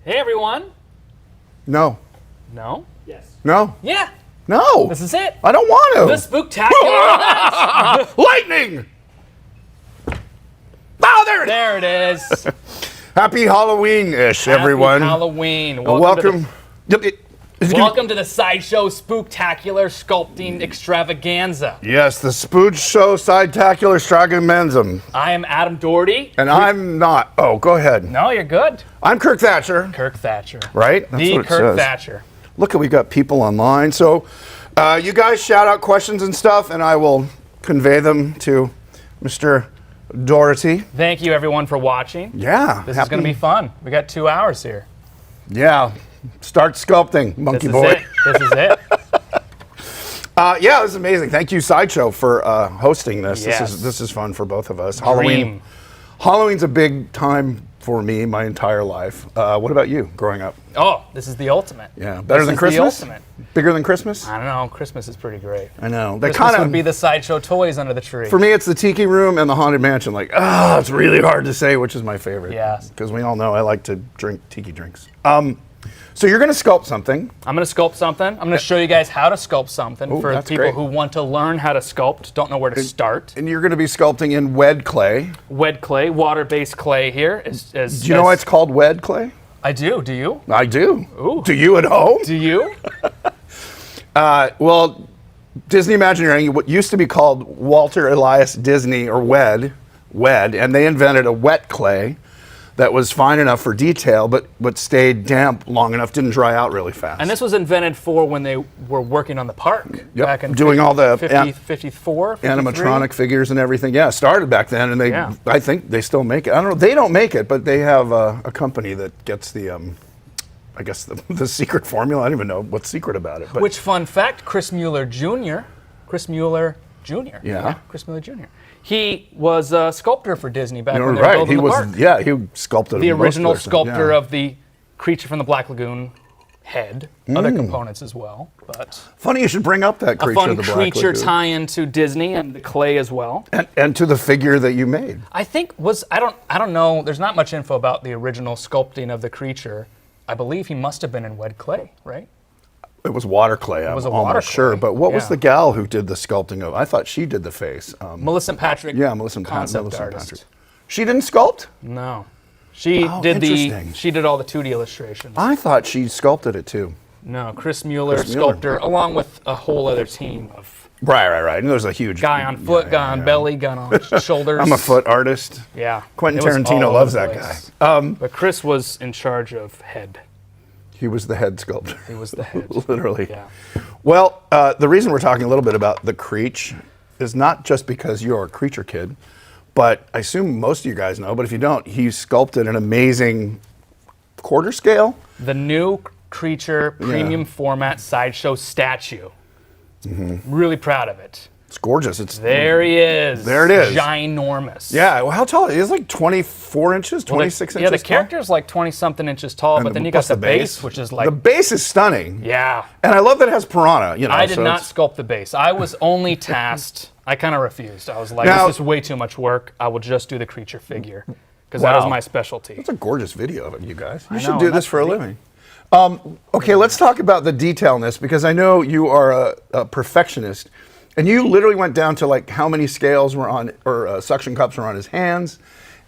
Hey, everyone. No. No? Yes. No. Yeah. No. This is it. I don't want The to. Spooktacular. Lightning! Oh, there it is. There it is. Happy Halloween-ish, everyone. Happy Halloween. Welcome. Welcome to the Sideshow Spooktacular Sculpting Extravaganza. Yes, the Spook Show Sidetacular Stragamanzum. I am Adam Dougherty. And I'm not. Oh, go ahead. No, you're good. I'm Kirk Thatcher. Kirk Thatcher. Right? That's The what it Kirk says. Thatcher. Look, we got people online. So you guys shout out questions and stuff, and I will convey them to Mr. Dougherty. Thank you, everyone, for watching. Yeah. This is going to be fun. We got 2 hours here. Yeah. Start sculpting, monkey boy. This is it. Yeah, this is amazing. Thank you, Sideshow, for hosting this. Yes. This is fun for both of us. Dream. Halloween's a big time for me my entire life. What about you growing up? Oh, this is the ultimate. Yeah, better than This is Christmas? The ultimate. Bigger than Christmas? I don't know. Christmas is pretty great. I know. They Christmas kind would be of the Sideshow toys under the tree. for me it's the Tiki Room and the Haunted Mansion. Like, it's really hard to say which is my favorite. Yes. Because we all know I like to drink tiki drinks. So you're going to sculpt something. I'm going to sculpt something. I'm going to show you guys how to sculpt something for that's people great. who want to learn how to sculpt, don't know where to start. And you're going to be sculpting in wed clay. Wed clay, water-based clay here. Do you know why it's called wed clay? I do. Do you? I do. Ooh. Do you at home? Do you? Well, Disney Imagineering, what used to be called Walter Elias Disney or WED, and they invented a wet clay that was fine enough for detail, but stayed damp long enough, didn't dry out really fast. And this was invented for when they were working on the park. Yep, Back in doing all the 54, 53? animatronic figures and everything. Yeah, started back then, and I think they still make it. I don't know. They don't make it, but they have a company that gets the, I guess the secret formula. I don't even know what's secret about it. But Which, fun fact, Chris Mueller Jr. Yeah. Chris Mueller Jr. He was a sculptor for Disney back when they were right. building He the was. park. Yeah, he sculpted The most original places, sculptor yeah. of the creature from the Black Lagoon head, other components as well, but Funny you should bring up that a creature fun of the Black creature Lagoon. tie-in to Disney and the clay as well. And to the figure that you made. I think I don't know. There's not much info about the original sculpting of the creature. I believe he must have been in wet clay, right? It was water clay. was I'm a water almost sure. clay, But what was yeah. the gal who did the sculpting of? I thought she did the face. Melissa Patrick. Yeah, Melissa concept Melissa artist. Patrick. She didn't sculpt? No, she Oh, did interesting. she did all the 2D illustrations. I thought she sculpted it too. No, Chris Mueller, Chris Mueller. sculptor, along with a whole other team of Right. And there's a huge guy on foot, guy on belly, guy on shoulders. I'm a foot artist. Yeah. Quentin It was all Tarantino over loves the that place. guy. But Chris was in charge of head. He was the head sculptor. He was the head. Literally. Yeah. Well, the reason we're talking a little bit about the Creech is not just because you're a creature kid, but I assume most of you guys know, but if you don't, he sculpted an amazing quarter scale. The new creature premium format Sideshow statue. Really proud of it. It's gorgeous. It's There he is. There it is. Ginormous. Yeah, well, how tall? It's like 24 inches, 26 inches. Yeah, the tall? character's like 20-something inches tall, but then you got plus the base, which is like... the base is stunning. Yeah. And I love that it has piranha. You know, I did so not it's- sculpt the base. I was only tasked... I kind of refused. I was like, Now- this is way too much work. I will just do the creature figure. Because that Wow. is my specialty. It's a gorgeous video of it, you guys. You I should know, do and this that's for a neat. living. Okay, let's talk about the detail in this because I know you are a perfectionist, and you literally went down to like how many scales were on, or suction cups were on his hands,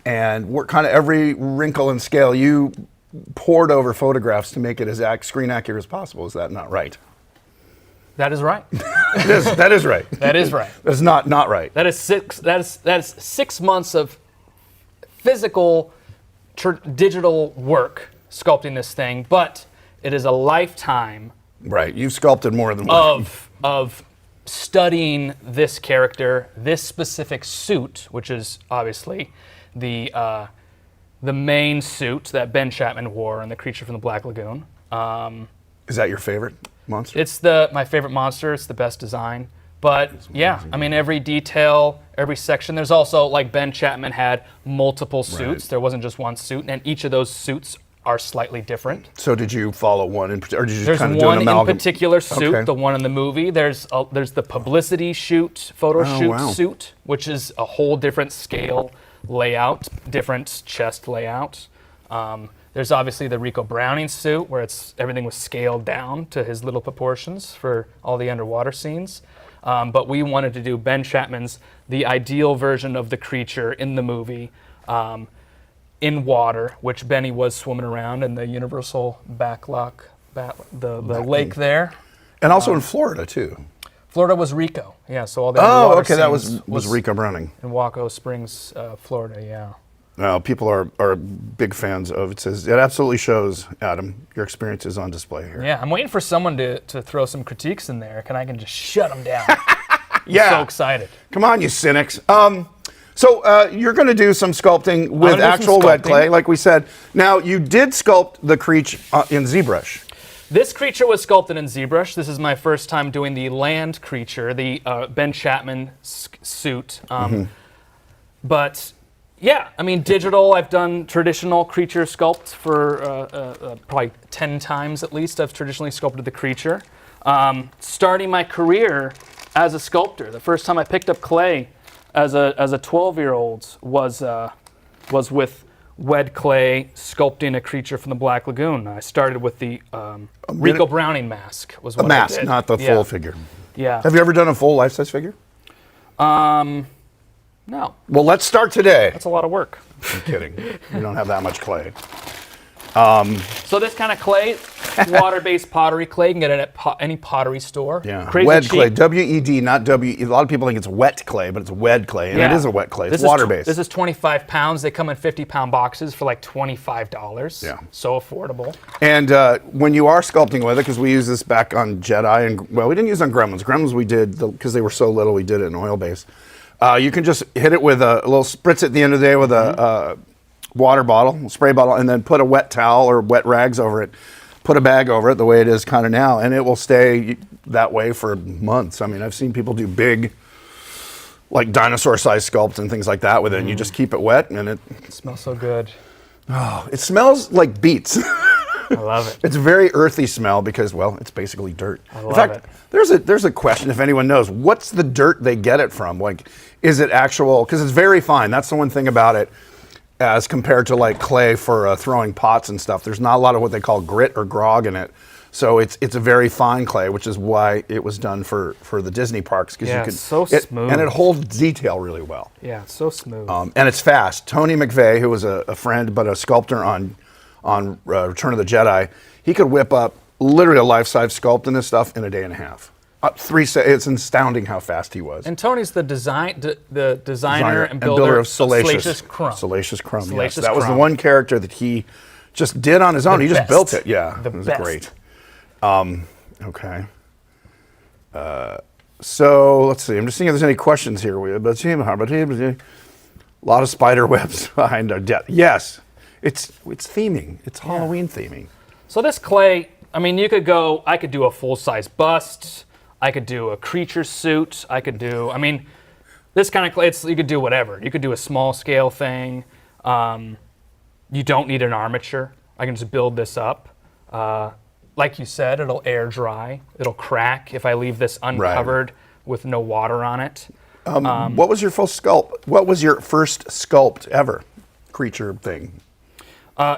and what kind of every wrinkle and scale you poured over photographs to make it as screen accurate as possible. Is that not right? That is right. That is right. That is right. That's not right. That is 6 months of physical digital work sculpting this thing, but it is a lifetime Right. You've sculpted more than one. of studying this character, this specific suit, which is obviously the main suit that Ben Chapman wore in The Creature from the Black Lagoon. Is that your favorite monster? It's my favorite monster. It's the best design. But yeah, I mean, every detail, every section. There's also, like, Ben Chapman had multiple suits. Right. There wasn't just one suit, and each of those suits are slightly different. So did you follow one in particular, or did you There's just kind of do one an in amalgam? particular suit, Okay. the one in the movie. There's the publicity photo shoot wow. suit, which is a whole different scale layout, different chest layout. There's obviously the Rico Browning suit, where everything was scaled down to his little proportions for all the underwater scenes. But we wanted to do Ben Chapman's, the ideal version of the creature in the movie, in water, which Benny was swimming around in the Universal backlock, the lake there. And also in Florida too. Florida was Rico, yeah. So all the Oh, underwater okay, that scenes was Rico Browning. in Waco Springs, Florida, yeah. Now, people are big fans of it. Says it absolutely shows, Adam, your experience is on display here. Yeah, I'm waiting for someone to throw some critiques in there, and I can just shut them down. I'm Yeah. so excited. Come on, you cynics. So you're going to do some sculpting with do some actual wet sculpting. clay, like we said. Now, you did sculpt the creature in ZBrush. This creature was sculpted in ZBrush. This is my first time doing the land creature, the Ben Chapman suit. But yeah, I mean, digital, I've done traditional creature sculpt for probably 10 times at least. I've traditionally sculpted the creature. Starting my career as a sculptor, the first time I picked up clay as a 12-year-old was with wet clay sculpting a creature from the Black Lagoon. I started with the Rico Browning mask. Was what A mask, I did. not the full figure. Yeah. Have you ever done a full life-size figure? No, Well, let's start today. that's a lot of work. I'm kidding. You don't have that much clay. So this kind of clay, water-based pottery clay, you can get it at any pottery store. Yeah. Crazy Wed cheap. clay, W-E-D, not W-E. A lot of people think it's wet clay, but it's wed clay, and it is a wet clay. It's water-based. This is 25 pounds. They come in 50-pound boxes for like $25. Yeah. So affordable. And when you are sculpting with it, because we used this back on Jedi, and well, we didn't use it on Gremlins. Gremlins we did, because they were so little, we did it in oil base. You can just hit it with a little spritz at the end of the day with a water bottle, spray bottle, and then put a wet towel or wet rags over it. Put a bag over it the way it is kind of now, and it will stay that way for months. I mean, I've seen people do big, like dinosaur-sized sculpts and things like that with it, and you just keep it wet, and it smells so good. smells like beets. I love it. It's a very earthy smell because, well, it's basically dirt. I In love fact, it. there's a question if anyone knows, what's the dirt they get it from? Like, is it actual, because it's very fine. That's the one thing about it as compared to like clay for throwing pots and stuff. There's not a lot of what they call grit or grog in it. So it's a very fine clay, which is why it was done for the Disney parks. Because Yeah, you can, it's so it, smooth. and it holds detail really well. Yeah, it's so smooth. And it's fast. Tony McVeigh, who was a friend but a sculptor on Return of the Jedi, he could whip up literally a life-size sculpt in this stuff in a day and a half. It's astounding how fast he was. And Tony's the designer and builder of Salacious Crumb. Salacious Crumb, yes. Salacious That was the Crumb. one character that he just did on his own. The He just best. built it. Yeah, The it was best. great. Okay. So let's see. I'm just seeing if there's any questions here. A lot of spider webs behind our death. Yes, it's theming. It's Halloween theming. So this clay, I mean, I could do a full-size bust. I could do a creature suit. This kind of clay, you could do whatever. You could do a small-scale thing. You don't need an armature. I can just build this up. Like you said, it'll air dry. It'll crack if I leave this uncovered with no water on it. What was your first sculpt? What was your first sculpt ever? Creature thing.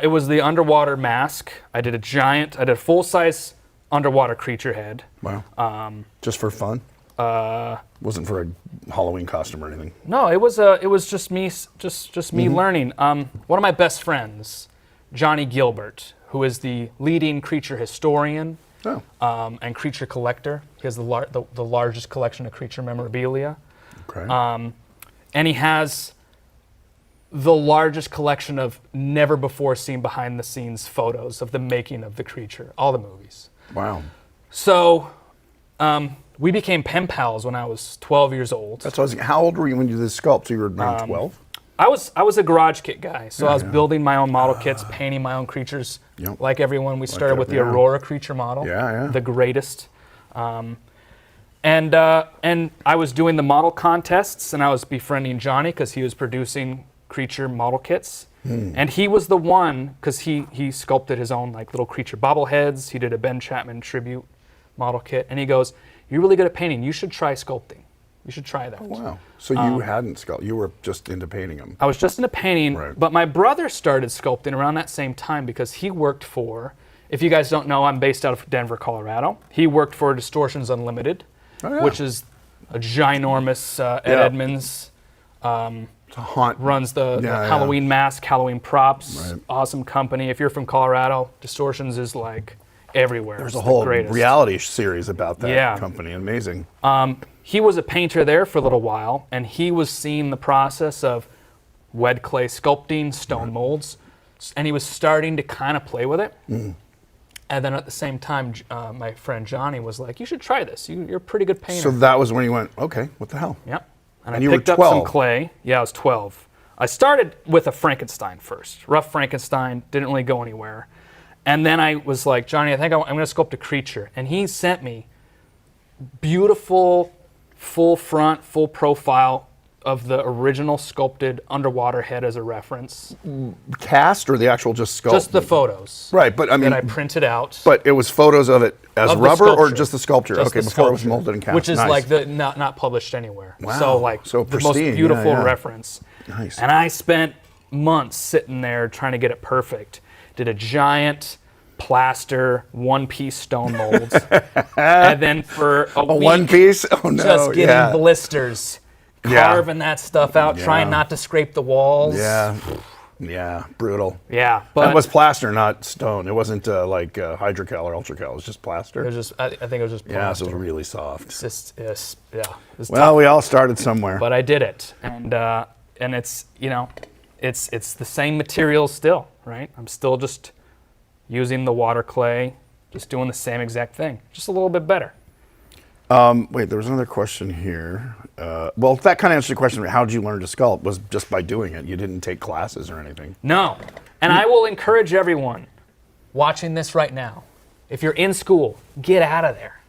It was the underwater mask. I did a full-size underwater creature head. Wow. Just for fun? Wasn't for a Halloween costume or anything. No, it was just me, just me learning. One of my best friends, Johnny Gilbert, who is the leading creature historian and creature collector. He has the largest collection of creature memorabilia. Okay. And he has the largest collection of never before seen behind the scenes photos of the making of the creature, all the movies. Wow. So we became pen pals when I was 12 years old. That's what I was. How old were you when you did this sculpt? So you were around 12? I was a garage kit guy, so I was building my own model kits, painting my own creatures. Yep. Like everyone, we started with the yeah. Aurora creature model, Yeah. the greatest. And I was doing the model contests, and I was befriending Johnny because he was producing creature model kits. And he was the one, because he sculpted his own like little creature bobbleheads. He did a Ben Chapman tribute model kit, and he goes, "You're really good at painting. You should try sculpting. You should try that." Oh, wow. So you hadn't sculpted. You were just into painting them. I was just into painting, Right. but my brother started sculpting around that same time because he worked for, if you guys don't know, I'm based out of Denver, Colorado. He worked for Distortions Unlimited, which is a ginormous, Ed Edmonds It's a haunt. runs the Halloween mask, Halloween props, Right. awesome company. If you're from Colorado, Distortions is like everywhere. There's It's a the whole greatest. reality series about that Yeah. company. Amazing. He was a painter there for a little while, and he was seeing the process of wet clay sculpting, stone molds, and he was starting to kind of play with it. And then at the same time, my friend Johnny was like, "You should try this. You're a pretty good painter." So that was when you went, okay, what the hell? Yep. And And I you were picked up some 12. clay. Yeah, I was 12. I started with a Frankenstein first. Rough Frankenstein, didn't really go anywhere. And then I was like, Johnny, I think I'm going to sculpt a creature. And he sent me beautiful, full front, full profile of the original sculpted underwater head as a reference. Cast or the actual just sculpt? Just the photos. Right, but I mean, that I printed out. but it was photos of it as Of the rubber or sculpture. just the sculpture? Just Okay, the before it was sculpture, molded and cast. which is Nice. like the not published anywhere. Wow. So like So the most pristine. Yeah, beautiful yeah. reference. Nice. And I spent months sitting there trying to get it perfect. Did a giant plaster one-piece stone molds, and then for a week, one piece? Oh no! just getting yeah. blisters, Yeah. carving that stuff out, trying not to scrape the walls. Yeah, yeah, brutal. Yeah, That but was plaster, not stone. It wasn't like hydrocal or ultracal. It was just plaster. it was just. I think it was just. Yeah, so it plaster. was really soft. It's just, yes, yeah. It was Well, tough. we all started somewhere. But I did it, and it's it's the same material still, right? I'm still just using the water clay, just doing the same exact thing, just a little bit better. Wait, there was another question here. Well, that kind of answers the question. How did you learn to sculpt? Was just by doing it. You didn't take classes or anything. No, and I will encourage everyone watching this right now. If you're in school, get out of there.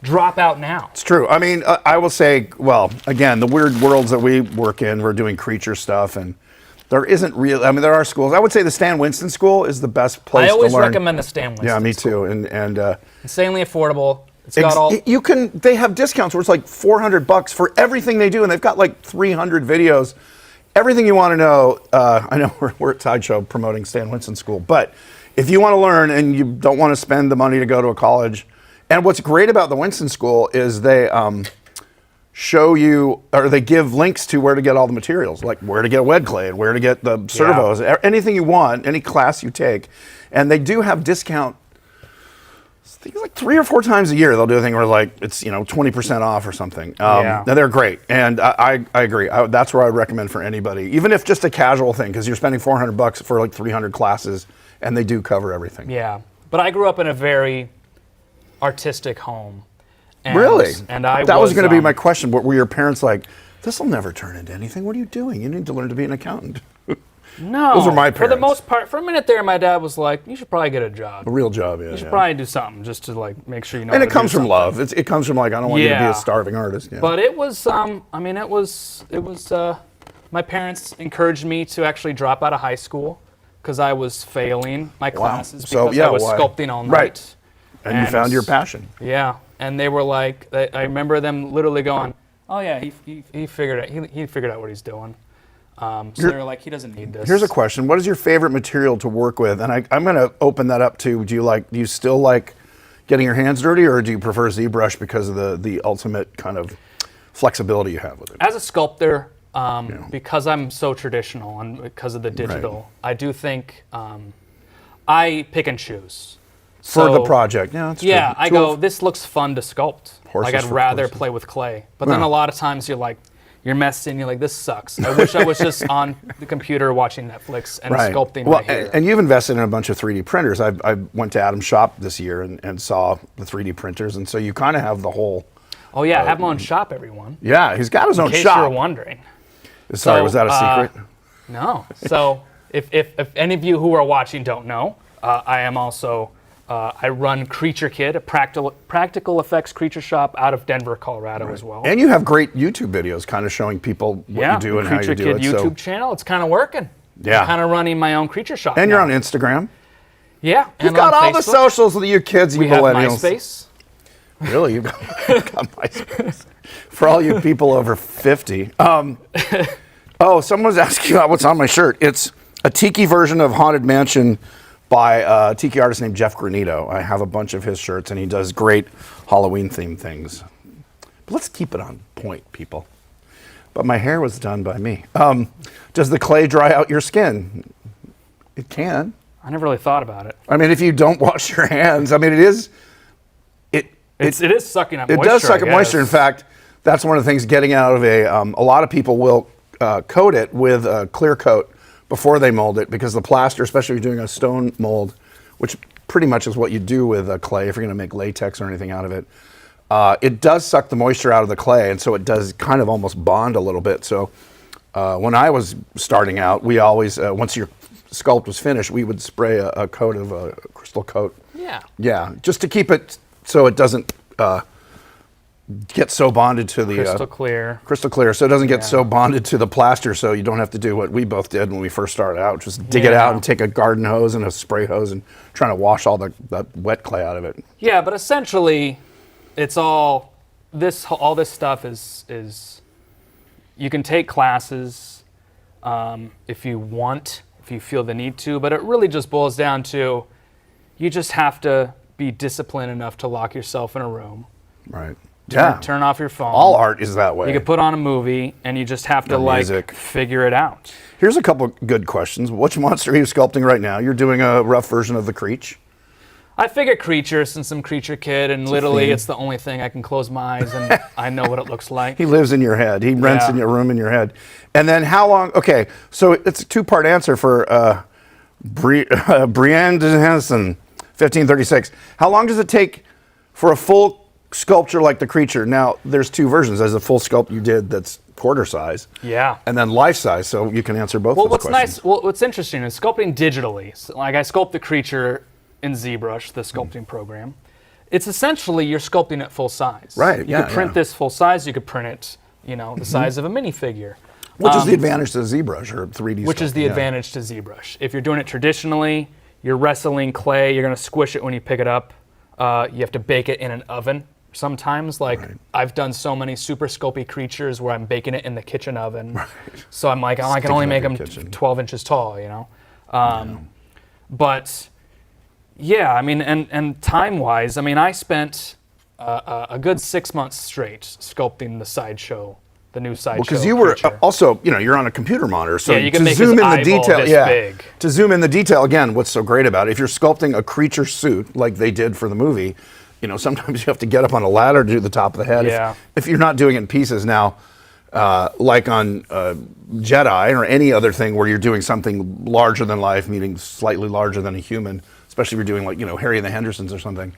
Drop out now. It's true. I mean, I will say, well, again, the weird worlds that we work in, we're doing creature stuff, and there isn't real. I mean, there are schools. I would say the Stan Winston School is the best place I always to learn. recommend the Stan Winston. Yeah, me School. too. And Insanely affordable. It's got all. you can. They have discounts where it's like $400 for everything they do, and they've got like 300 videos. Everything you want to know. I know we're at Sideshow promoting Stan Winston School, but if you want to learn and you don't want to spend the money to go to a college, and what's great about the Winston School is they show you, or they give links to where to get all the materials, like where to get wet clay and where to get the servos, anything you want, any class you take, and they do have discount. I think like 3 or 4 times a year they'll do a thing where like it's 20% off or something. Yeah. They're great, and I agree. That's where I would recommend for anybody, even if just a casual thing, because you're spending $400 for like 300 classes, and they do cover everything. Yeah, but I grew up in a very artistic home. And, Really? And I that was going to be my question. Were your parents like, this will never turn into anything? What are you doing? You need to learn to be an accountant. No. Those were my For the parents. most part, for a minute there, my dad was like, you should probably get a job. A real job, yeah. You should probably do something just to like make sure you know. And how it to comes do from something. love. It comes from like, I don't want you to be Yeah. a starving artist. Yeah. But it was, my parents encouraged me to actually drop out of high school because I was failing my classes So, because yeah, I was why? sculpting all night. Right. and you found your passion. Yeah, and they were like, I remember them literally going, "Oh yeah, he figured it. He figured out what he's doing." So they were like, "He doesn't need this." Here's a question: what is your favorite material to work with? And I'm going to open that up to: do you still like getting your hands dirty, or do you prefer ZBrush because of the ultimate kind of flexibility you have with it? As a sculptor, because I'm so traditional and because of the digital, I do think I pick and choose. For the project, yeah, that's Yeah, true. I go, this looks fun to sculpt. Horses Like I'd for rather courses. play with clay. But then Yeah. a lot of times you're messing, you're like, this sucks. I wish I was just on the computer watching Netflix and sculpting well, my hair. and you've invested in a bunch of 3D printers. I went to Adam's shop this year and saw the 3D printers, and so you kind of have the whole. Oh yeah, I have my own shop, everyone. Yeah, he's got his own In case shop. you were wondering. Sorry, So, was that a secret? No. So if any of you who are watching don't know, I am also, I run Creature Kid, a practical effects creature shop out of Denver, Colorado as well. And you have great YouTube videos kind of showing people what you do the and how you Creature do Kid it. YouTube channel, it's kind of working. Yeah. I'm kind of running my own creature shop And you're now. on Instagram. Yeah. You've and got on all the Facebook. socials with you kids, you We have millennials. MySpace. Really? You've got MySpace. For all you people over 50. Someone was asking about what's on my shirt. It's a tiki version of Haunted Mansion by a tiki artist named Jeff Granito. I have a bunch of his shirts, and he does great Halloween-themed things. But let's keep it on point, people. But my hair was done by me. Does the clay dry out your skin? It can. I never really thought about it. I mean, if you don't wash your hands, I mean, it is sucking up It moisture. does suck I up moisture. In guess. fact, that's one of the things getting out of a lot of people will coat it with a clear coat before they mold it, because the plaster, especially if you're doing a stone mold, which pretty much is what you do with clay if you're going to make latex or anything out of it, it does suck the moisture out of the clay, and so it does kind of almost bond a little bit. So when I was starting out, we always, once your sculpt was finished, we would spray a coat of a crystal coat. Yeah. Yeah, just to keep it so it doesn't get so bonded to the crystal clear, so it doesn't get so bonded to the plaster, so you don't have to do what we both did when we first started out, just dig it out and take a garden hose and a spray hose and trying to wash all that wet clay out of it. Yeah, but essentially, it's all this stuff is you can take classes if you want, if you feel the need to, but it really just boils down to you just have to be disciplined enough to lock yourself in a room. Right. Turn off your phone. All art is that way. You could put on a movie, and you just have to figure it out. Here's a couple good questions. Which monster are you sculpting right now? You're doing a rough version of the Creech. I figure creature since I'm Creature Kid, and literally it's the only thing I can close my eyes and I know what it looks like. He lives in your head. He rents in your room in your head. And then how long? Okay, so it's a two-part answer for Brienne de Hansen, 1536. How long does it take for a full sculpture like the Creature? Now, there's two versions. There's a full sculpt you did that's quarter size. Yeah. And then life size, so you can answer both those questions. What's interesting is sculpting digitally. So, like I sculpt the Creature in ZBrush, the sculpting program. It's essentially you're sculpting it full size. Right. You could print this full size. You could print it, the size of a minifigure. Which is the advantage to ZBrush or 3D. Which is the advantage to ZBrush. If you're doing it traditionally, you're wrestling clay. You're going to squish it when you pick it up. You have to bake it in an oven. Sometimes, I've done so many super sculpty creatures where I'm baking it in the kitchen oven. Right. So I'm like, I can only make them 12 inches tall, But yeah, I mean, and time-wise, I mean, I spent a good 6 months straight sculpting the Sideshow, the new Sideshow. Because you were also, you're on a computer monitor, so you can to make zoom in the detail, big. To zoom in the detail, again, what's so great about it, if you're sculpting a creature suit like they did for the movie, sometimes you have to get up on a ladder to do the top of the head. Yeah. If you're not doing it in pieces now, like on Jedi or any other thing where you're doing something larger than life, meaning slightly larger than a human, especially if you're doing Harry and the Hendersons or something.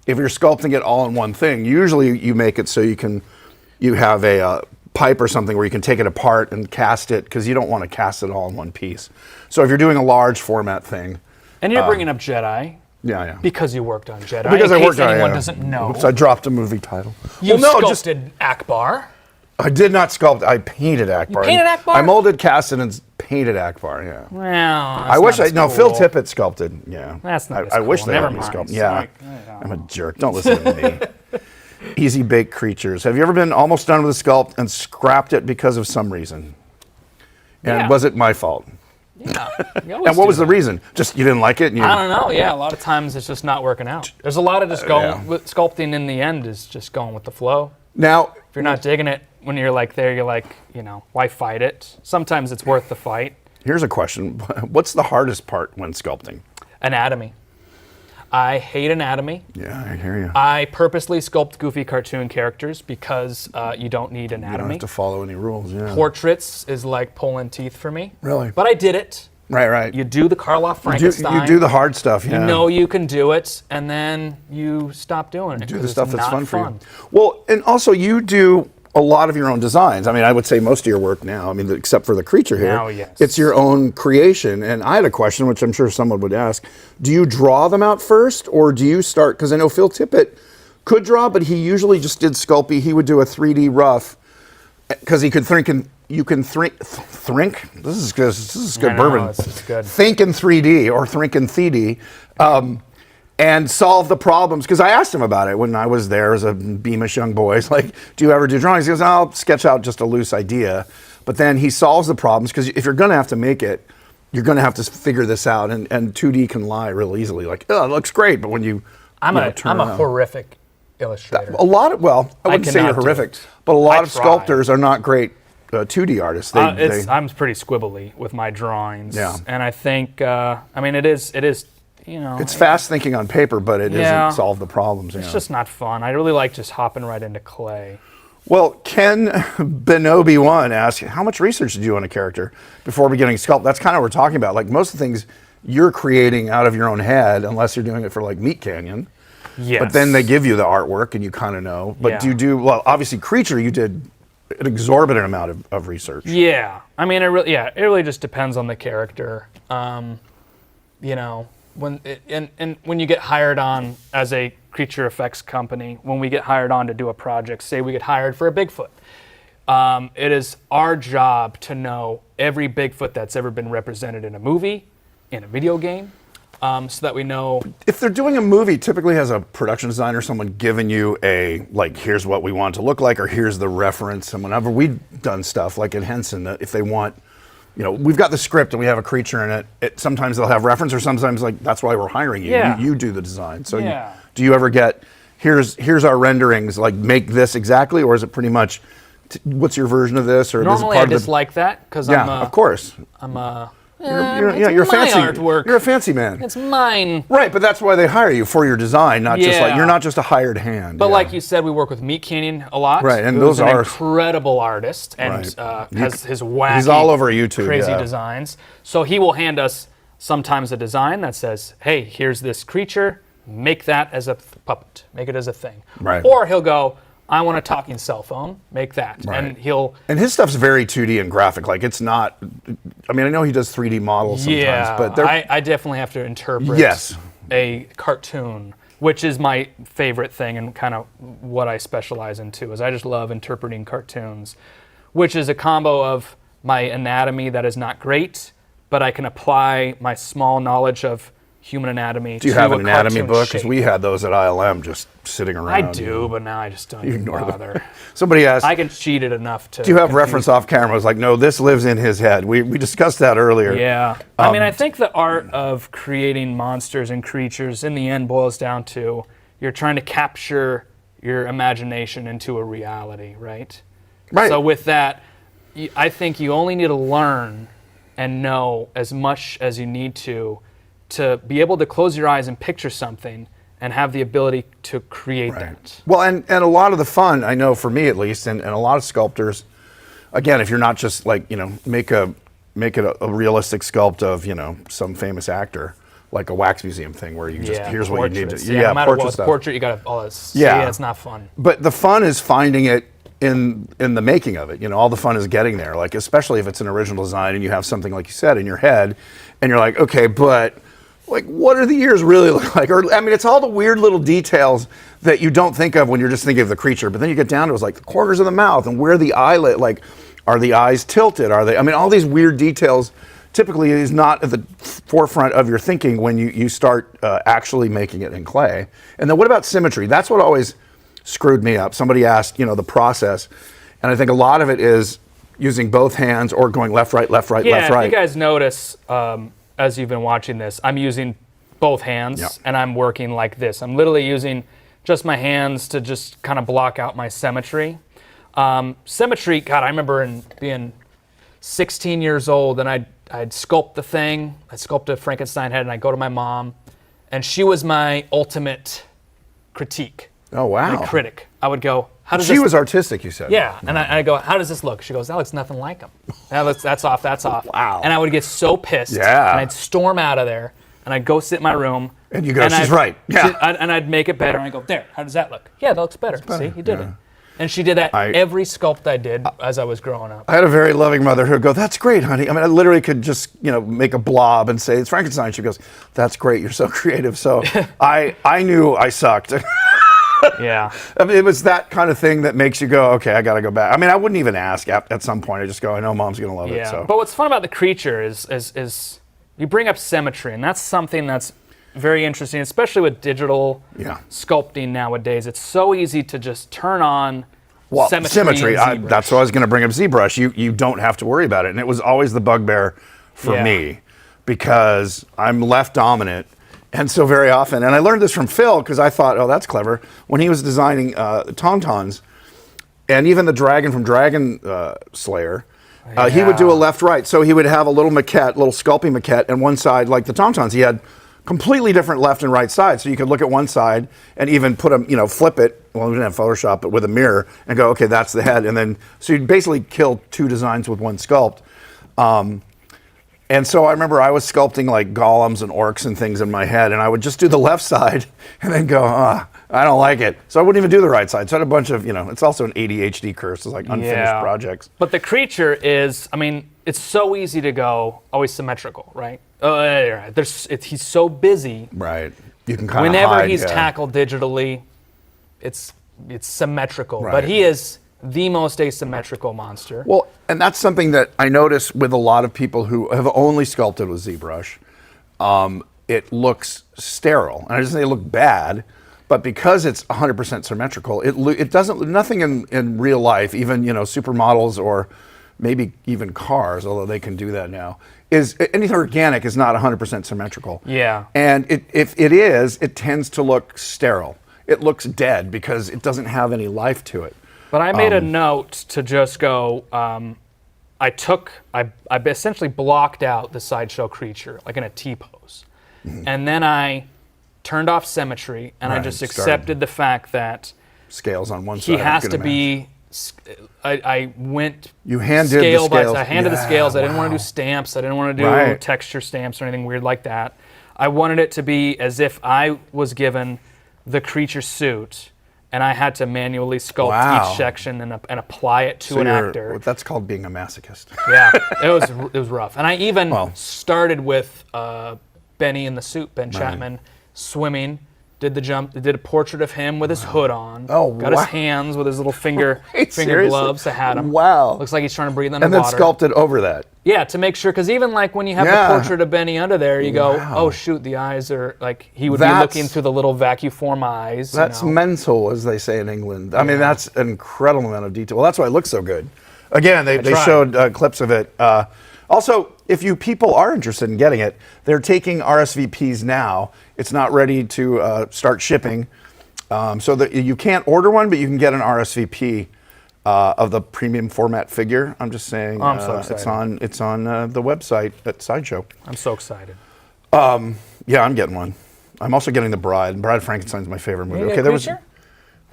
If you're sculpting it all in one thing, usually you make it so you have a pipe or something where you can take it apart and cast it, because you don't want to cast it all in one piece. So if you're doing a large format thing. And you're bringing up Jedi. Yeah. Because you worked on Jedi. Because I worked on it. Anyone doesn't know. Oops, I dropped a movie title. You sculpted Akbar. I did not sculpt. I painted Akbar. You painted Akbar? I molded, casted, and painted Akbar. Yeah. Well, Phil Tippett sculpted. Yeah. That's not. I wish they had me sculpt. Yeah. I'm a jerk. Don't listen to me. Easy baked creatures. Have you ever been almost done with a sculpt and scrapped it because of some reason? And was it my fault? Yeah. And what was the reason? Just you didn't like it? I don't know. Yeah, a lot of times it's just not working out. There's a lot of just going with sculpting in the end is just going with the flow. Now, if you're not digging it when you're you're like, why fight it? Sometimes it's worth the fight. Here's a question. What's the hardest part when sculpting? Anatomy. I hate anatomy. Yeah, I hear you. I purposely sculpt goofy cartoon characters because you don't need anatomy. You don't have to follow any rules, Portraits is like pulling teeth for me. Really? But I did it. Right. You do the Karloff Frankenstein. You do the hard stuff, yeah. You know you can do it, and then you stop doing it. Do the stuff that's fun for you. you. Well, and also you do a lot of your own designs. I mean, I would say most of your work now, except for the creature here, yes. It's your own creation. And I had a question, which I'm sure someone would ask. Do you draw them out first, or do you start, because I know Phil Tippett could draw, but he usually just did Sculpey. He would do a 3D rough, because he could think, this is good bourbon. This is good. Think in 3D, or think in 3D. And solve the problems, because I asked him about it when I was there as a beamish young boy. It's like, do you ever do drawings? He goes, I'll sketch out just a loose idea. But then he solves the problems, because if you're going to have to make it, you're going to have to figure this out. And 2D can lie real easily. Like, oh, it looks great, but when I'm a horrific illustrator. I wouldn't say you're horrific, but a lot of sculptors are not great 2D artists. I'm pretty squibbly with my drawings. Yeah. And I think, it is. It's fast thinking on paper, but it doesn't solve the problems. It's just not fun. I really like just hopping right into clay. Well, Ken Benobi1 asked, how much research did you do on a character before beginning sculpt? That's kind of what we're talking about. Like most of the things you're creating out of your own head, unless you're doing it for like Meat Canyon. But then they give you the artwork and you kind of know. But do you do, well, obviously Creature, you did an exorbitant amount of research. Yeah. I mean, it really just depends on the character. You know, when you get hired on as a creature effects company, when we get hired on to do a project, say we get hired for a Bigfoot, it is our job to know every Bigfoot that's ever been represented in a movie, in a video game, so that we know. If they're doing a movie, typically has a production designer, someone giving you a, like, here's what we want it to look like, or here's the reference. And whenever we've done stuff, like in Henson, if they want, you know, we've got the script and we have a creature in it, sometimes they'll have reference, or sometimes, like, that's why we're hiring you. Yeah. You do the design. So do you ever get, here's our renderings, like, make this exactly, or is it pretty much, what's your version of this? Or normally this I dislike that, because of course. You're it's fancy. my artwork. You're a fancy man. It's mine. Right, but that's why they hire you, for your design, not just like, you're not just a hired hand. But like you said, we work with Meat Canyon a lot. Right, and who's those are an incredible artist and has his wacky, he's all over YouTube, crazy designs. So he will hand us sometimes a design that says, "Hey, here's this creature. Make that as a puppet. Make it as a thing." Right. Or he'll go, "I want a talking cell phone. Make that." Right. And his stuff's very 2D and graphic. Like, it's not. I mean, I know he does 3D models sometimes, but I definitely have to interpret a cartoon, which is my favorite thing and kind of what I specialize in too. Is I just love interpreting cartoons, which is a combo of my anatomy that is not great, but I can apply my small knowledge of human anatomy. Do you have an anatomy book? Because we had those at ILM just sitting around. I do, but now I just don't even bother. Somebody asked, I can cheat it enough to. Do you have reference off camera? I was like, no, this lives in his head. We discussed that earlier. Yeah. I mean, I think the art of creating monsters and creatures in the end boils down to you're trying to capture your imagination into a reality, right? Right. So with that, I think you only need to learn and know as much as you need to be able to close your eyes and picture something and have the ability to create that. Well, and a lot of the fun, I know for me at least, and a lot of sculptors, again, if you're not just like, you know, make it a realistic sculpt of, you know, some famous actor, like a wax museum thing where you just, here's what you need to, no matter what portrait, you got all this. Yeah, it's not fun. But the fun is finding it in the making of it. You know, all the fun is getting there, like, especially if it's an original design and you have something, like you said, in your head, and you're like, okay, but like, what are the ears really look like? Or, I mean, it's all the weird little details that you don't think of when you're just thinking of the creature. But then you get down to it's like the corners of the mouth and where the eyelid, like, are the eyes tilted? Are they? I mean, all these weird details typically is not at the forefront of your thinking when you start actually making it in clay. And then what about symmetry? That's what always screwed me up. Somebody asked, you know, the process, and I think a lot of it is using both hands or going left, right, left, right, left, right. Yeah, if you guys notice. As you've been watching this, I'm using both hands and I'm working like this. I'm literally using just my hands to just kind of block out my symmetry. Symmetry, God, I remember being 16 years old and I'd sculpt the thing. I'd sculpt a Frankenstein head and I'd go to my mom and she was my ultimate critique. Oh, wow. My critic. I would go, how does she this... was artistic, you said. Yeah, and I go, how does this look? She goes, that looks nothing like him. That's off. Wow. And I would get so pissed. Yeah. And I'd storm out of there, and I'd go sit in my room. And you go, she's right. Yeah. And I'd make it better, and I'd go, there, how does that look? Yeah, that looks better. See, you did it. And she did that every sculpt I did as I was growing up. I had a very loving mother who would go, that's great, honey. I mean, I literally could just, you know, make a blob and say, it's Frankenstein. She goes, that's great, you're so creative. So I knew I sucked. Yeah. I mean, it was that kind of thing that makes you go, okay, I got to go back. I mean, I wouldn't even ask at some point. I just go, I know Mom's going to love it. So. But what's fun about the creature is you bring up symmetry, and that's something that's very interesting, especially with digital sculpting nowadays. It's so easy to just turn on symmetry. That's what I was going to bring up. ZBrush. You don't have to worry about it. And it was always the bugbear for me because I'm left dominant. And so very often, and I learned this from Phil because I thought, oh, that's clever. When he was designing Tauntauns, and even the dragon from Dragon Slayer, he would do a left-right. So he would have a little maquette, little sculpting maquette, and one side, like the Tauntauns, he had completely different left and right sides. So you could look at one side and even put them, you know, flip it. Well, we didn't have Photoshop, but with a mirror, and go, okay, that's the head. And then, so you'd basically kill two designs with one sculpt. And so I remember I was sculpting like golems and orcs and things in my head, and I would just do the left side and then go, I don't like it. So I wouldn't even do the right side. So I had a bunch of, it's also an ADHD curse. It's like unfinished projects. But the creature is, it's so easy to go always symmetrical, right? He's so busy. Right. You can kind of whenever he's tackled digitally, it's symmetrical. Right. But he is the most asymmetrical monster. Well, and that's something that I notice with a lot of people who have only sculpted with ZBrush. It looks sterile. And I just say it look bad, but because it's 100% symmetrical, it doesn't, nothing in real life, even, supermodels or maybe even cars, although they can do that now, is anything organic is not 100% symmetrical. Yeah. And if it is, it tends to look sterile. It looks dead because it doesn't have any life to it. But I made a note to just go, I essentially blocked out the Sideshow creature, like in a T-pose. Mm-hmm. And then I turned off Symmetry, and I just accepted the fact that scales on one side. He has to be. I went. You handed the scales. I handed the scales. I didn't want to do stamps. I didn't want to do texture stamps or anything weird like that. I wanted it to be as if I was given the creature suit, and I had to manually sculpt each section and apply it to an actor. That's called being a masochist. Yeah, it was rough. And I even started with Benny in the suit, Ben Chapman, swimming. Did the jump, did a portrait of him with his hood on. Got his hands with his little finger gloves. I had him. Wow. Looks like he's trying to breathe underwater. And then sculpted over that. Yeah, to make sure, because even like when you have the portrait of Benny under there, you go, oh shoot, the eyes are like, he would be looking through the little vacuform eyes. That's mental, as they say in England. I mean, that's an incredible amount of detail. Well, that's why it looks so good. Again, they showed clips of it. Also, if you people are interested in getting it, they're taking RSVPs now. It's not ready to start shipping. So that you can't order one, but you can get an RSVP of the premium format figure. I'm just saying, I'm so excited. It's on the website at Sideshow. I'm so excited. Yeah, I'm getting one. I'm also getting The Bride. Bride of Frankenstein's my favorite movie. I'm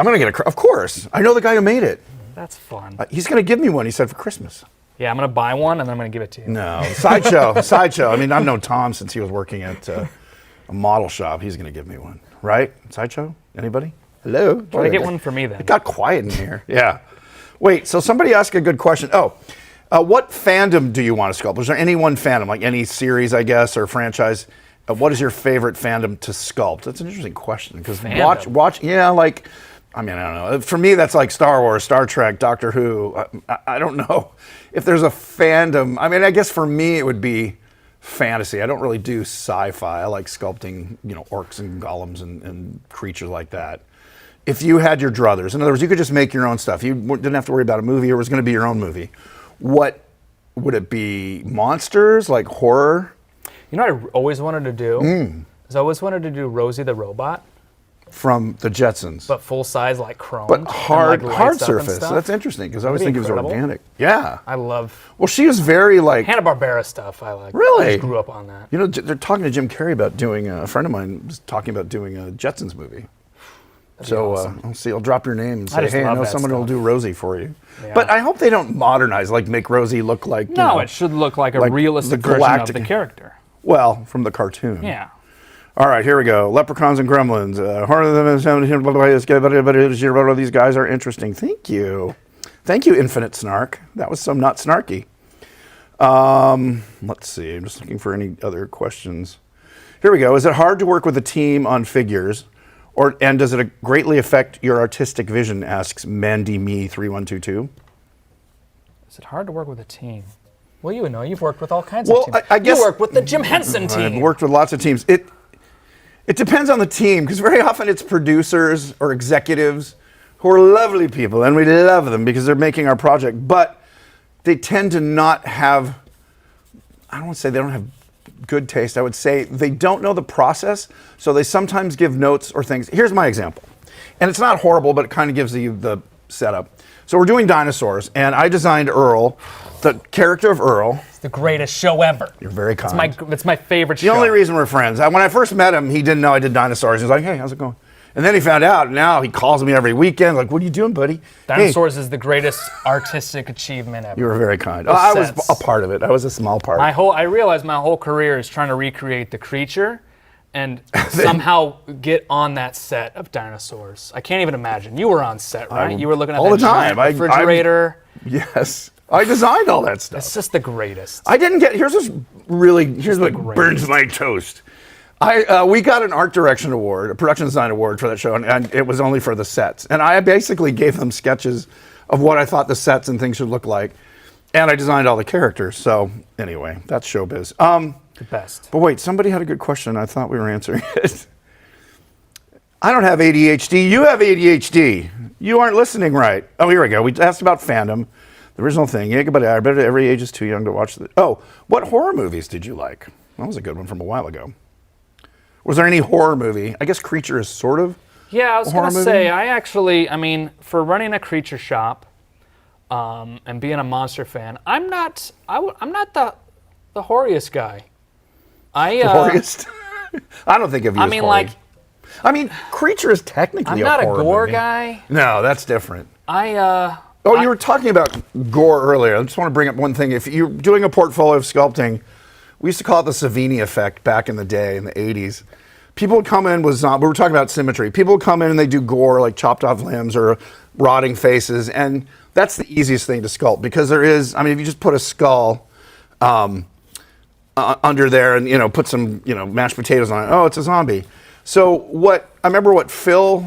gonna get of course. I know the guy who made it. That's fun. He's gonna give me one. He said for Christmas. Yeah, I'm gonna buy one and then I'm gonna give it to you. No, Sideshow. I mean, I've known Tom since he was working at a model shop. He's gonna give me one, right? Sideshow? Anybody? Hello? Try to get one for me then. It got quiet in here. Yeah. Wait. So somebody asked a good question. What fandom do you want to sculpt? Is there any one fandom, like any series, I guess, or franchise? What is your favorite fandom to sculpt? That's an interesting question because watch. Yeah, like. I mean, I don't know. For me, that's like Star Wars, Star Trek, Doctor Who. I don't know if there's a fandom. I mean, I guess for me, it would be fantasy. I don't really do sci-fi. I like sculpting, orcs and golems and creatures like that. If you had your druthers, in other words, you could just make your own stuff. You didn't have to worry about a movie, or it was going to be your own movie. What would it be? Monsters, like horror? You know what I always wanted to do? Is I always wanted to do Rosie the Robot. From the Jetsons. But full size, like chrome. But hard surface. That's interesting because I always think it was organic. Yeah. I love. Well, she is very like. Hanna-Barbera stuff I like. Really? I just grew up on that. They're talking to Jim Carrey about doing, a friend of mine was talking about doing a Jetsons movie. That'd awesome. I'll see. I'll drop your name and say, hey, I know someone who will do Rosie for you. Yeah. But I hope they don't modernize, like make Rosie look like. It should look like a realistic version of the character. Well, from the cartoon. Yeah. All right, here we go. Leprechauns and Gremlins. These guys are interesting. Thank you. Thank you, Infinite Snark. That was some not snarky. Let's see. I'm just looking for any other questions. Here we go. Is it hard to work with a team on figures? And does it greatly affect your artistic vision, asks MandyMe3122. Is it hard to work with a team? Well, you would know. You've worked with all kinds of teams. I guess you worked with the Jim Henson team. I've worked with lots of teams. It depends on the team, because very often it's producers or executives who are lovely people, and we love them because they're making our project, but they tend to not have, I don't want to say they don't have good taste, I would say they don't know the process, so they sometimes give notes or things. Here's my example, and it's not horrible, but it kind of gives you the setup. So we're doing dinosaurs, and I designed Earl, the character of Earl. It's the greatest show ever. You're very kind. It's my favorite show. The only reason we're friends, when I first met him, he didn't know I did dinosaurs. He was like, hey, how's it going? And then he found out, and now he calls me every weekend, like, what are you doing, buddy? Dinosaurs is the greatest artistic achievement ever. You were very kind. I was sets. a part of it. I was a small part. I realized my whole career is trying to recreate the creature and somehow get on that set of dinosaurs. I can't even imagine. You were on set, right? You were looking at all that the time. giant refrigerator. Yes. I designed all that stuff. It's just the greatest. Here's what burns my toast. We got an art direction award, a production design award for that show, and it was only for the sets. And I basically gave them sketches of what I thought the sets and things should look like. And I designed all the characters. So anyway, that's showbiz. The best. But wait, somebody had a good question. I thought we were answering it. I don't have ADHD. You have ADHD. You aren't listening right. Oh, here we go. We asked about fandom. The original thing. Yeah, but I bet every age is too young to watch. What horror movies did you like? That was a good one from a while ago. Was there any horror movie? I guess Creature is sort of. Yeah, I was going to say, for running a creature shop and being a monster fan, I'm not the horriest guy. Horriest? I don't think of you as Creature is technically a horror movie. I'm not a gore guy. No, that's different. You were talking about gore earlier. I just want to bring up one thing. If you're doing a portfolio of sculpting, we used to call it the Savini effect back in the day, in the 80s. People would come in with we were talking about Symmetry. People would come in and they do gore, like chopped off limbs or rotting faces, and that's the easiest thing to sculpt because if you just put a skull under there and put some mashed potatoes on it, it's a zombie. So I remember what Phil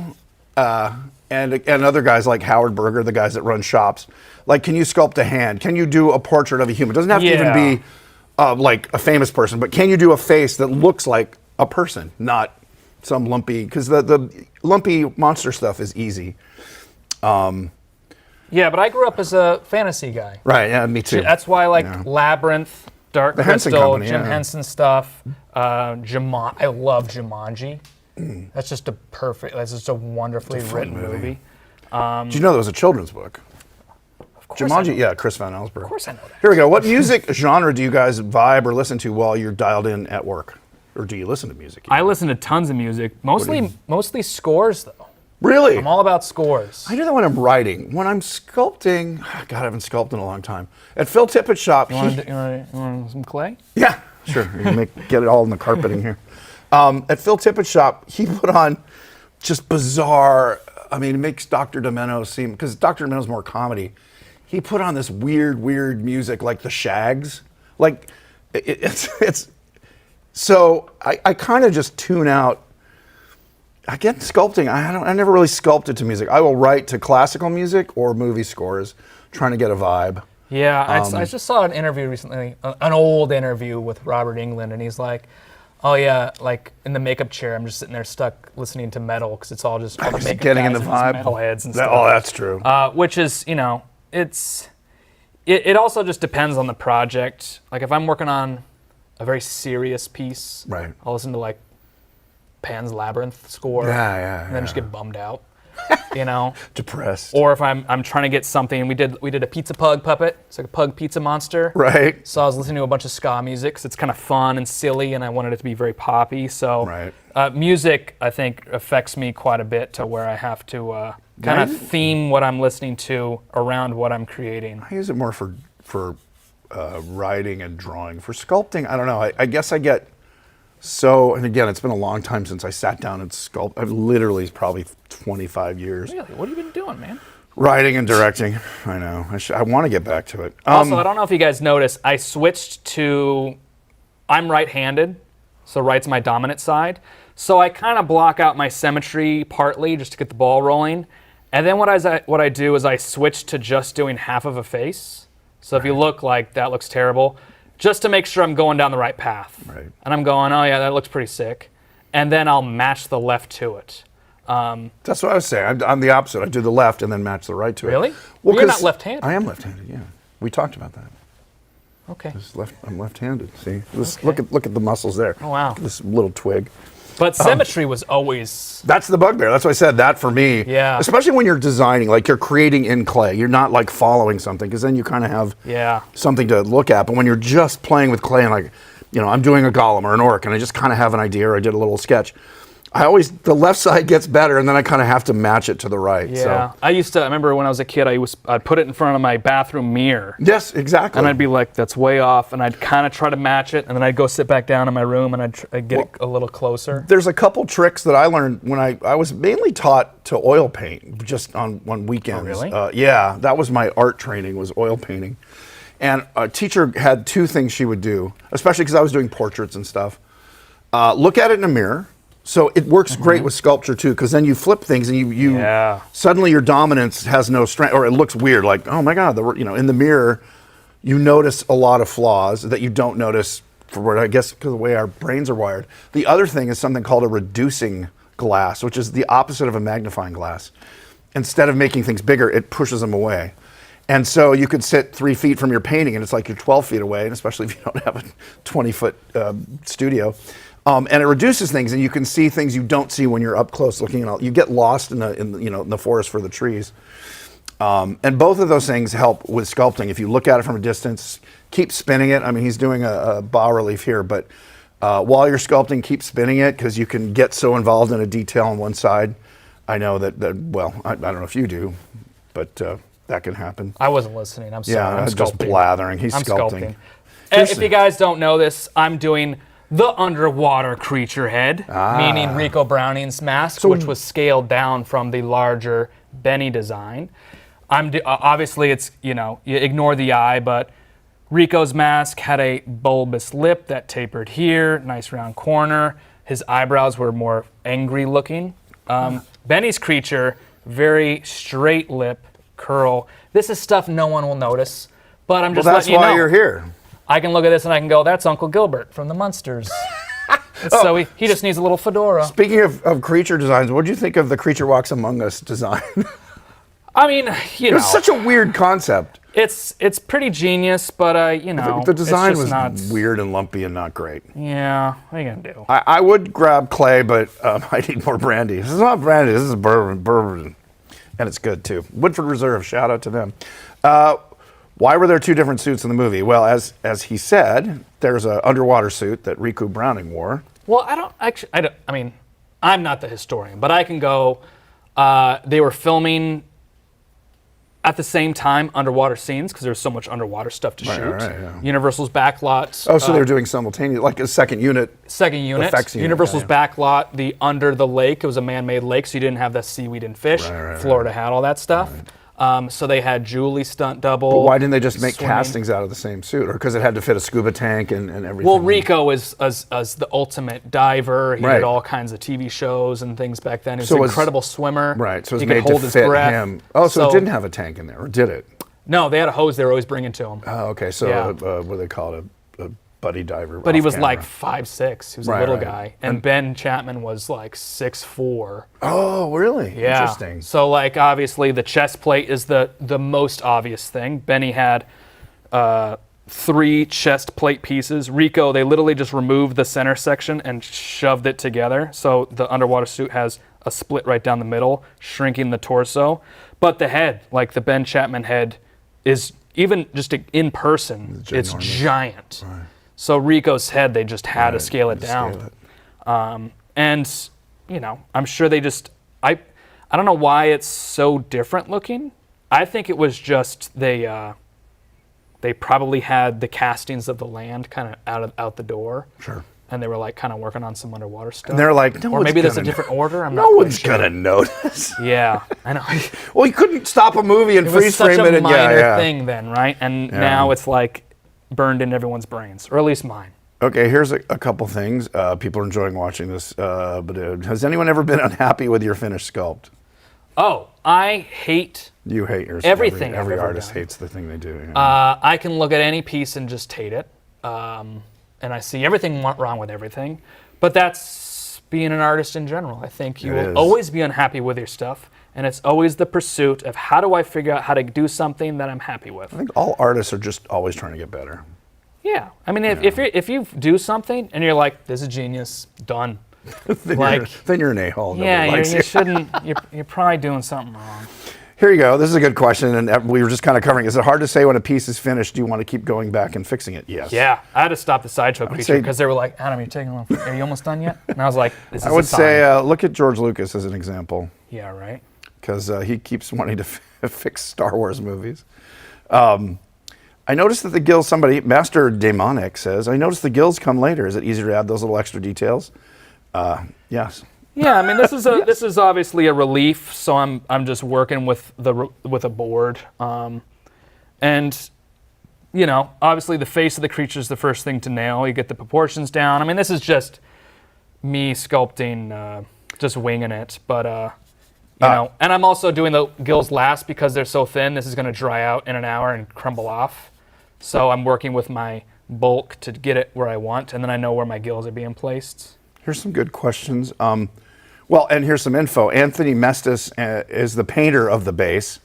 and other guys like Howard Berger, the guys that run shops, like, can you sculpt a hand? Can you do a portrait of a human? It doesn't have to even be like a famous person, but can you do a face that looks like a person, not some lumpy, because the lumpy monster stuff is easy. Yeah, but I grew up as a fantasy guy. Right, yeah, me too. That's why I like Labyrinth, Dark Crystal, Jim Henson stuff, I love Jumanji. That's just a wonderfully written movie. Did you know there was a children's book? Of course Jumanji, Chris Van Allsburg. Of course I know that. Here we go. What music genre do you guys vibe or listen to while you're dialed in at work? Or do you listen to music? I listen to tons of music, mostly scores though. Really? I'm all about scores. I do that when I'm writing. When I'm sculpting, God, I haven't sculpted in a long time. At Phil Tippett's shop, you want some clay? Yeah, sure. You can get it all in the carpeting here. At Phil Tippett's shop, he put on just bizarre. It makes Dr. Demento seem, because Dr. Demento's more comedy. He put on this weird music like the Shags. Like it's. So I kind of just tune out. Again, sculpting, I never really sculpted to music. I will write to classical music or movie scores, trying to get a vibe. Yeah, I just saw an interview recently, an old interview with Robert Englund, and he's like, oh yeah, like in the makeup chair, I'm just sitting there stuck listening to metal because it's all just all the makeup getting guys in the and vibe. Metalheads and stuff. Oh, that's true. Which is, it also just depends on the project. Like if I'm working on a very serious piece, right, I'll listen to like Pan's Labyrinth score, and then just get bummed out, depressed. Or if I'm trying to get something, we did a pizza pug puppet. It's like a pug pizza monster, right? So I was listening to a bunch of ska music, so it's kind of fun and silly, and I wanted it to be very poppy. So music, I think, affects me quite a bit to where I have to kind of theme what I'm listening to around what I'm creating. I use it more for writing and drawing. For sculpting, I don't know. I guess I get and again, it's been a long time since I sat down and sculpt. I've literally probably 25 years. Really? What have you been doing, man? Writing and directing. I know. I want to get back to it. Also, I don't know if you guys noticed, I switched to, I'm right-handed, so right's my dominant side. So I kind of block out my symmetry partly just to get the ball rolling. And then what I do is I switch to just doing half of a face. So if you look like that looks terrible, just to make sure I'm going down the right path. Right. And I'm going, oh yeah, that looks pretty sick. And then I'll match the left to it. That's what I was saying. I'm the opposite. I do the left and then match the right to it. Really? Well, you're not left-handed. I am left-handed, yeah. We talked about that. Okay. I'm left-handed, see? Look at the muscles there. Oh, wow. Look at this little twig. But symmetry was always... That's the bugbear. That's why I said that for me. Yeah. Especially when you're designing, like you're creating in clay. You're not like following something, because then you kind of have something to look at. But when you're just playing with clay and like, I'm doing a golem or an orc and I just kind of have an idea or I did a little sketch, the left side gets better, and then I kind of have to match it to the right. Yeah, So. I remember when I was a kid, I'd put it in front of my bathroom mirror. Yes, exactly. And I'd be like, that's way off, and I'd kind of try to match it, and then I'd go sit back down in my room, and I'd get it a little closer. There's a couple tricks that I learned when I was mainly taught to oil paint, just on weekends. Oh, really? Yeah, that was my art training, was oil painting. And a teacher had two things she would do, especially because I was doing portraits and stuff. Look at it in a mirror. So it works great with sculpture too, because then you flip things and you suddenly your dominance has no strength, or it looks weird. Like, oh my God, in the mirror, you notice a lot of flaws that you don't notice I guess because of the way our brains are wired. The other thing is something called a reducing glass, which is the opposite of a magnifying glass. Instead of making things bigger, it pushes them away. And so you could sit 3 feet from your painting, and it's like you're 12 feet away, and especially if you don't have a 20-foot studio. And it reduces things, and you can see things you don't see when you're up close looking. You get lost in the forest for the trees. And both of those things help with sculpting. If you look at it from a distance, keep spinning it. I mean, he's doing a bas relief here, but while you're sculpting, keep spinning it, because you can get so involved in a detail on one side. I know that well, I don't know if you do, but that can happen. I wasn't listening. I'm sorry. Yeah, I'm just blathering. He's sculpting. If you guys don't know this, I'm doing the underwater creature head, meaning Rico Browning's mask, which was scaled down from the larger Benny design. Obviously, it's, you ignore the eye, but Rico's mask had a bulbous lip that tapered here, nice round corner. His eyebrows were more angry looking. Benny's creature, very straight lip, curl. This is stuff no one will notice, but I'm just letting you know. That's why you're here. I can look at this and I can go, that's Uncle Gilbert from the Munsters. So he just needs a little fedora. Speaking of creature designs, what do you think of the Creature Walks Among Us design? I mean, It was such a weird concept. It's pretty genius, but The design it's just was not weird and lumpy and not great. Yeah, what are you gonna do? I would grab clay, but I need more brandy. This is not brandy. This is bourbon, and it's good too. Woodford Reserve. Shout out to them. Why were there two different suits in the movie? Well, as he said, there's an underwater suit that Rico Browning wore. Well, I mean, I'm not the historian, but I can go. They were filming at the same time underwater scenes because there's so much underwater stuff to shoot. Right, yeah. Universal's backlot. Oh, so they were doing simultaneous, like a second unit. Second unit. Effects unit. Universal's backlot, the under the lake. It was a man-made lake, so you didn't have the seaweed and fish. Florida had all that stuff. So they had Julie stunt double. But why didn't they just make swimming. Castings out of the same suit? Or because it had to fit a scuba tank and everything? Well, Rico was as the ultimate diver. He Right. did all kinds of TV shows and things back then. He was So an was- incredible swimmer. Right, so it was he made could hold to his fit breath. him. Oh, so it didn't have a tank in there, or did it? No, they had a hose they were always bringing to him. Oh, okay, so Yeah. what do they call it? A buddy diver. But he off was camera. like 5'6". He was a Right, little right. guy. And Ben Chapman was like 6'4". Oh, really? Yeah. Interesting. So like obviously the chest plate is the most obvious thing. Benny had 3 chest plate pieces. Rico, they literally just removed the center section and shoved it together. So the underwater suit has a split right down the middle, shrinking the torso. But the head, like the Ben Chapman head, is even just in person, it's giant. Right. So Rico's head, they just had to scale it down. And, I'm sure they just, I don't know why it's so different looking. I think it was just they probably had the castings of the land kind of out the door. Sure. And they were like kind of working on some underwater stuff. And they're like, no, or maybe there's a different order. No one's gonna notice. Yeah, I know. Well, you couldn't stop a movie and freeze frame it, It was such a and minor thing then, right? And now it's like burned in everyone's brains, or at least mine. Okay, here's a couple things. People are enjoying watching this. But has anyone ever been unhappy with your finished sculpt? Oh, I hate. You hate yours. Everything. Every I've ever artist done. hates the thing they do. Yeah. I can look at any piece and just hate it, and I see everything wrong with everything. But that's being an artist in general. I think you will always be unhappy with your stuff, and it's always the pursuit of how do I figure out how to do something that I'm happy with. I think all artists are just always trying to get better. Yeah, I mean, if you do something and you're like, this is genius, done. then you're an a-hole. Yeah, you shouldn't. You're probably doing something wrong. Here you go. This is a good question, and we were just kind of covering. Is it hard to say when a piece is finished? Do you want to keep going back and fixing it? Yes. Yeah, I had to stop the Sideshow creature because they were like, Adam, you're taking long. Are you almost done yet? And I was like, this is I would say look at George Lucas as an example. Yeah, right. Because he keeps wanting to fix Star Wars movies. I noticed that the gills, Master Daemonic says, I noticed the gills come later. Is it easier to add those little extra details? Yes. Yeah, I mean, this is obviously a relief, so I'm just working with a board, and you know, obviously the face of the creature is the first thing to nail. You get the proportions down. I mean, this is just me sculpting, just winging it, but you know, and I'm also doing the gills last because they're so thin. This is going to dry out in an hour and crumble off, so I'm working with my bulk to get it where I want, and then I know where my gills are being placed. Here's some good questions. Well, and here's some info. Anthony Mestis is the painter of the base,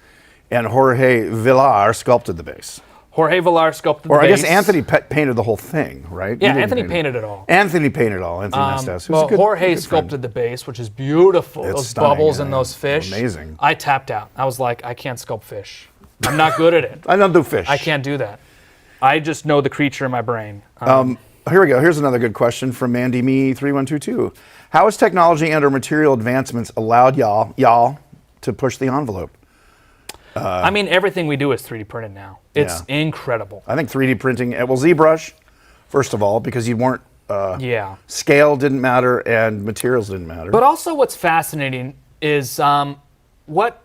and Jorge Villar sculpted the base. Jorge Villar sculpted the base. Or I guess Anthony painted the whole thing, right? Yeah, Anthony painted it all. Anthony painted it all, Anthony Mestis. Well, Jorge sculpted the base, which is beautiful. It's those stunning, bubbles yeah. and those fish. Amazing. I tapped out. I was like, I can't sculpt fish. I'm not good at it. I don't do fish. I can't do that. I just know the creature in my brain. Here we go. Here's another good question from Mandy Me 3122. How has technology and/or material advancements allowed y'all to push the envelope? I mean, everything we do is 3D printed now. It's incredible. I think 3D printing. Well, ZBrush, first of all, because you weren't. Scale didn't matter and materials didn't matter. But also, what's fascinating is what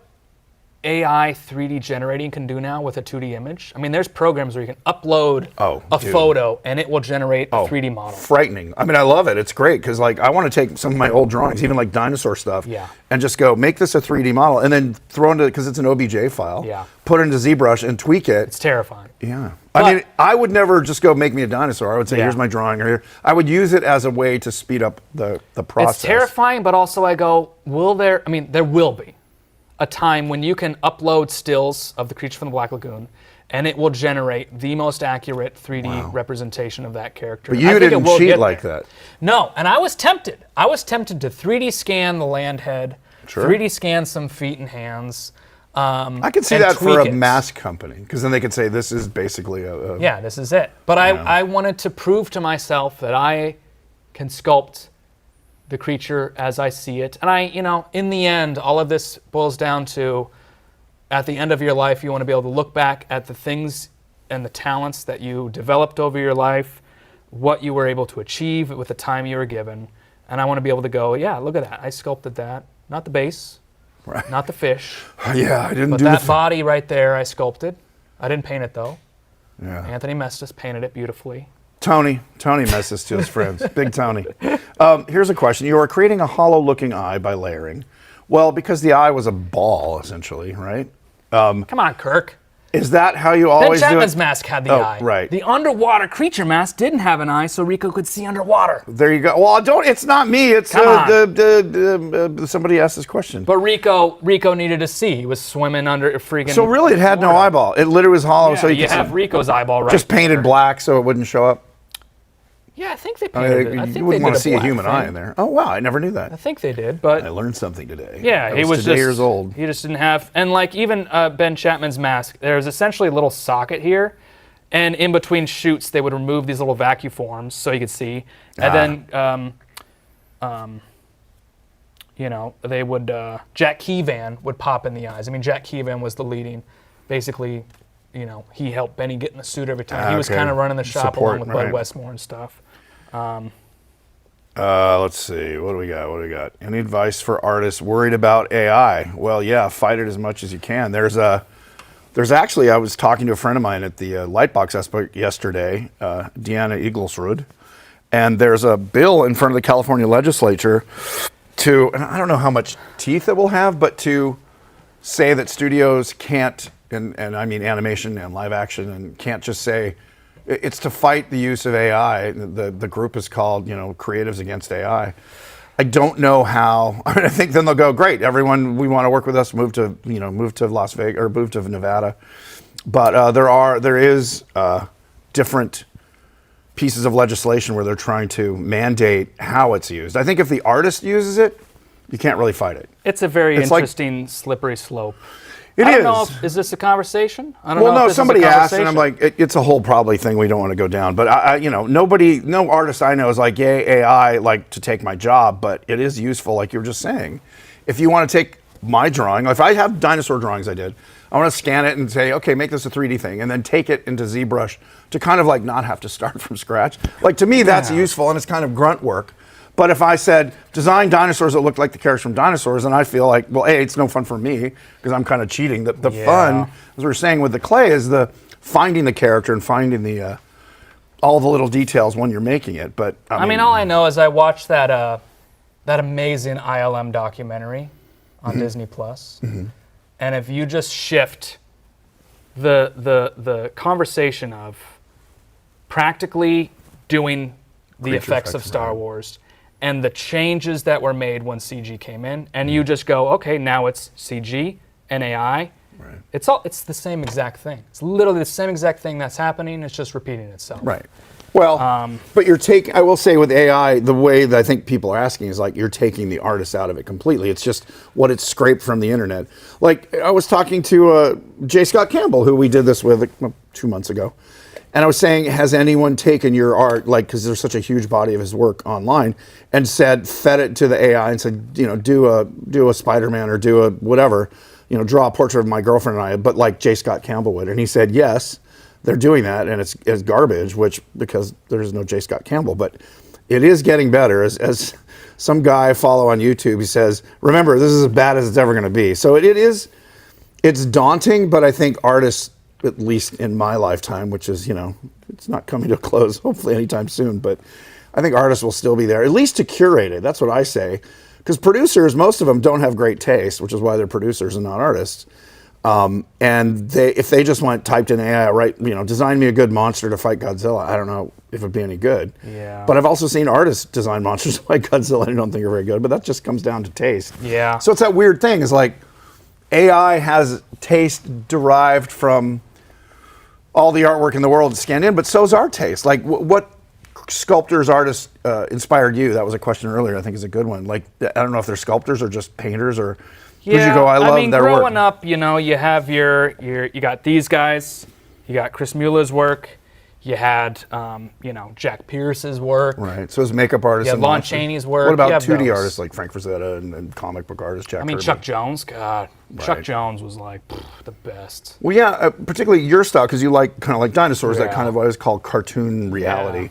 AI 3D generating can do now with a 2D image. I mean, there's programs where you can upload a photo and it will generate a 3D model. Frightening. I mean, I love it. It's great because, like, I want to take some of my old drawings, even like dinosaur stuff, and just go make this a 3D model and then throw into, because it's an OBJ file, put it into ZBrush and tweak it. It's terrifying. Yeah. I mean, I would never just go make me a dinosaur. I would say, here's my drawing, or here. I would use it as a way to speed up the process. It's terrifying, but also I go, there will be a time when you can upload stills of the creature from the Black Lagoon, and it will generate the most accurate 3D representation of that character. But you didn't cheat like that. No, and I was tempted. I was tempted to 3D scan the land head, 3D scan some feet and hands. I could see that for a mask company, because then they could say this is basically a yeah, this is it. But I wanted to prove to myself that I can sculpt the creature as I see it. And in the end, all of this boils down to, at the end of your life, you want to be able to look back at the things and the talents that you developed over your life, what you were able to achieve with the time you were given. And I want to be able to go, yeah, look at that. I sculpted that. Not the base, not the fish. Yeah, I didn't but do that body right there I sculpted. I didn't paint it, though. Yeah. Anthony Mestis painted it beautifully. Tony messes to his friends. Big Tony. Here's a question. You are creating a hollow-looking eye by layering. Well, because the eye was a ball, essentially, right? Come on, Kirk. Is that how you always do it? Ben Chapman's mask had the eye. Right. The underwater creature mask didn't have an eye, so Rico could see underwater. There you go. Well, it's not me. It's somebody asked this question. But Rico needed to see. He was swimming under a freaking. So really, it had no eyeball. It literally was hollow, so you could have Rico's eyeball right. Just painted black so it wouldn't show up. Yeah, I think they painted it. I think you wouldn't they want did to see a human thing. eye in there. Oh wow, I never knew that. I think they did, but I learned something today. Yeah, he was just years old. He just didn't have, and like even Ben Chapman's mask, there's essentially a little socket here, and in between shoots they would remove these little vacuforms so you could see, and then they would Jack Keevan would pop in the eyes. I mean, Jack Keevan was the leading, basically. He helped Benny get in the suit every time. He was kind of running the shop along with Bud Westmore and stuff. Let's see. What do we got? Any advice for artists worried about AI? Well, yeah, fight it as much as you can. There's actually, I was talking to a friend of mine at the Lightbox Expo yesterday, Deanna Eaglesrud, and there's a bill in front of the California legislature and I don't know how much teeth it will have, but to say that studios can't, and I mean animation and live action, and can't just say, it's to fight the use of AI. The group is called, Creatives Against AI. I don't know how. I mean, I think then they'll go, great, everyone, we want to work with us, move to Las Vegas or move to Nevada. But there is different pieces of legislation where they're trying to mandate how it's used. I think if the artist uses it, you can't really fight it. It's a very interesting slippery slope. It I don't is. know is this a conversation? I don't Well, know if no, this is a somebody asked, and I'm conversation. like, it's a whole probably thing we don't want to go down. But no artist I know is like, yay, AI, like to take my job. But it is useful, like you were just saying. If you want to take my drawing, if I have dinosaur drawings I did, I want to scan it and say, okay, make this a 3D thing, and then take it into ZBrush to kind of like not have to start from scratch. Like to me, that's useful, and it's kind of grunt work. But if I said, design dinosaurs that look like the characters from dinosaurs, and I feel like, well, A, it's no fun for me, because I'm kind of cheating. The fun, as we were saying with the clay, is the finding the character and finding the all the little details when you're making it. But I mean, all I know is I watched that amazing ILM documentary on Disney Plus, and if you just shift the conversation of practically doing the Creature effects of effects, Star right. Wars and the changes that were made when CG came in, and you just go, okay, now it's CG and AI. Right. It's the same exact thing. It's literally the same exact thing that's happening. It's just repeating itself. Right. Well, but I will say with AI, the way that I think people are asking is like you're taking the artist out of it completely. It's just what it's scraped from the internet. Like I was talking to J. Scott Campbell, who we did this with 2 months ago. And I was saying, has anyone taken your art, like, because there's such a huge body of his work online, and fed it to the AI and said, do a Spider-Man or do a whatever, draw a portrait of my girlfriend and I, but like J. Scott Campbell would. And he said, yes, they're doing that, and it's garbage, because there's no J. Scott Campbell, but it is getting better. As some guy I follow on YouTube, he says, remember, this is as bad as it's ever going to be. So it's daunting, but I think artists, at least in my lifetime, which is, it's not coming to a close, hopefully anytime soon, but I think artists will still be there, at least to curate it. That's what I say. Because producers, most of them don't have great taste, which is why they're producers and not artists. And if they just typed in AI, right, design me a good monster to fight Godzilla, I don't know if it'd be any good. Yeah. But I've also seen artists design monsters to fight Godzilla, and I don't think are very good, but that just comes down to taste. Yeah. So it's that weird thing, is like, AI has taste derived from all the artwork in the world scanned in, but so's our taste. Like, what sculptors, artists inspired you? That was a question earlier. I think is a good one. Like, I don't know if they're sculptors or just painters, or who'd you go, I love their work. Growing up, you have you got these guys, you got Chris Mueller's work, you had Jack Pierce's work. Right. So as makeup artists, Yeah, Lon Chaney's work. What about You have 2D those. artists like Frank Frazetta and comic book artists Jack Kirby? Chuck Jones. God, Chuck Right. Jones was like the best. Well, yeah, particularly your style, because you like kind of like dinosaurs, that Yeah. kind of what is called cartoon reality.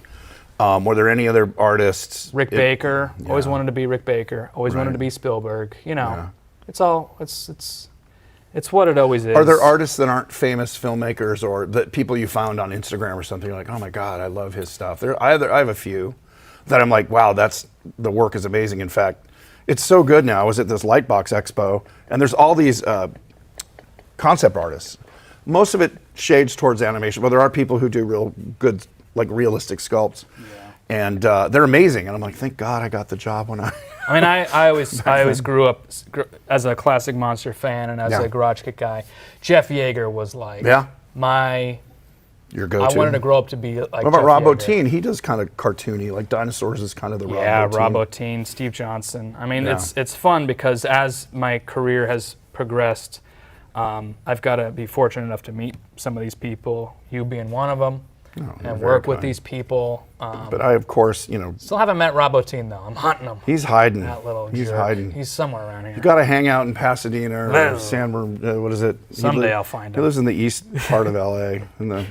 Were there any other artists? Rick Baker. Always wanted to be Rick Baker. Always wanted to be Spielberg. It's what it always is. Are there artists that aren't famous filmmakers, or that people you found on Instagram or something? You're like, oh my God, I love his stuff. I have a few that I'm like, wow, the work is amazing. In fact, it's so good now. I was at this Lightbox Expo, and there's all these concept artists. Most of it shades towards animation, but there are people who do real good, like realistic sculpts. Yeah. And they're amazing. And I'm like, thank God I got the job when I... I mean, I always grew up as a classic monster fan and as a Garage Kick guy. Jeff Yeager was like your go-to. I wanted to grow up to be like. What about Jeff Rob Yeager. Bottin? He does kind of cartoony, like dinosaurs is kind of the Rob Yeah, Bottin. Rob Bottin, Steve Johnson. I mean, it's fun because as my career has progressed, I've got to be fortunate enough to meet some of these people. You being one of them. And work with these people. But I, of course, Still haven't met Rob Bottin, though. I'm hunting him. he's hiding. That little He's jerk. hiding. He's somewhere around here. You got to hang out in Pasadena or No. San what is it? Someday I'll find He him. lives in the east part of LA, in the,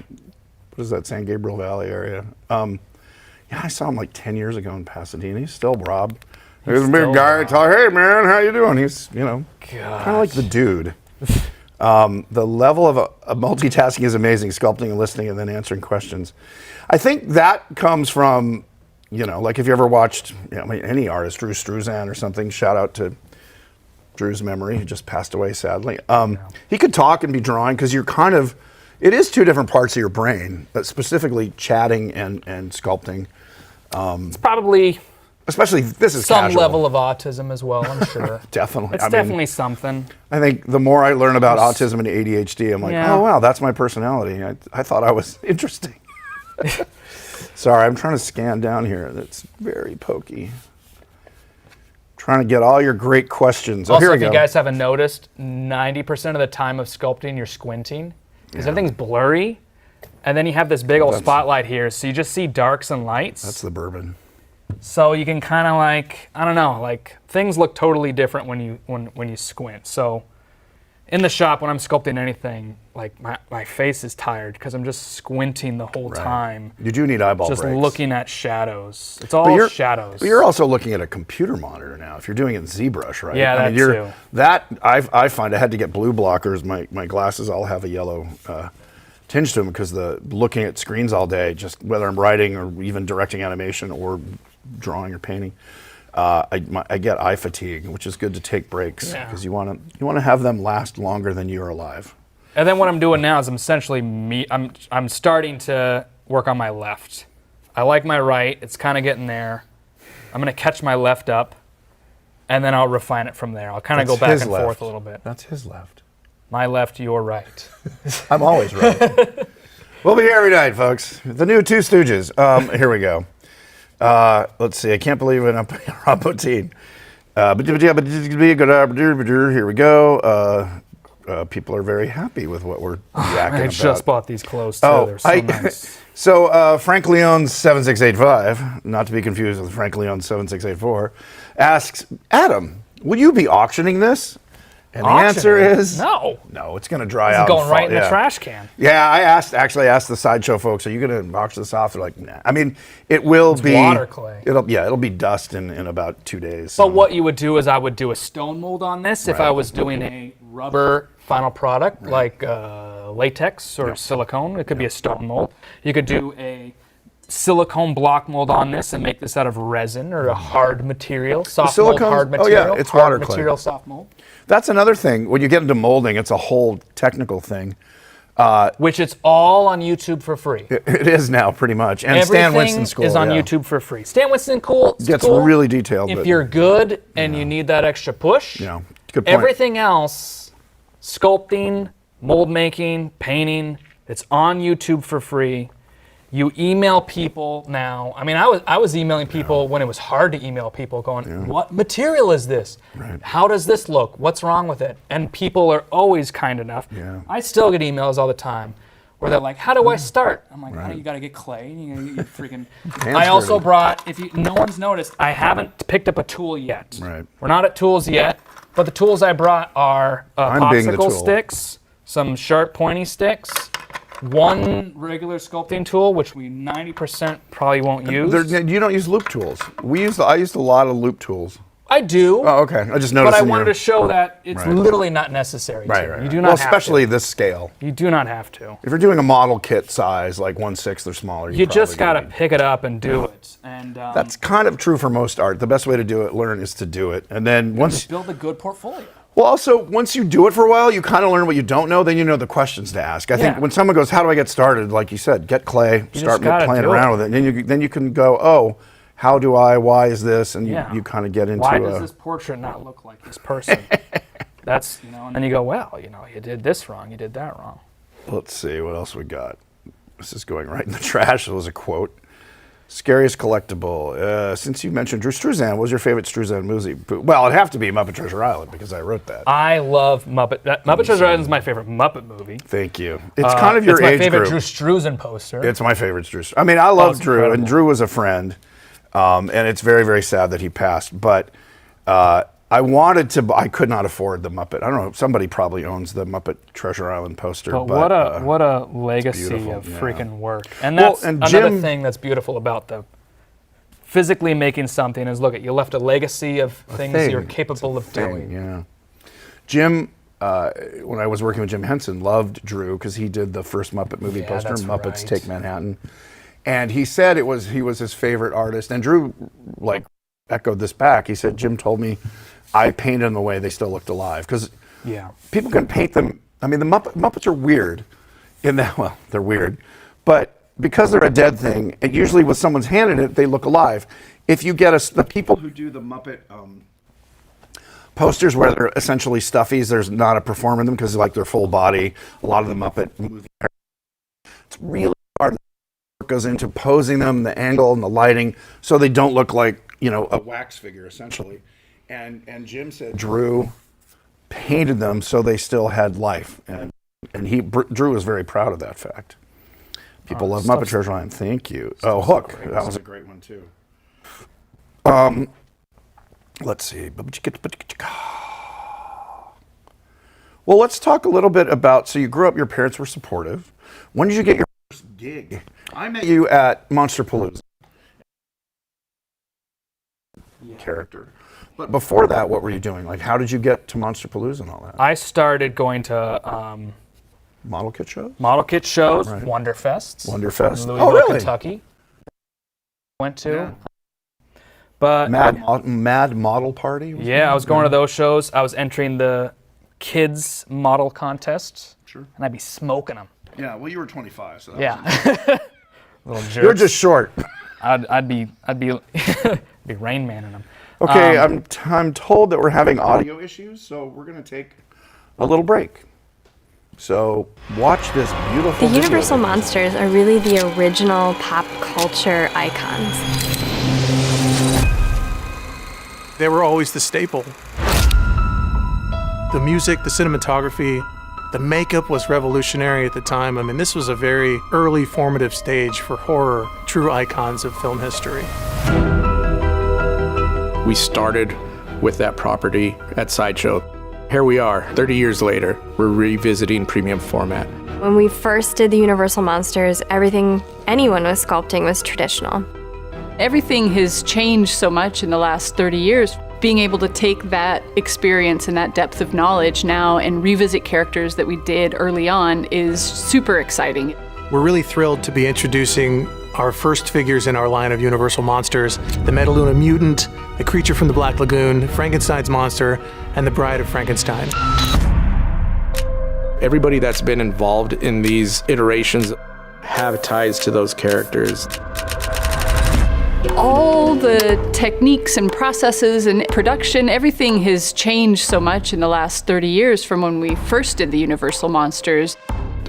what is that, San Gabriel Valley area. I saw him like 10 years ago in Pasadena. He's still Rob. He's a big still guy. Rob. Tell, hey man, how you doing? He's, kind of like the dude. The level of multitasking is amazing, sculpting and listening and then answering questions. I think that comes from, like if you ever watched any artist, Drew Struzan or something, shout out to Drew's memory, he just passed away sadly. He could talk and be drawing because it is two different parts of your brain, but specifically chatting and sculpting. It's probably Especially, this is some casual. level of autism as well, I'm sure. Definitely. It's definitely something. I think the more I learn about autism and ADHD, I'm like, oh wow, that's my personality. I thought I was interesting. Sorry, I'm trying to scan down here. That's very pokey. Trying to get all your great questions. Oh, Also, here we if go. you guys haven't noticed, 90% of the time of sculpting, you're squinting because everything's blurry. And then you have this big old spotlight here, so you just see darks and lights. That's the bourbon. So you can kind of like, I don't know, like things look totally different when you squint. So in the shop, when I'm sculpting anything, like my face is tired because I'm just squinting the whole time. You do need eyeball Just breaks. looking at shadows. It's all shadows. But you're also looking at a computer monitor now. If you're doing it in ZBrush, right? Yeah, that too. That I find I had to get blue blockers. My glasses all have a yellow tinge to them because looking at screens all day, just whether I'm writing or even directing animation or drawing or painting, I get eye fatigue, which is good to take breaks because you want to have them last longer than you're alive. And then what I'm doing now is I'm essentially I'm starting to work on my left. I like my right. It's kind of getting there. I'm going to catch my left up, and then I'll refine it from there. I'll kind of go back and forth a little bit. That's his left. My left, your right. I'm always right. We'll be here every night, folks. The new Two Stooges. Here we go. Let's see. I can't believe it. I'm putting Rob Bottin. But be a good opportunity. Here we go. People are very happy with what we're yakking I about. just bought these clothes too. They're so nice. So Frank Leone's 7685, not to be confused with Frank Leone's 7684, asks, Adam, will you be auctioning this? And the answer is no. No, it's going to dry It's out. going right in the trash can. Yeah, I actually asked the Sideshow folks, are you going to auction this off? They're like, nah. I mean, it will be water clay. It'll be dust in about 2 days. But what you would do is I would do a stone mold on this if I was doing a rubber final product like latex or silicone. It could be a stone mold. You could do a silicone block mold on this and make this out of resin or a hard material, soft mold, hard material. Oh yeah, it's hard water clay. material, soft mold. That's another thing. When you get into molding, it's a whole technical thing. Which it's all on YouTube for free. It is now, pretty much. And Everything Stan Winston School is on YouTube for free. Stan Winston gets really detailed. If you're good and you need that extra push, good point. Everything else, sculpting, mold making, painting, it's on YouTube for free. You email people now. I mean, I was emailing people when it was hard to email people going, what material is this? Right. How does this look? What's wrong with it? And people are always kind enough. Yeah. I still get emails all the time where they're like, how do I start? I'm like, you gotta get clay. You gotta get freaking... I also brought, no one's noticed, I haven't picked up a tool yet. Right. We're not at tools yet, but the tools I brought are popsicle sticks, some sharp pointy sticks, one regular sculpting tool, which we 90% probably won't use. You don't use loop tools. I used a lot of loop tools. I do. Oh, okay. I just noticed. But I wanted to show that it's literally not necessary. Right. You do not have especially to. this scale. You do not have to. If you're doing a model kit size, like 1/6 or smaller, you just gotta pick it up and do it. And that's kind of true for most art. The best way to learn is to do it, and then once build a good portfolio. Well, also, once you do it for a while, you kind of learn what you don't know, then you know the questions to ask. I think when someone goes, how do I get started? Like you said, get clay, start playing around with it. And then you can go, oh, how do why is this? And you kind of get into why does this portrait not look like this person? That's, and then you go, well, you did this wrong, you did that wrong. Let's see, what else we got? This is going right in the trash. It was a quote. Scariest collectible. Since you mentioned Drew Struzan, what was your favorite Struzan movie? Well, it'd have to be Muppet Treasure Island because I wrote that. I love Muppet. Muppet Treasure Island is my favorite Muppet movie. Thank you. It's kind of your age group. It's my favorite Drew Struzan poster. It's my favorite Drew. I mean, I love Drew, incredible. And Drew was a friend, and it's very, very sad that he passed. But I could not afford the Muppet. I don't know. Somebody probably owns the Muppet Treasure Island poster. But what a legacy of freaking work. And that's another thing that's beautiful about the physically making something is you left a legacy of things you're capable of doing. Yeah. Jim, when I was working with Jim Henson, loved Drew because he did the first Muppet movie poster, Muppets Take Manhattan. And he said he was his favorite artist. And Drew echoed this back. He said, Jim told me I painted them the way they still looked alive. Because people can paint them. I mean, the Muppets are weird in that, well, they're weird. But because they're a dead thing, and usually with someone's hand in it, they look alive. If you get the people who do the Muppet posters where they're essentially stuffies, there's not a perform in them because they're full body. A lot of the Muppet movie, it's really hard. Work goes into posing them, the angle and the lighting, so they don't look like a wax figure essentially. And Jim said Drew painted them so they still had life, and Drew was very proud of that fact. People love Muppet Treasure Island. Thank you. Oh, Hook. That was a great one too. Let's see. Well, let's talk a little bit about. So you grew up. Your parents were supportive. When did you get your first gig? I met you at Monsterpalooza. Character. But before that, what were you doing? Like, how did you get to Monsterpalooza and all that? I started going to Model kit shows? model kit shows, Right. Wonderfests. Wonderfest. In Oh, Louisville, really? Kentucky. Went to. Yeah. But Mad Model Party? yeah, I was going to those shows. I was entering the kids model contest. Sure. And I'd be smoking them. Yeah, well, you were 25, so that Yeah. Little jerks. You're just short. I'd be be Rain Man in them. Okay, I'm told that we're having audio issues, so we're going to take a little break. So watch this beautiful The video. Universal Monsters are really the original pop culture icons. They were always the staple. The music, the cinematography, the makeup was revolutionary at the time. I mean, this was a very early formative stage for horror, true icons of film history. We started with that property at Sideshow. Here we are, 30 years later, we're revisiting premium format. When we first did the Universal Monsters, everything anyone was sculpting was traditional. Everything has changed so much in the last 30 years. Being able to take that experience and that depth of knowledge now and revisit characters that we did early on is super exciting. We're really thrilled to be introducing our first figures in our line of Universal Monsters, the Metaluna Mutant, the Creature from the Black Lagoon, Frankenstein's Monster, and the Bride of Frankenstein. Everybody that's been involved in these iterations have ties to those characters. All the techniques and processes and production, everything has changed so much in the last 30 years from when we first did the Universal Monsters.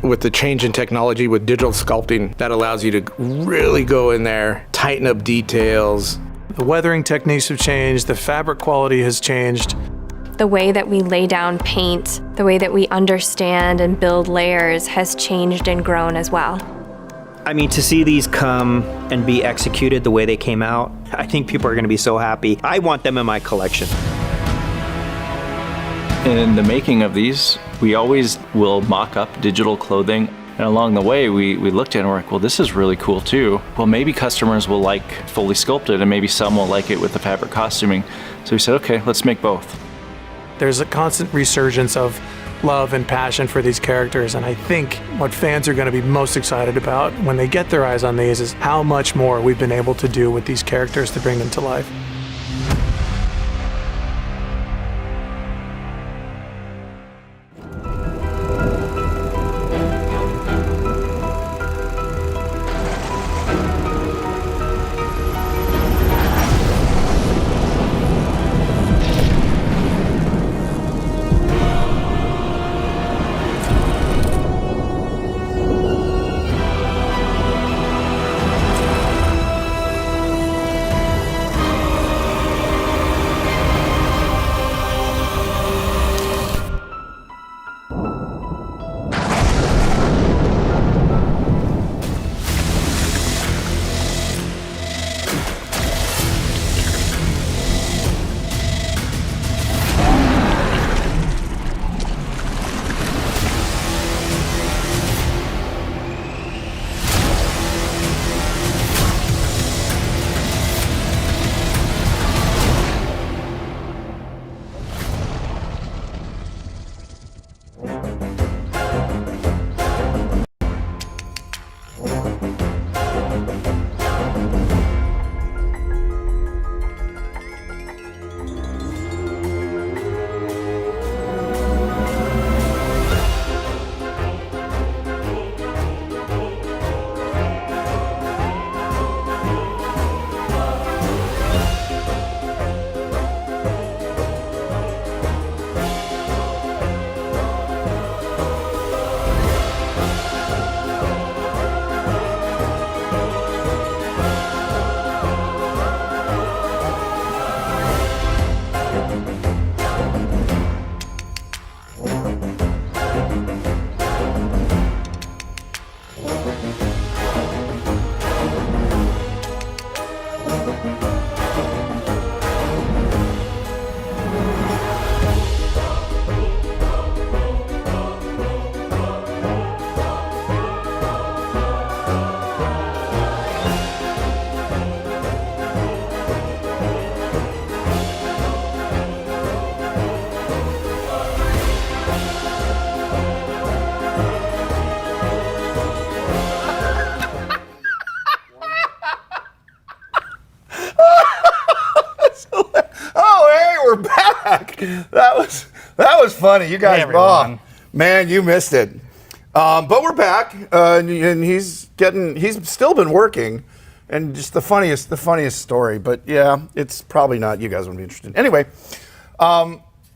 With the change in technology with digital sculpting, that allows you to really go in there, tighten up details. The weathering techniques have changed, the fabric quality has changed. The way that we lay down paint, the way that we understand and build layers has changed and grown as well. I mean, to see these come and be executed the way they came out, I think people are going to be so happy. I want them in my collection. In the making of these, we always will mock up digital clothing. And along the way, we looked at it and we're like, well, this is really cool too. Well, maybe customers will like fully sculpted and maybe some will like it with the fabric costuming. So we said, okay, let's make both. There's a constant resurgence of love and passion for these characters, and I think what fans are going to be most excited about when they get their eyes on these is how much more we've been able to do with these characters to bring them to life. was funny. You guys, Hey, everyone. man, you missed it. But we're back, and he's still been working, and just the funniest story. But yeah, it's probably not. You guys wouldn't be interested. Anyway,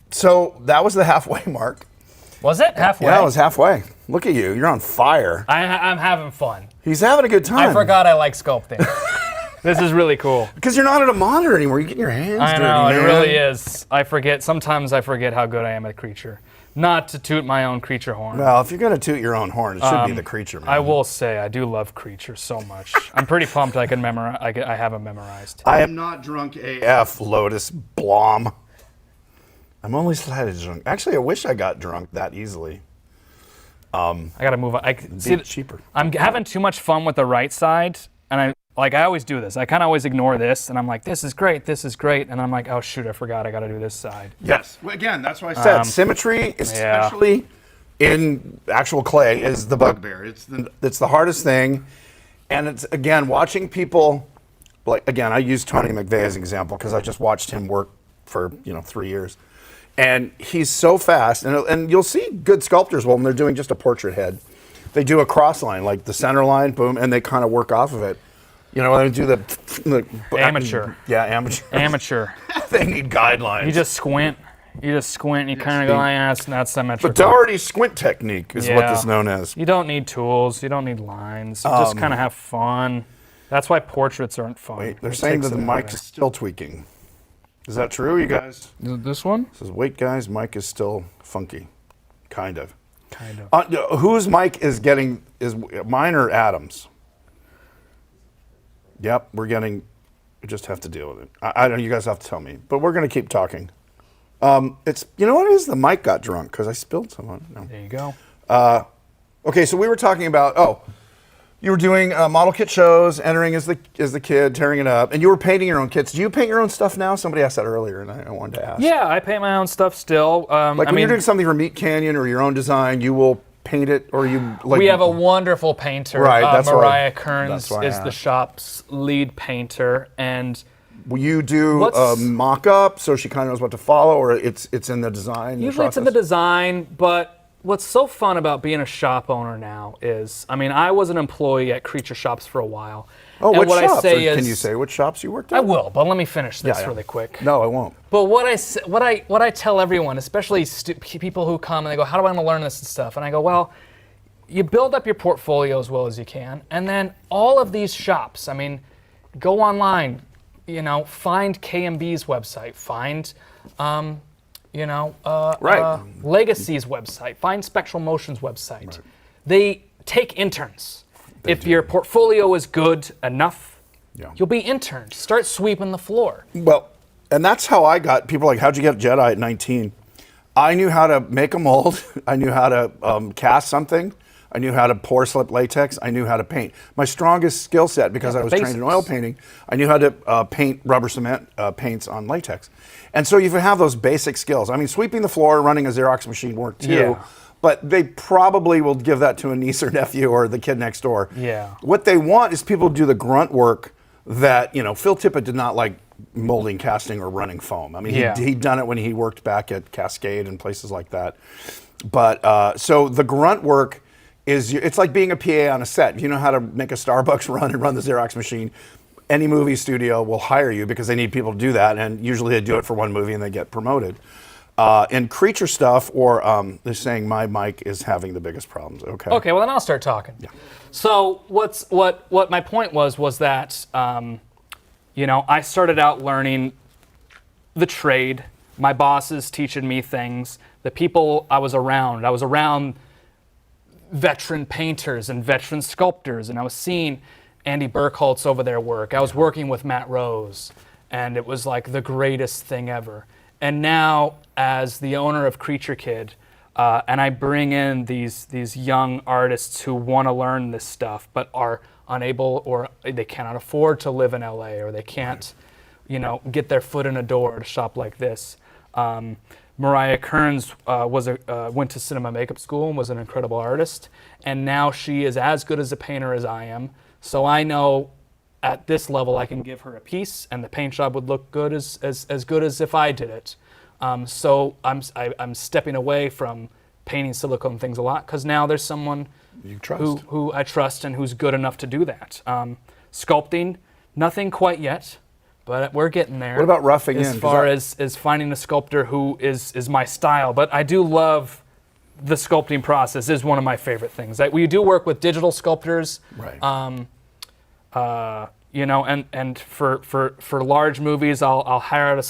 so that was the halfway mark. Was it halfway? Yeah, it was halfway. Look at you. You're on fire. I'm having fun. He's having a good time. I forgot I like sculpting. This is really cool. Because you're not at a monitor anymore. You're getting your hands dirty, I know, man. it really is. Sometimes I forget how good I am at creature. Not to toot my own creature horn. Well, if you're going to toot your own horn, it should be the creature, man. I will say, I do love creature so much. I'm pretty pumped I can memorize. I have it memorized. I am not drunk AF, Lotus Blom. I'm only slightly drunk. Actually, I wish I got drunk that easily. I gotta move on. Be cheaper. I'm having too much fun with the right side, and I always do this. I kind of always ignore this, and I'm like, this is great, and I'm like, oh shoot, I forgot I gotta do this side. Yes. Well, again, that's why I said symmetry, especially in actual clay, is the bugbear. It's the hardest thing, and it's again watching people. Like again, I use Tony McVeigh as an example because I just watched him work for 3 years. And he's so fast, and you'll see good sculptors when they're doing just a portrait head. They do a cross line, like the center line, boom, and they kind of work off of it. They do the Amateur. Yeah, amateur. Amateur. They need guidelines. You just squint. and you kind of go, yeah, that's symmetrical. The Dougherty squint technique is what this is known as. You don't need tools. You don't need lines. You just kind of have fun. That's why portraits aren't fun. Wait, they're saying that the mic is still tweaking. Is that true, you guys? This one? It says, wait, guys, mic is still funky. Kind of. Kind of. Whose mic is mine or Adam's? Yep, we just have to deal with it. I don't. You guys have to tell me, but we're going to keep talking. It's what it is. The mic got drunk because I spilled some on it. No. There you go. Okay, so we were talking about you were doing model kit shows, entering as the kid, tearing it up, and you were painting your own kits. Do you paint your own stuff now? Somebody asked that earlier, and I wanted to ask. Yeah, I paint my own stuff still. When you're doing something for Meat Canyon or your own design, you will paint it, or you like. We have a wonderful painter. Right, that's Mariah Kearns why I is the asked. shop's lead painter, and will you do a mock-up so she kind of knows what to follow, or it's in the design? usually it's in the design, but. What's so fun about being a shop owner now is, I was an employee at creature shops for a while. Oh, and what shops? Can you say what shops you worked at? I will, but let me finish this really quick. No, I won't. But what I tell everyone, especially people who come and they go, how do I want to learn this and stuff? And I go, well, you build up your portfolio as well as you can, and then all of these shops, go online, find KMB's website, find. Legacy's website, find Spectral Motion's website. Right. They take interns. If your portfolio is good enough, you'll be interns. Start sweeping the floor. Well, and that's how I got people like, how'd you get Jedi at 19? I knew how to make a mold. I knew how to cast something. I knew how to pour slip latex. I knew how to paint. My strongest skill set, because I was trained in oil painting, I knew how to paint rubber cement paints on latex. And so you have those basic skills. Sweeping the floor, running a Xerox machine work too, but they probably will give that to a niece or nephew or the kid next door. Yeah. What they want is people to do the grunt work that, Phil Tippett did not like molding, casting, or running foam. He'd done it when he worked back at Cascade and places like that. But so the grunt work it's like being a PA on a set. If you know how to make a Starbucks run and run the Xerox machine, any movie studio will hire you because they need people to do that, and usually they do it for one movie and they get promoted. In creature stuff, or they're saying my mic is having the biggest problems. Okay, well then I'll start talking. Yeah. So what my point was that I started out learning the trade. My bosses teaching me things. The people I was around veteran painters and veteran sculptors, and I was seeing Andy Burkholtz over their work. I was working with Matt Rose, and it was like the greatest thing ever. And now, as the owner of Creature Kid, and I bring in these young artists who want to learn this stuff, but are unable, or they cannot afford to live in LA, or they can't, get their foot in a door at a shop like this. Mariah Kearns went to cinema makeup school and was an incredible artist, and now she is as good as a painter as I am. So I know at this level I can give her a piece, and the paint job would look good as good as if I did it. So I'm stepping away from painting silicone things a lot because now there's someone You trust. who I trust and who's good enough to do that. Sculpting, nothing quite yet, but we're getting there. What about roughing in? As 'Cause far as finding a sculptor who is my style, but I do love the sculpting process. Is one of my favorite things. We do work with digital sculptors. Right. You know, and for large movies, I'll hire out a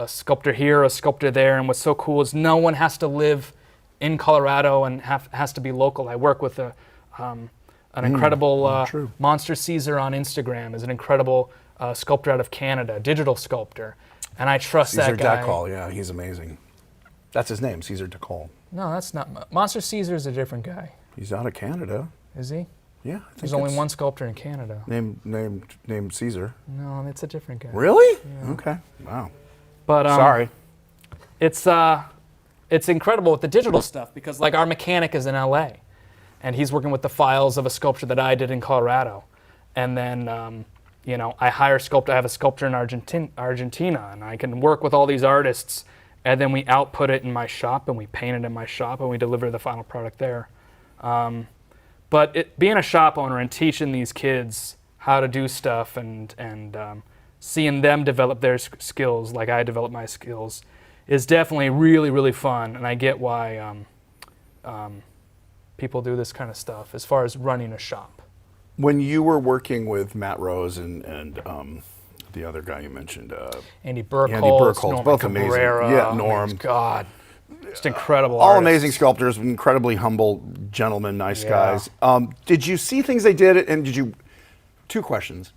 sculptor here, a sculptor there, and what's so cool is no one has to live in Colorado and has to be local. I work with an incredible Monster Caesar on Instagram is an incredible sculptor out of Canada, digital sculptor, and I trust Caesar that guy. Dacol, yeah, he's amazing. That's his name, Caesar Dacol. No, that's not Monster Caesar is a different guy. He's out of Canada. Is he? Yeah, I think There's only it's one sculptor in Canada. named Caesar. No, it's a different guy. Really? Okay. Wow. But Sorry. It's incredible with the digital stuff because like our mechanic is in LA and he's working with the files of a sculpture that I did in Colorado. And then, I hire I have a sculptor in Argentina and I can work with all these artists and then we output it in my shop and we paint it in my shop and we deliver the final product there. But being a shop owner and teaching these kids how to do stuff and seeing them develop their skills like I develop my skills is definitely really, really fun. And I get why people do this kind of stuff as far as running a shop. When you were working with Matt Rose and the other guy you mentioned, Andy Burkholz, Norm both amazing. Cabrera, Yeah, Norm. my God, just incredible All artists. amazing sculptors, incredibly humble gentlemen, nice guys. Did you see things they did, and two questions.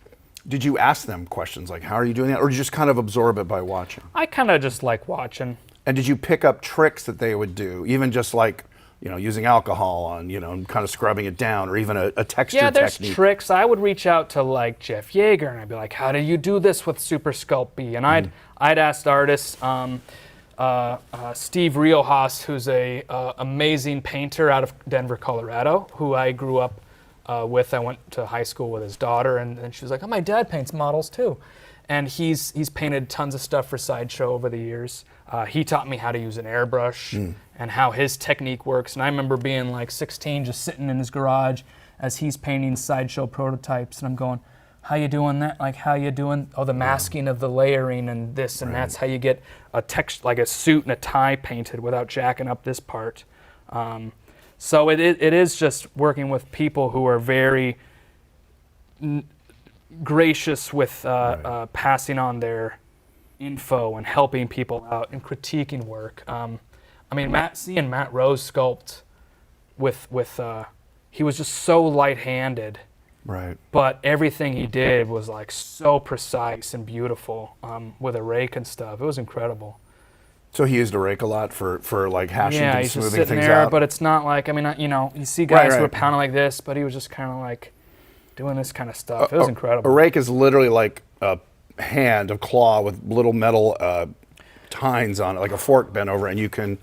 Did you ask them questions like, how are you doing that? Or did you just kind of absorb it by watching? I kind of just like watching. And did you pick up tricks that they would do, even just like, using alcohol on, and kind of scrubbing it down, or even a texture Yeah, there's technique? tricks. I would reach out to like Jeff Yeager and I'd be like, how do you do this with Super Sculpt B? And I'd asked artists, Steve Riojas, who's a amazing painter out of Denver, Colorado, who I grew up with. I went to high school with his daughter, and she was like, oh, my dad paints models too. And he's painted tons of stuff for Sideshow over the years. He taught me how to use an airbrush and how his technique works. And I remember being like 16, just sitting in his garage as he's painting Sideshow prototypes, and I'm going, how you doing that? Like, how you doing? Oh, the masking of the layering and this, and that's how you get a text like a suit and a tie painted without jacking up this part. So it is just working with people who are very gracious with passing on their info and helping people out and critiquing work. Seeing Matt Rose sculpt with he was just so light-handed. Right. But everything he did was like so precise and beautiful with a rake and stuff. It was incredible. So he used a rake a lot for like hashing Yeah, and he's just smoothing sitting things there, out. but it's not like, you see guys who right. are pounding like this, but he was just kind of like doing this kind of stuff. It was incredible. A rake is literally like a hand, a claw with little metal tines on it, like a fork bent over, and you can.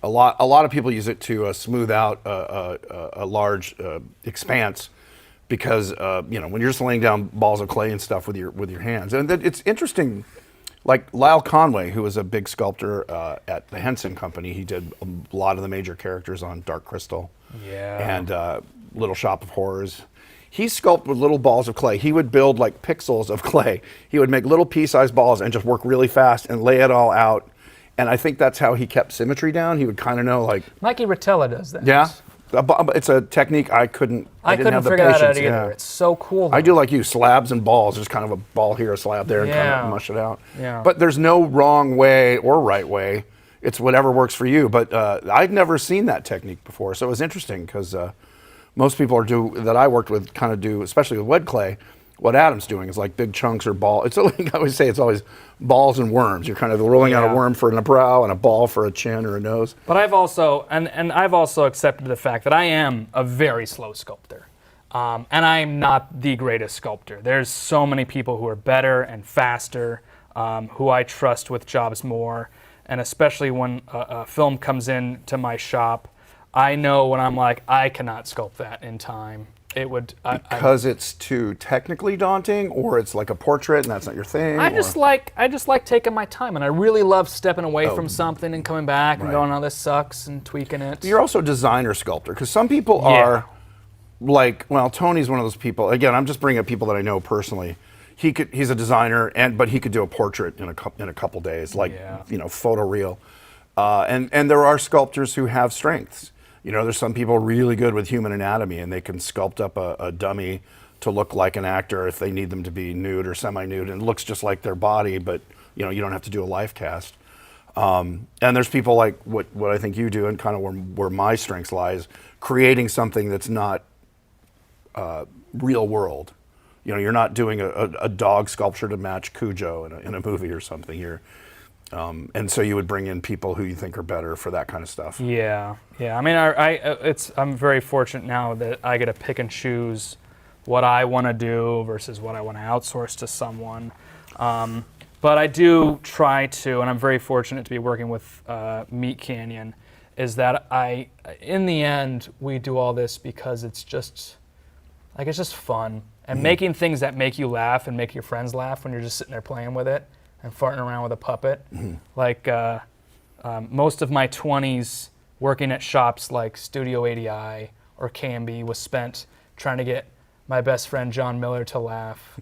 A lot of people use it to smooth out a large expanse, because when you're just laying down balls of clay and stuff with your hands, and it's interesting. Like Lyle Conway, who was a big sculptor at the Henson Company, he did a lot of the major characters on Dark Crystal and Little Shop of Horrors. He sculpted with little balls of clay. He would build like pixels of clay. He would make little pea-sized balls and just work really fast and lay it all out. And I think that's how he kept symmetry down. He would kind of know, like... Mikey Rotella does that. Yeah? It's a technique I couldn't figure have the that out patience. either. Yeah. It's so cool. I do like you, slabs and balls. There's kind of a ball here, a slab there, and kind Yeah. of mush it out. Yeah. But there's no wrong way or right way. It's whatever works for you. But I'd never seen that technique before, so it was interesting because most people that I worked with kind of do, especially with wet clay. What Adam's doing is like big chunks or ball. It's like I always say, it's always balls and worms. You're kind of rolling out a worm for a brow and a ball for a chin or a nose. But I've also I've also accepted the fact that I am a very slow sculptor, and I'm not the greatest sculptor. There's so many people who are better and faster, who I trust with jobs more, and especially when a film comes in to my shop, I know when I'm like, I cannot sculpt that in time. Because it's too technically daunting, or it's like a portrait and that's not your thing. I just like taking my time, and I really love stepping away from something and coming back and going, "Oh, this sucks," and tweaking it. You're also a designer sculptor, because some people are like, well, Tony's one of those people. Again, I'm just bringing up people that I know personally. He's a designer, but he could do a portrait in a couple days, like photoreal. And there are sculptors who have strengths. There's some people really good with human anatomy, and they can sculpt up a dummy to look like an actor if they need them to be nude or semi-nude, and it looks just like their body, but you don't have to do a life cast. And there's people like what I think you do, and kind of where my strengths lies, creating something that's not real world. You're not doing a dog sculpture to match Cujo in a movie or something. And so you would bring in people who you think are better for that kind of stuff. Yeah. I mean, I'm very fortunate now that I get to pick and choose what I want to do versus what I want to outsource to someone. But I do try to, and I'm very fortunate to be working with Meat Canyon, is that in the end, we do all this because it's just fun. And making things that make you laugh and make your friends laugh when you're just sitting there playing with it and farting around with a puppet. Like most of my 20s working at shops like Studio 80i or KMB was spent trying to get my best friend John Miller to laugh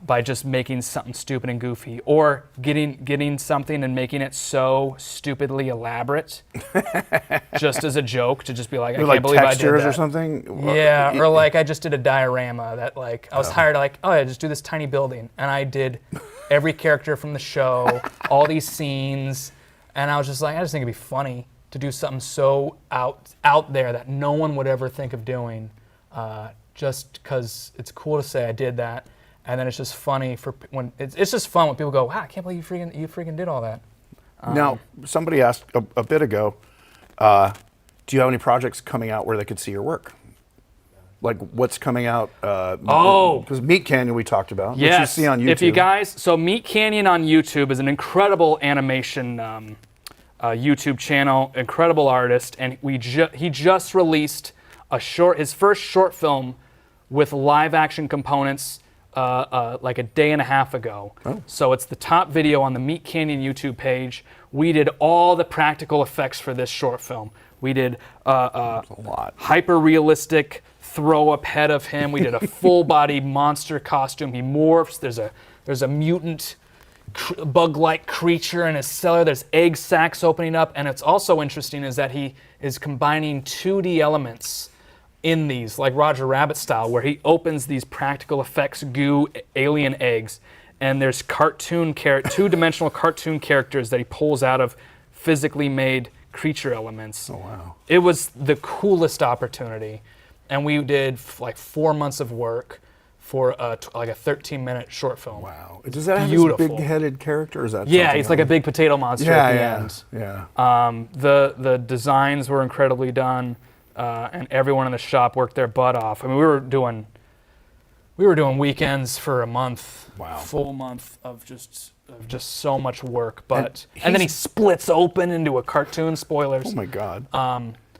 by just making something stupid and goofy, or getting something and making it so stupidly elaborate just as a joke, to just be like, I can't believe I did that. Or something? Yeah, or like I just did a diorama that I was hired I just do this tiny building, and I did every character from the show, all these scenes, and I was just like, I just think it'd be funny to do something so out there that no one would ever think of doing. Just because it's cool to say I did that, and then it's just funny when it's just fun when people go, "Wow, I can't believe you freaking did all that." Now, somebody asked a bit ago, do you have any projects coming out where they could see your work? Like what's coming out? Because Meat Canyon we talked about, which you see on YouTube. So Meat Canyon on YouTube is an incredible animation YouTube channel, incredible artist, and he just released his first short film with live action components like a day and a half ago. So it's the top video on the Meat Canyon YouTube page. We did all the practical effects for this short film. We did hyper-realistic throw-up head of him. We did a full-body monster costume. He morphs. There's a mutant bug-like creature in his cellar. There's egg sacs opening up. And it's also interesting is that he is combining 2D elements in these, like Roger Rabbit style, where he opens these practical effects goo alien eggs, and there's two-dimensional cartoon characters that he pulls out of physically made creature elements. Oh, wow. It was the coolest opportunity, and we did like 4 months of work for like a 13-minute short film. Wow. Does that have this big-headed character? Or is that he's like a big potato monster at the end. Yeah. The designs were incredibly done. And everyone in the shop worked their butt off. I mean, we were doing weekends for a month, full month of just so much work. But and then he splits open into a cartoon. Spoilers. Oh my God.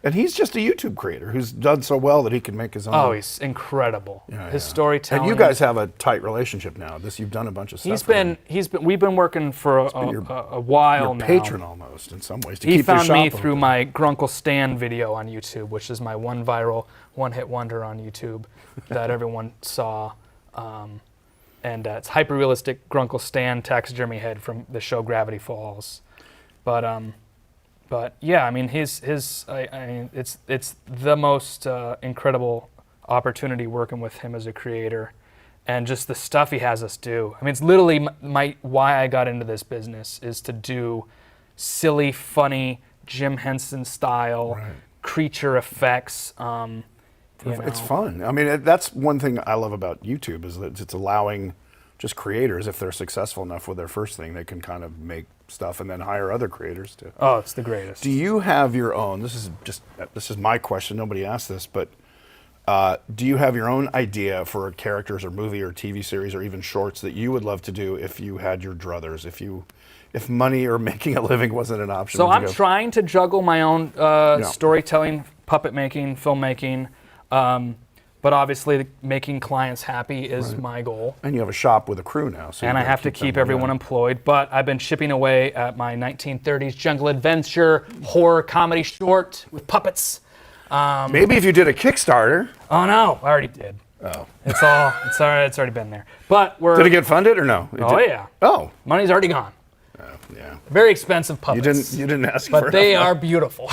And he's just a YouTube creator who's done so well that he can make his own. Oh, he's incredible. His storytelling. And you guys have a tight relationship now. You've done a bunch of stuff. We've been working for a while now. Your patron almost in some ways. He found me through my Grunkle Stan video on YouTube, which is my one viral one-hit wonder on YouTube that everyone saw. And it's hyper-realistic Grunkle Stan taxidermy head from the show Gravity Falls. But yeah, I mean, it's the most incredible opportunity working with him as a creator, and just the stuff he has us do. I mean, it's literally why I got into this business is to do silly, funny Jim Henson style creature effects. It's fun. I mean, that's one thing I love about YouTube is that it's allowing just creators, if they're successful enough with their first thing, they can kind of make stuff and then hire other creators to. Oh, it's the greatest. Do you have your own? This is my question. Nobody asked this, but do you have your own idea for a characters or movie or TV series or even shorts that you would love to do if you had your druthers? If money or making a living wasn't an option? So I'm trying to juggle my own storytelling, puppet making, filmmaking. But obviously, making clients happy is my goal. And you have a shop with a crew now. So And I have to keep everyone employed. But I've been chipping away at my 1930s jungle adventure horror comedy short with puppets. Maybe if you did a Kickstarter. Oh no, I already did. Oh. It's already been there. But Did it get funded or no? Yeah. Oh. Money's already gone. Yeah. Very expensive puppets. You didn't ask for it. But they are beautiful.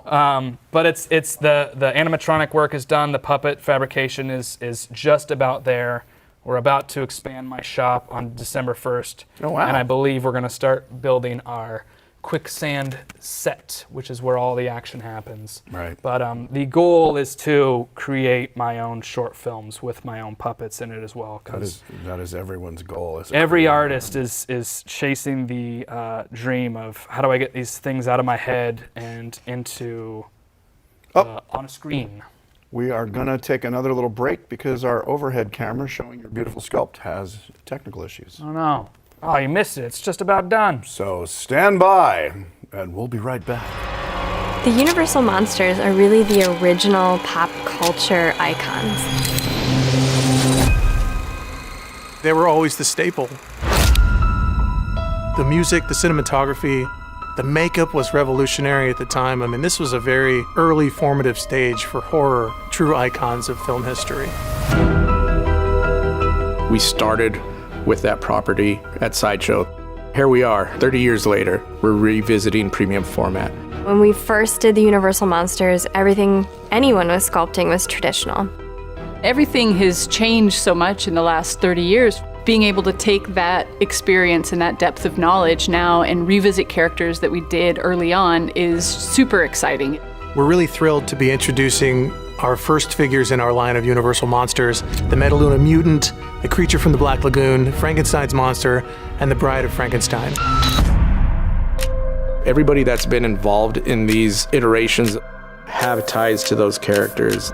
But it's the animatronic work is done. The puppet fabrication is just about there. We're about to expand my shop on December 1st. Oh, wow. And I believe we're going to start building our quicksand set, which is where all the action happens. Right. But the goal is to create my own short films with my own puppets in it as well. That is everyone's goal. Every artist is chasing the dream of how do I get these things out of my head and into on a screen. We are going to take another little break because our overhead camera showing your beautiful sculpt has technical issues. Oh no. Oh, you missed it. It's just about done. So stand by, and we'll be right back. The Universal monsters are really the original pop culture icons. They were always the staple. The music, the cinematography, the makeup was revolutionary at the time. I mean, this was a very early formative stage for horror, true icons of film history. We started with that property at Sideshow. Here we are, 30 years later, we're revisiting premium format. When we first did the Universal monsters, everything anyone was sculpting was traditional. Everything has changed so much in the last 30 years. Being able to take that experience and that depth of knowledge now and revisit characters that we did early on is super exciting. We're really thrilled to be introducing our first figures in our line of Universal monsters, the Metaluna mutant, the creature from the Black Lagoon, Frankenstein's monster, and the Bride of Frankenstein. Everybody that's been involved in these iterations have ties to those characters.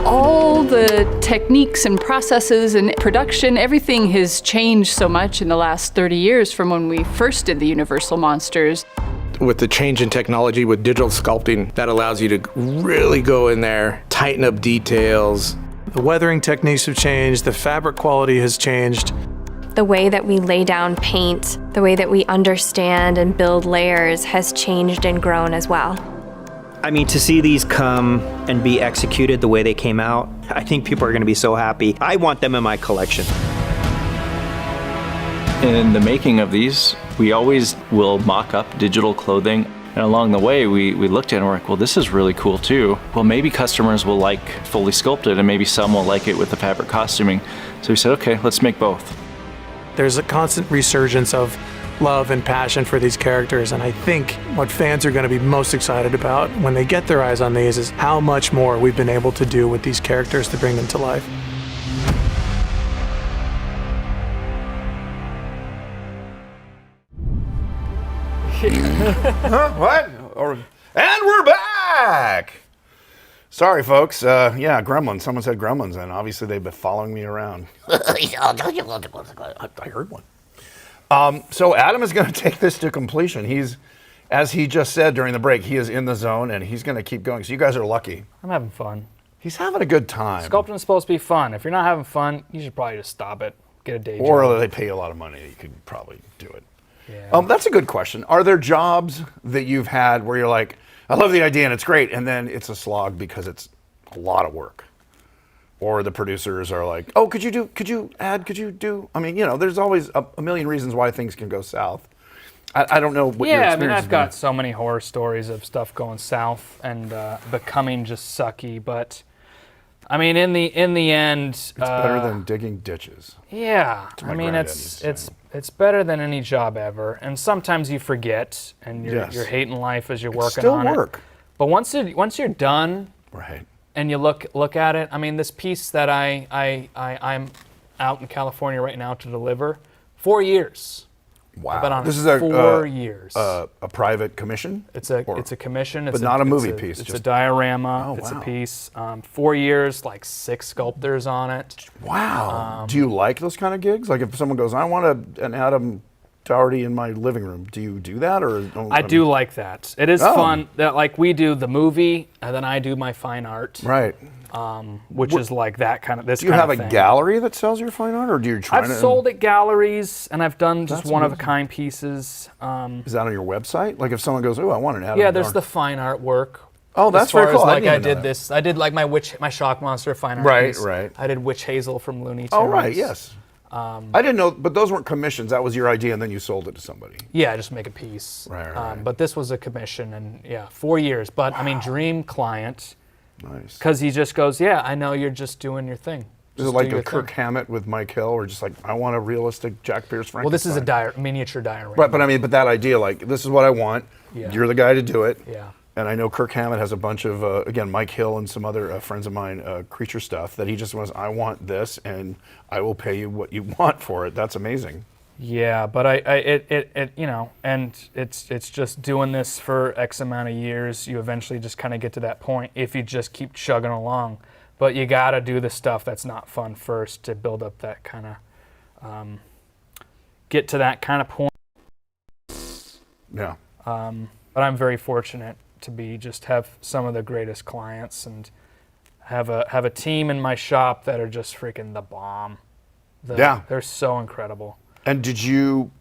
All the techniques and processes and production, everything has changed so much in the last 30 years from when we first did the Universal monsters. With the change in technology with digital sculpting, that allows you to really go in there, tighten up details. The weathering techniques have changed, the fabric quality has changed. The way that we lay down paint, the way that we understand and build layers has changed and grown as well. I mean, to see these come and be executed the way they came out, I think people are going to be so happy. I want them in my collection. In the making of these, we always will mock up digital clothing. And along the way, we looked at it and we're like, well, this is really cool too. Well, maybe customers will like fully sculpted and maybe some will like it with the fabric costuming. So we said, okay, let's make both. There's a constant resurgence of love and passion for these characters, and I think what fans are going to be most excited about when they get their eyes on these is how much more we've been able to do with these characters to bring them to life. What? And we're back! Sorry, folks. Yeah, gremlins. Someone said gremlins, and obviously they've been following me around. I heard one. So Adam is going to take this to completion. He's, as he just said during the break, he is in the zone, and he's going to keep going. So you guys are lucky. I'm having fun. He's having a good time. Sculpting is supposed to be fun. If you're not having fun, you should probably just stop it. Get a day job. Or they pay you a lot of money. You could probably do it. Yeah. That's a good question. Are there jobs that you've had where you're like, I love the idea and it's great, and then it's a slog because it's a lot of work? Or the producers are like, oh, could you do? I mean, there's always a million reasons why things can go south. I don't know what your experience I mean, has I've got been. so many horror stories of stuff going south and becoming just sucky, but I mean, in the end, It's better than digging ditches. Yeah, my I mean, granddad used to say. it's better than any job ever, and sometimes you forget, and you're hating life as you're working still on it. work. But once you're done, Right. and you look at it, I mean, this piece that I'm out in California right now to deliver, 4 years. Wow. I've been on This it is 4 years. A private commission? It's a commission. It's But not a movie it's piece, It's just- a diorama. Oh, it's wow. a piece. 4 years, like 6 sculptors on it. Wow. Do you like those kind of gigs? Like if someone goes, I want an Adam Dougherty in my living room. Do you do that, or I do like that. It is fun that like we do the movie, and then I do my fine art, right? Which is like that kind of this. Do you have a gallery that sells your fine art, or do you try? I've sold at galleries, and I've done just one-of-a-kind pieces. Is that on your website? Like if someone goes, "Oh, I want an Adam." Yeah, there's the fine art work. Oh, that's very cool. Like I did this. I did like my shock monster fine art piece. Right. I did Witch Hazel from Looney Tunes. Oh, right. Yes. I didn't know, but those weren't commissions. That was your idea, and then you sold it to somebody. Yeah, just make a piece. Right. But this was a commission, and 4 years. But I mean, dream client. Nice. Because he just goes, yeah, I know you're just doing your thing. Is it like a Kirk Hammett with Mike Hill, or just like I want a realistic Jack Pierce Frankenstein? Well, this is a miniature diorama. Right, but I mean, that idea, like this is what I want. Yeah. You're the guy to do it. Yeah. And I know Kirk Hammett has a bunch of, again, Mike Hill and some other friends of mine, creature stuff that he just wants, I want this, and I will pay you what you want for it. That's amazing. Yeah, but and it's just doing this for X amount of years. You eventually just kind of get to that point if you just keep chugging along. But you got to do the stuff that's not fun first to build up that kind of, get to that kind of point. Yeah. But I'm very fortunate to have some of the greatest clients and have a team in my shop that are just freaking the bomb. They're so incredible. And did you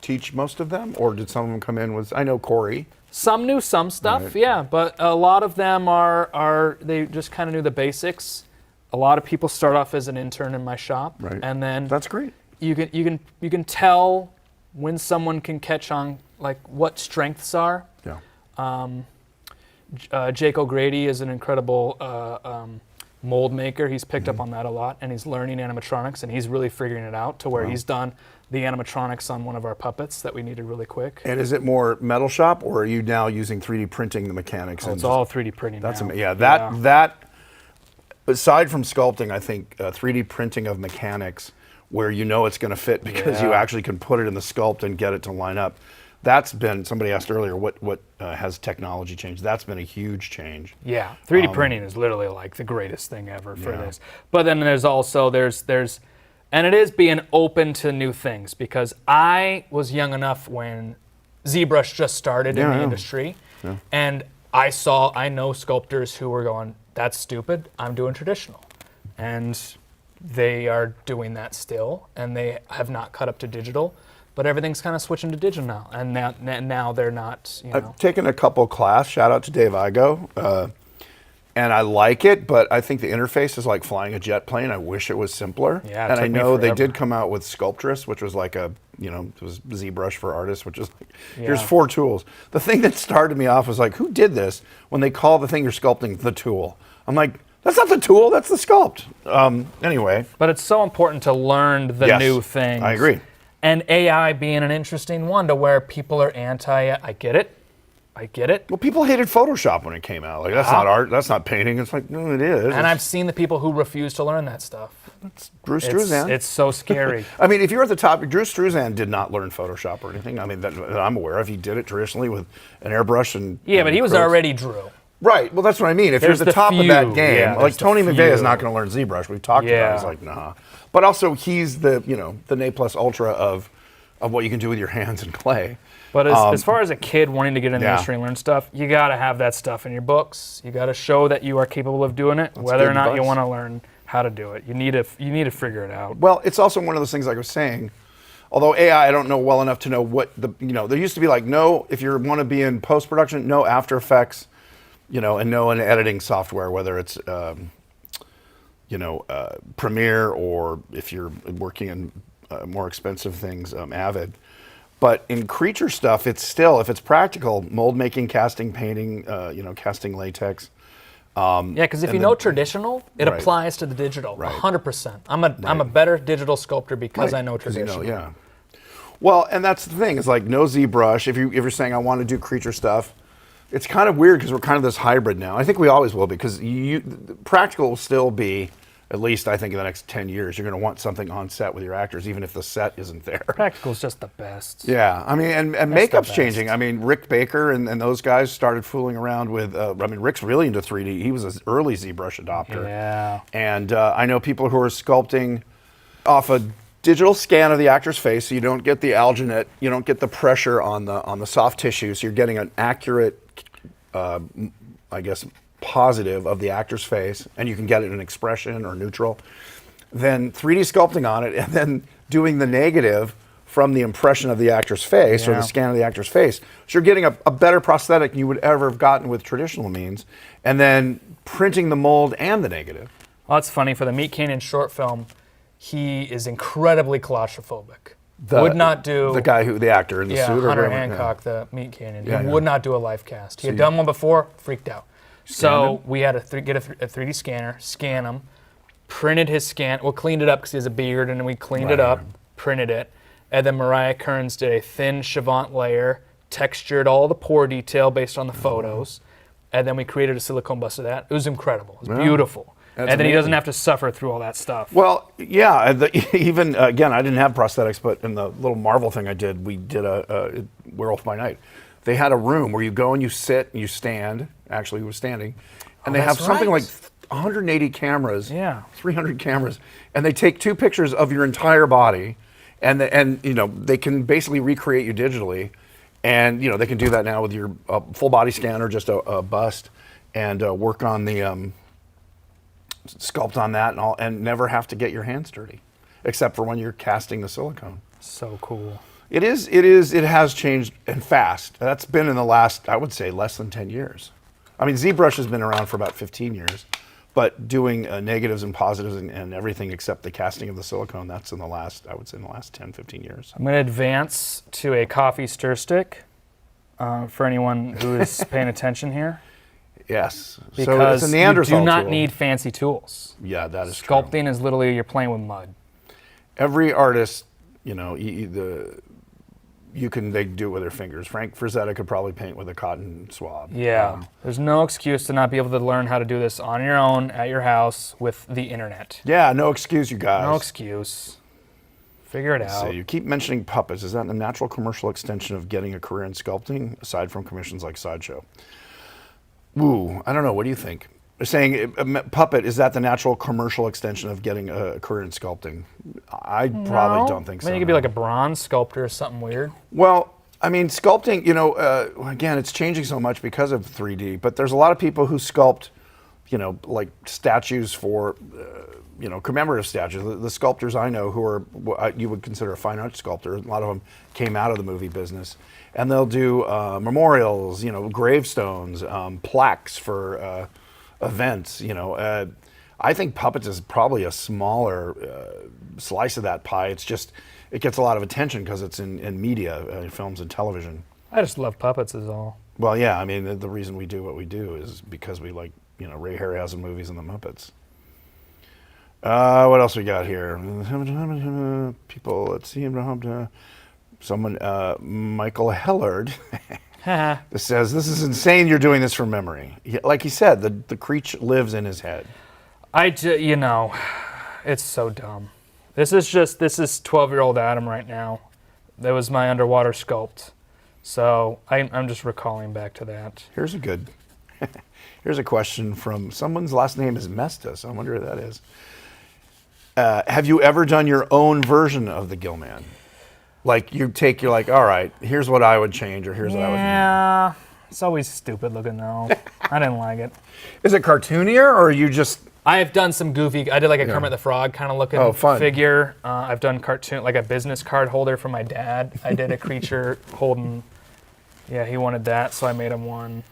teach most of them, or did some of them come in with? I know Corey. Some knew some stuff, Right. yeah, but a lot of them are they just kind of knew the basics. A lot of people start off as an intern in my shop, Right. and then That's great. you can tell when someone can catch on like what strengths are. Yeah. Jake O'Grady is an incredible mold maker. He's picked up on that a lot, and he's learning animatronics, and he's really figuring it out to where he's done the animatronics on one of our puppets that we needed really quick. And is it more metal shop, or are you now using 3D printing the mechanics? It's all 3D printing That's now. amazing. Yeah, that. Aside from sculpting, I think 3D printing of mechanics, where you know it's going to fit because you actually can put it in the sculpt and get it to line up. That's been, somebody asked earlier, what has technology changed? That's been a huge change. Yeah, 3D printing is literally like the greatest thing ever for this. But then there's also, and it is being open to new things, because I was young enough when ZBrush just started in the industry, and I know sculptors who were going, that's stupid, I'm doing traditional. And they are doing that still, and they have not cut up to digital. But everything's kind of switching to digital now, and now they're not. I've taken a couple class. Shout out to Dave Igo, and I like it, but I think the interface is like flying a jet plane. I wish it was simpler. Yeah, and I know they did come out with Sculptress, which was like it was ZBrush for artists, which is like, here's 4 tools. The thing that started me off was like, who did this when they call the thing you're sculpting the tool? I'm like, that's not the tool, that's the sculpt. Anyway. But it's so important to learn the new things. I agree. And AI being an interesting one to where people are anti. I get it. Well, people hated Photoshop when it came out. Like, that's not art, that's not painting. It's like, no, it is. And I've seen the people who refuse to learn that stuff. That's Drew Struzan. It's so scary. I mean, if you're at the top, Drew Struzan did not learn Photoshop or anything. I mean, that I'm aware of. He did it traditionally with an airbrush and. Yeah, but he was already Drew. Right. Well, that's what I mean. If you're at the top of that game, like Tony McVeigh is not going to learn ZBrush. We've talked about it. He's like, nah. But also, he's the Ne Plus Ultra of what you can do with your hands and clay. But as far as a kid wanting to get in the industry and learn stuff, you got to have that stuff in your books. You got to show that you are capable of doing it, whether or not you want to learn how to do it. You need to figure it out. Well, it's also one of those things, like I was saying. Although AI, I don't know well enough to know what there used to be like no, if you want to be in post production, no After Effects, and no an editing software, whether it's Premiere, or if you're working in more expensive things, Avid. But in creature stuff, it's still, if it's practical, mold making, casting, painting, casting latex. Because if you know traditional, it applies to the digital, 100%. I'm a better digital sculptor because I know traditional. Well, and that's the thing, is like no ZBrush. If you're saying I want to do creature stuff, it's kind of weird because we're kind of this hybrid now. I think we always will, because practical will still be, at least I think in the next 10 years, you're going to want something on set with your actors, even if the set isn't there. Practical's just the best. Yeah, I mean, and makeup's changing. I mean, Rick Baker and those guys started fooling around with, Rick's really into 3D. He was an early ZBrush adopter. Yeah. And I know people who are sculpting off a digital scan of the actor's face, so you don't get the alginate, you don't get the pressure on the soft tissue, so you're getting an accurate, I guess, positive of the actor's face, and you can get it in expression or neutral. Then 3D sculpting on it, and then doing the negative from the impression of the actor's face or the scan of the actor's face. So you're getting a better prosthetic than you would ever have gotten with traditional means, and then printing the mold and the negative. Well, that's funny. For the Meat Canyon short film, he is incredibly claustrophobic. Would not do the actor in the suit. Hunter or Hancock, the Meat Canyon. He Yeah, would not do a live cast. He had done one before, freaked out. So we had to get a 3D scanner, scan him, printed his scan. Well, cleaned it up because he has a beard, and then we cleaned it up, printed it. And then Mariah Kearns did a thin Chavant layer, textured all the pore detail based on the photos, and then we created a silicone bust of that. It was incredible. It was beautiful. That's and then he amazing. doesn't have to suffer through all that stuff. Well, yeah, even, again, I didn't have prosthetics, but in the little Marvel thing I did, we did a Werewolf by Night. They had a room where you go and you sit and you stand, actually he was standing, and they have something like 180 cameras, 300 cameras, and they take 2 pictures of your entire body, and you know, they can basically recreate you digitally, and you know, they can do that now with your full body scan or just a bust, and work on the sculpt on that and all, and never have to get your hands dirty, except for when you're casting the silicone. So cool. It has changed, and fast. That's been in the last, I would say, less than 10 years. I mean, ZBrush has been around for about 15 years, but doing negatives and positives and everything except the casting of the silicone, that's in the last, I would say, in the last 10, 15 years. I'm going to advance to a coffee stir stick for anyone who is paying attention here. Yes. Because so it's a Neanderthal you do not tool. need fancy tools. Yeah, that is true. Sculpting is literally you're playing with mud. Every artist, you know, they do it with their fingers. Frank Frazetta could probably paint with a cotton swab. Yeah. There's no excuse to not be able to learn how to do this on your own at your house with the internet. Yeah, no excuse, you guys. No excuse. Figure it out. So you keep mentioning puppets. Is that a natural commercial extension of getting a career in sculpting, aside from commissions like Sideshow? Ooh, I don't know. What do you think? They're saying puppet, is that the natural commercial extension of getting a career in sculpting? I probably don't think so. Maybe you could be like a bronze sculptor or something weird. Well, I mean, sculpting, you know, again, it's changing so much because of 3D, but there's a lot of people who sculpt, you know, like statues for, you know, commemorative statues. The sculptors I know who are what you would consider a fine art sculptor, a lot of them came out of the movie business. And they'll do memorials, you know, gravestones, plaques for events, you know. I think puppets is probably a smaller slice of that pie. It's just, it gets a lot of attention because it's in media, films and television. I just love puppets is all. Well, yeah, I mean, the reason we do what we do is because we like, you know, Ray Harryhausen movies and the Muppets. What else we got here? People, let's see. Someone, Michael Hellard, says, this is insane you're doing this from memory. Like he said, the creature lives in his head. You know, it's so dumb. This is 12-year-old Adam right now. That was my underwater sculpt. So I'm just recalling back to that. Here's a question from someone's last name is Mestas. I wonder who that is. Have you ever done your own version of the Gillman? Like you're like, all right, here's what I would change, or here's what I would. Yeah, it's always stupid looking though. I didn't like it. Is it cartoonier, or are you just? I have done some goofy. I did like a Kermit the Frog kind of looking figure. I've done cartoon, like a business card holder for my dad. I did a creature holding. Yeah, he wanted that, so I made him one.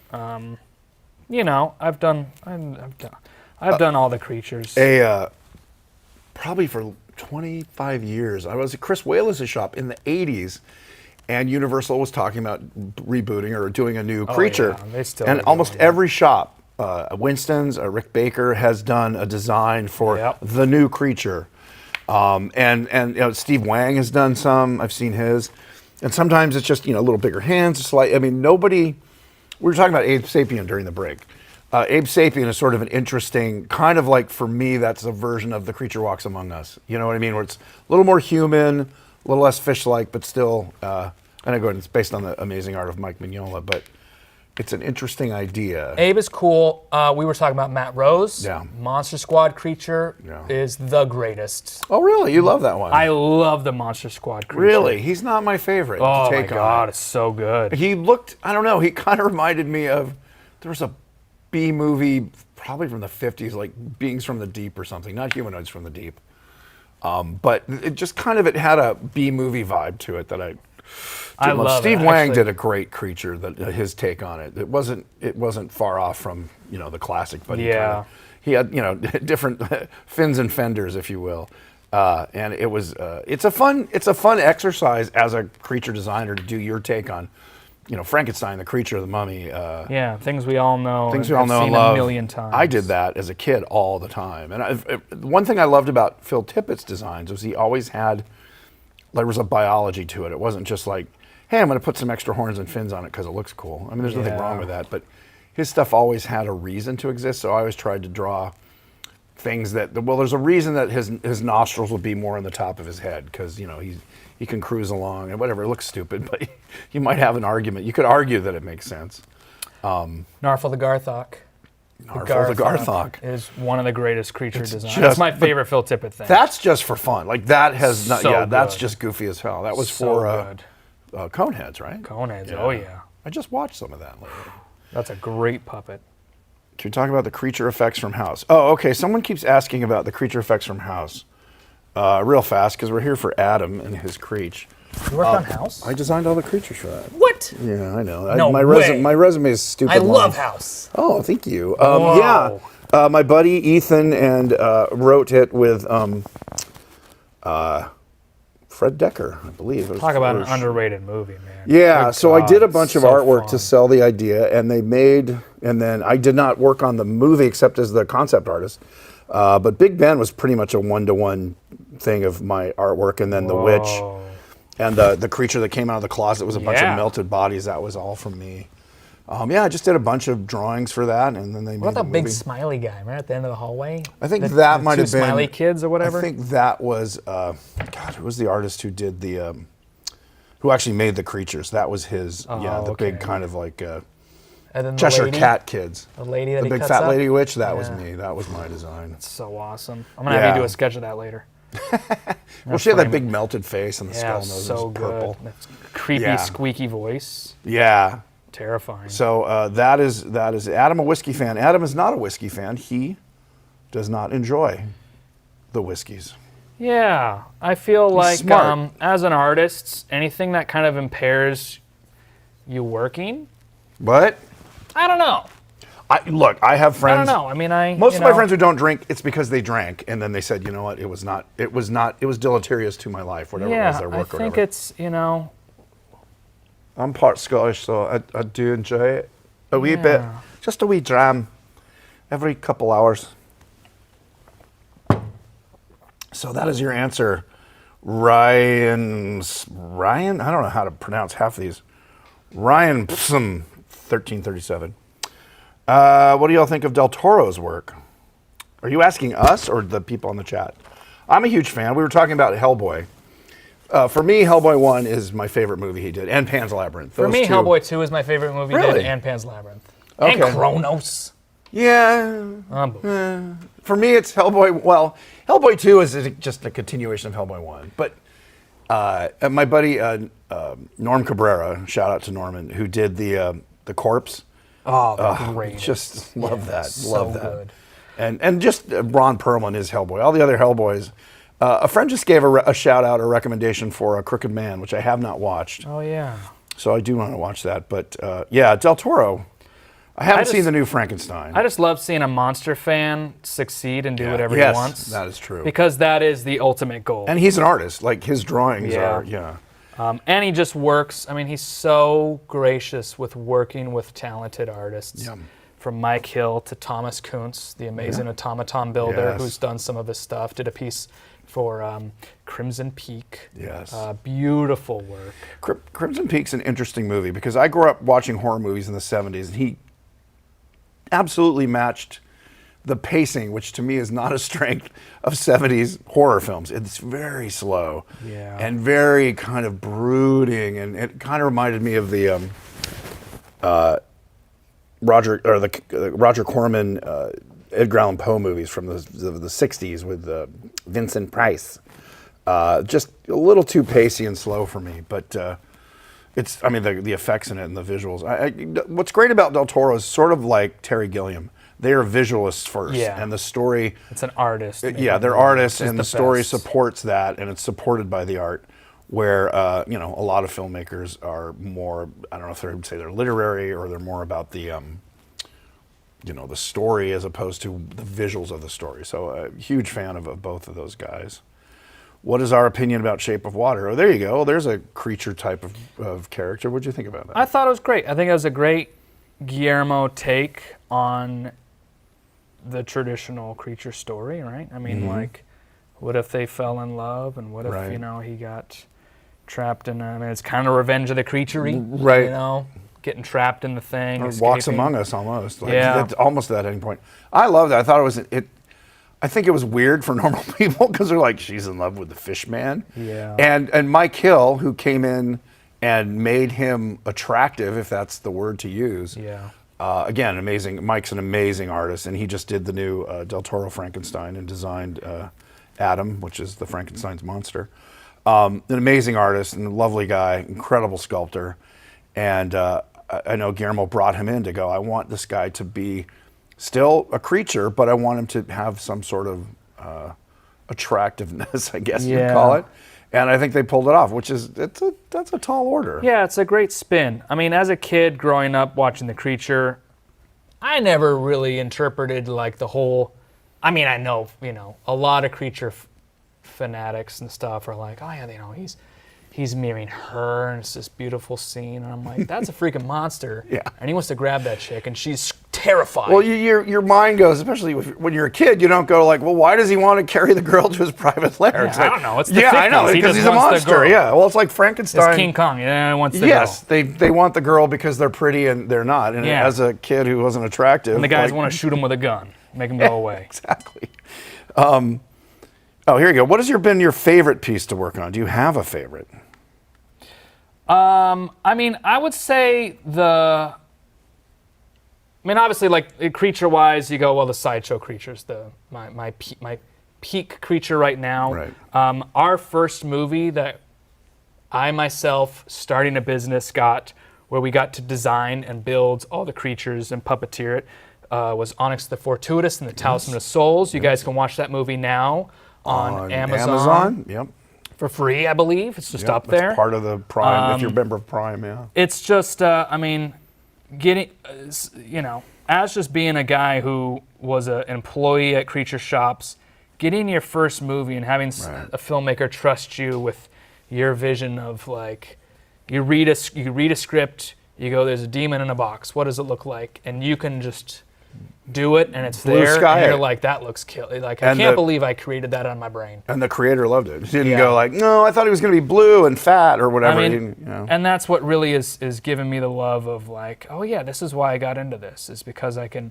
You know, I've done all the creatures. Probably for 25 years. I was at Chris Wallace's shop in the 80s, and Universal was talking about rebooting or doing a new creature. Yeah, they still and are almost doing it. every shop, Winston's, Rick Baker has done a design for the new creature. And you know, Steve Wang has done some. I've seen his. And sometimes it's just, you know, a little bigger hands. I mean, we were talking about Abe Sapien during the break. Abe Sapien is sort of an interesting, kind of like, for me, that's a version of The Creature Walks Among Us. You know what I mean? Where it's a little more human, a little less fish-like, but still, and again, it's based on the amazing art of Mike Mignola, but It's an interesting idea. Abe is cool. We were talking about Matt Rose. Yeah. Monster Squad creature is the greatest. Oh, really? You love that one? I love the Monster Squad creature. Really? He's not my favorite. Oh to my take God, on. it's so good. He looked, I don't know, he kind of reminded me of, there was a B movie, probably from the 50s, like Beings from the Deep or something, not Humanoids from the Deep. But it just kind of, it had a B movie vibe to it that I love. Steve Wang did a great creature, his take on it. It wasn't far off from, the classic, but he had, different fins and fenders, if you will. And it was, it's a fun exercise as a creature designer to do your take on, Frankenstein, the creature, the mummy. Things we all know. Things we all know and seen love. a million times. I did that as a kid all the time. And one thing I loved about Phil Tippett's designs was he always had, there was a biology to it. It wasn't just like, hey, I'm going to put some extra horns and fins on it because it looks cool. I mean, there's nothing wrong with that. But his stuff always had a reason to exist. So I always tried to draw things that, there's a reason that his nostrils would be more on the top of his head because, he can cruise along and whatever. It looks stupid, but you might have an argument. You could argue that it makes sense. Narfel the Garthok. Narfel the Garthok is one of the greatest creature designs. just- That's my favorite Phil Tippett thing. That's just for fun. Like that has not. So Yeah, that's good. just goofy as hell. That was So for good. Coneheads, right? Coneheads, oh yeah. I just watched some of that lately. That's a great puppet. Can we talk about the creature effects from House? Oh, okay. Someone keeps asking about the creature effects from House. Real fast, because we're here for Adam and his creature. You worked on House? I designed all the creatures for that. What? Yeah, I know. No my way. My resume is stupid. I love long. House. Oh, thank you. Whoa. Yeah, my buddy Ethan and wrote it with Fred Decker, I believe. Talk about an underrated movie, man. Yeah, Good so I did a God, bunch of so artwork fun. to sell the idea, and then I did not work on the movie except as the concept artist. But Big Ben was pretty much a one-to-one thing of my artwork, and then the witch and the creature that came out of the closet was a bunch of melted bodies. That was all from me. I just did a bunch of drawings for that, and then they made What about the that big movie. smiley guy, right at the end of the hallway? I think The that might two have been smiley kids or whatever. I think that was who was the artist who did the who actually made the creatures. That was his. The big kind of like and then the Cheshire lady, Cat kids. The lady that The he big cuts fat up? lady witch. That was me. That was my design. So awesome. I'm gonna have you do a sketch of that later. Well, she had that big melted face and the skull Yeah, nose so was good. purple. That's creepy, squeaky voice. Yeah. Terrifying. So that is Adam, a whiskey fan. Adam is not a whiskey fan. He does not enjoy the whiskeys. Yeah, I feel like smart. as an artist, anything that kind of impairs you working, But I don't know. I have friends. I don't know. I mean, Most of my friends who don't drink, it's because they drank, and then they said, you know what, it was deleterious to my life, whatever it was, their work I or think whatever. it's, I'm part Scottish, so I do enjoy it a wee bit, just a wee dram, every couple hours. So that is your answer, Ryan. I don't know how to pronounce half of these. Ryan, 1337. What do y'all think of Del Toro's work? Are you asking us or the people in the chat? I'm a huge fan. We were talking about Hellboy. For me, Hellboy 1 is my favorite movie he did, and Pan's Labyrinth. For Those me, two. Hellboy 2 is my favorite movie, Really? and Pan's Labyrinth. Okay. And Kronos. Yeah. For me, it's Hellboy. Well, Hellboy 2 is just a continuation of Hellboy 1. But my buddy Norm Cabrera, shout out to Norman, who did the Corpse. Oh, they're great. Just love that. So Love that. good. And just Ron Perlman is Hellboy. All the other Hellboys. A friend just gave a shout out, a recommendation for A Crooked Man, which I have not watched. Oh, yeah. So I do want to watch that. But Del Toro. I haven't seen the new Frankenstein. I just love seeing a monster fan succeed and do whatever Yes, he wants. that is true. Because that is the ultimate goal. And he's an artist. Like his drawings are, and he just works. I mean, he's so gracious with working with talented artists. Yeah. From Mike Hill to Thomas Kuntz, the amazing automaton builder, Yes. who's done some of his stuff. Did a piece for Crimson Peak. Yes. Beautiful work. Crimson Peak's an interesting movie because I grew up watching horror movies in the 70s, and he absolutely matched the pacing, which to me is not a strength of 70s horror films. It's very slow and very kind of brooding, and it kind of reminded me of the Roger Corman, Edgar Allan Poe movies from the 60s with Vincent Price. Just a little too pacey and slow for me, but the effects in it and the visuals. What's great about Del Toro is sort of like Terry Gilliam. They are visualists first, and the story. It's an artist. They're artists, and the story best. supports that, and it's supported by the art. Where a lot of filmmakers are more. I don't know if they would say they're literary or they're more about the the story as opposed to the visuals of the story. So a huge fan of both of those guys. What is our opinion about Shape of Water? Oh, there you go. There's a creature type of character. What did you think about that? I thought it was great. I think it was a great Guillermo take on the traditional creature story, right? I mean, like, what if they fell in love, and what if, he got trapped in, it's kind of Revenge of the Creature-y, right? Getting trapped in the thing. Or Walks Among Us, almost. Yeah. Almost at any point. I loved it. I thought I think it was weird for normal people because they're like, she's in love with the fish man. Yeah. And Mike Hill, who came in and made him attractive, if that's the word to use. Yeah. Again, amazing. Mike's an amazing artist, and he just did the new Del Toro Frankenstein and designed Adam, which is the Frankenstein's monster. An amazing artist and a lovely guy, incredible sculptor. And I know Guillermo brought him in to go, I want this guy to be still a creature, but I want him to have some sort of attractiveness, I guess you'd call it. And I think they pulled it off, which is, that's a tall order. Yeah, it's a great spin. I mean, as a kid growing up watching The Creature, I never really interpreted like the whole, I know, a lot of creature fanatics and stuff are like, oh yeah, he's mirroring her, and it's this beautiful scene, and I'm like, that's a freaking monster. Yeah. And he wants to grab that chick, and she's terrified. Well, your mind goes, especially when you're a kid, you don't go like, well, why does he want to carry the girl to his private lair? Yeah, I don't know. It's the 50s. I know, because he's a monster. Yeah, well, it's like Frankenstein. It's King Kong. Yeah, he wants the yes, girl. they want the girl because they're pretty and they're not. And as a kid who wasn't attractive, and the guys want to shoot him with a gun, make him go away. Exactly. Here you go. What has been your favorite piece to work on? Do you have a favorite? I would say obviously, like creature-wise, you go, well, the Sideshow creatures, my peak creature right now. Right. Our first movie that I myself, starting a business, got where we got to design and build all the creatures and puppeteer it was Onyx the Fortuitous and the Talisman of Souls. You guys can watch that movie now on Amazon. Yep. For free, I believe. It's just up there. It's part of the Prime, if you're a member of Prime, yeah. It's just, getting, as just being a guy who was an employee at Creature Shops, getting your first movie and having a filmmaker trust you with your vision of like, you read a script, you go, there's a demon in a box. What does it look like? And you can just do it, and it's Blue there, sky. and you're like, that looks killer. Like, I can't believe I created that on my brain. And the creator loved it. He didn't go like, no, I thought he was going to be blue and fat or whatever. And that's what really is giving me the love of like, oh yeah, this is why I got into this, is because I can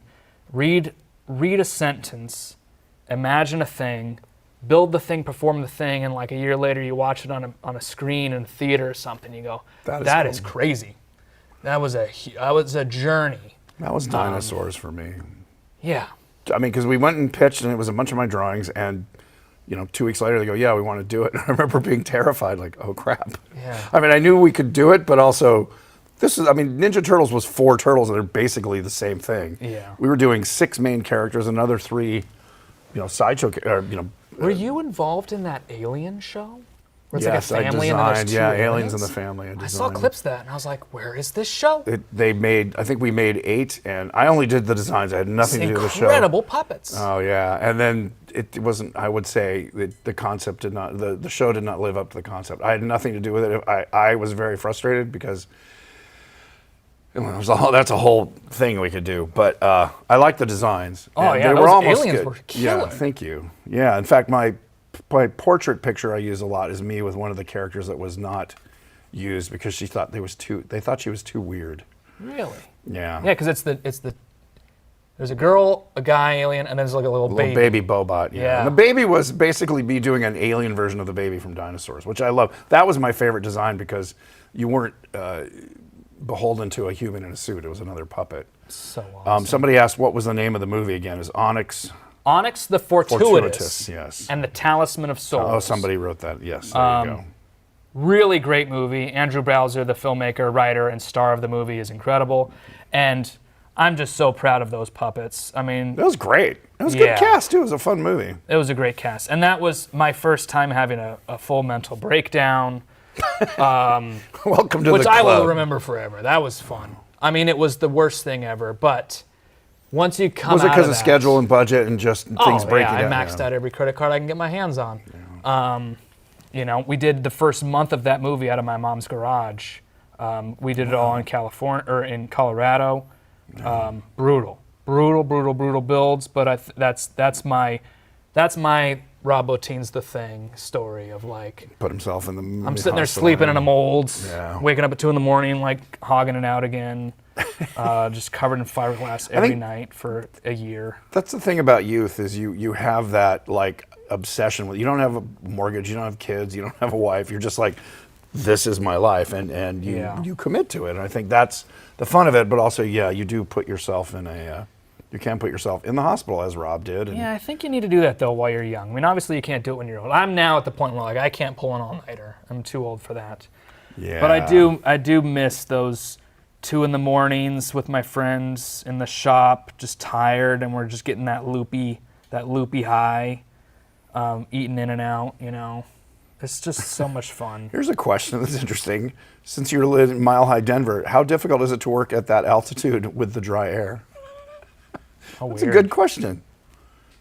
read a sentence, imagine a thing, build the thing, perform the thing, and like a year later you watch it on a screen in a theater or something, you go, that is crazy. That was a journey. That was dinosaurs for me. Yeah. Because we went and pitched, and it was a bunch of my drawings, and 2 weeks later they go, yeah, we want to do it. And I remember being terrified, like, oh crap. Yeah. I knew we could do it, but also, Ninja Turtles was 4 turtles, and they're basically the same thing. Yeah. We were doing 6 main characters, another 3, sideshow, Were you involved in that Alien show? Where it's yes, like a family and then there's 2 aliens in the family. I saw clips of that, and I was like, where is this show? I think we made 8, and I only did the designs. I had nothing to do with the show. Incredible puppets. Oh, yeah. And then it wasn't, I would say, the concept did not, the show did not live up to the concept. I had nothing to do with it. I was very frustrated because that's a whole thing we could do. But I like the designs. Oh, and yeah, they were almost aliens good. were killer. Yeah, thank you. Yeah, in fact, my portrait picture I use a lot is me with one of the characters that was not used because she thought they thought she was too weird. Really? Yeah. Yeah, because there's a girl, a guy, alien, and then there's like a little baby. Baby Bobot. Yeah. And the baby was basically me doing an alien version of the baby from Dinosaurs, which I love. That was my favorite design because you weren't beholden to a human in a suit. It was another puppet. So awesome. Somebody asked what was the name of the movie again. Is Onyx Onyx the Fortuitous, yes. and the Talisman of Souls. Oh, somebody wrote that. Yes, there you go. Really great movie. Andrew Bowser, the filmmaker, writer, and star of the movie, is incredible. And I'm just so proud of those puppets. I mean, That was great. It was a Yeah. good cast, too. It was a fun movie. it was a great cast. And that was my first time having a full mental breakdown, Welcome to which the I club. will remember forever. That was fun. I mean, it was the worst thing ever, but once you come Was it out because of of that, schedule and budget and just things breaking I down? maxed out every credit card I can get my hands on. You know, we did the first month of that movie out of my mom's garage. We did it all in California or in Colorado. Brutal builds. But that's my Rob Bottin's The Thing story of like Put himself in the I'm sitting there sleeping in a mold, Yeah. waking up at 2 a.m, like hogging it out again, just covered in fiberglass every think- night for a year. That's the thing about youth is you have that like obsession with. You don't have a mortgage, you don't have kids, you don't have a wife. You're just like, this is my life, and you commit to it. And I think that's the fun of it. But also, yeah, you do put yourself in a. You can put yourself in the hospital as Rob did. And Yeah, I think you need to do that though while you're young. I mean, obviously you can't do it when you're old. I'm now at the point where like I can't pull an all-nighter. I'm too old for that. Yeah. But I do miss those 2 a.m. with my friends in the shop, just tired, and we're just getting that loopy high, eating in and out. You know, it's just so much fun. Here's a question that's interesting. Since you live in Mile High Denver, how difficult is it to work at that altitude with the dry air? How That's a weird. good question.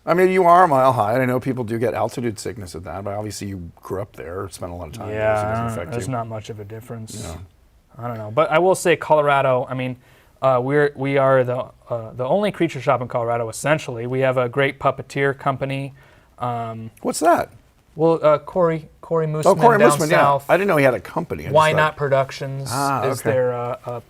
I mean, you are a mile high, and I know people do get altitude sickness at that, but obviously you grew up there, spent a lot of time there, so it Yeah, doesn't affect there's you. not much of a difference. Yeah. I don't know, but I will say Colorado. I mean, we are the only creature shop in Colorado. Essentially, we have a great puppeteer company. What's that? Well, Corey Mooseman Oh, Corey down Moosman, south. yeah. I didn't know he had a company. I just Why thought- Not Productions is okay. their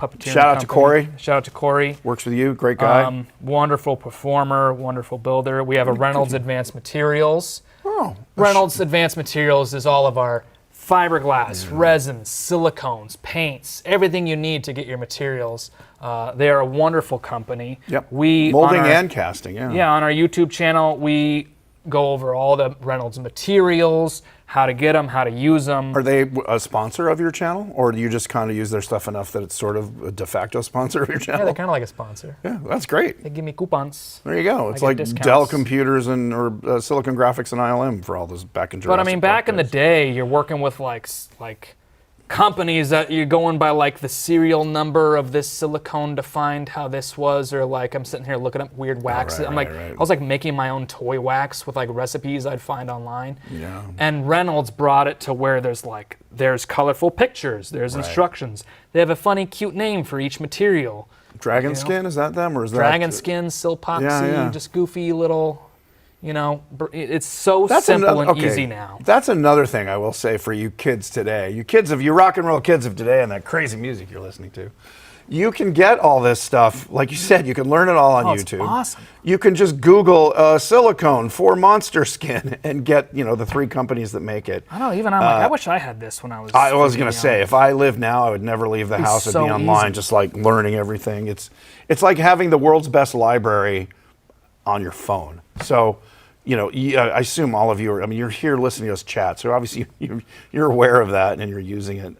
puppeteering Shout out to company. Corey. Shout out to Corey. Works with you, great guy. Wonderful performer, wonderful builder. We have a Reynolds Advanced Materials. Oh, Reynolds Advanced Materials is all of our fiberglass, resins, silicones, paints, everything you need to get your materials. They are a wonderful company. yep. We Molding on our- and casting, yeah. Yeah, on our YouTube channel, we go over all the Reynolds materials, how to get them, how to use them. Are they a sponsor of your channel, or do you just kind of use their stuff enough that it's sort of a de facto sponsor of your Yeah, channel? they're kind of like a sponsor. Yeah, that's great. They give me coupons. There you go. It's get like discounts. Dell Computers or Silicon Graphics and ILM for all those back in Jurassic But I mean, back in the days. day, you're working with like companies that you're going by like the serial number of this silicone to find how this was, or like I'm sitting here looking up weird waxes. right, I'm like, right. I was like making my own toy wax with like recipes I'd find online. Yeah. And Reynolds brought it to where there's colorful pictures, there's instructions. They have a funny, cute name for each material. Dragon Skin, is that them, or is that Dragon skin, silpoxy, Yeah. just goofy little. You know, it's so simple and easy now. That's another thing I will say for you kids today. You rock and roll kids of today and that crazy music you're listening to. You can get all this stuff, like you said, you can learn it all on It's YouTube. awesome. You can just Google silicone for monster skin and get, the 3 companies that make it. I know, even I'm like, I wish I had this when I was. I was freaking going to young. say, if I lived now, I would never leave the house. I'd so be online easy. just like learning everything. It's like having the world's best library on your phone. So, I assume all of you you're here listening to us chat, so obviously you're aware of that and you're using it.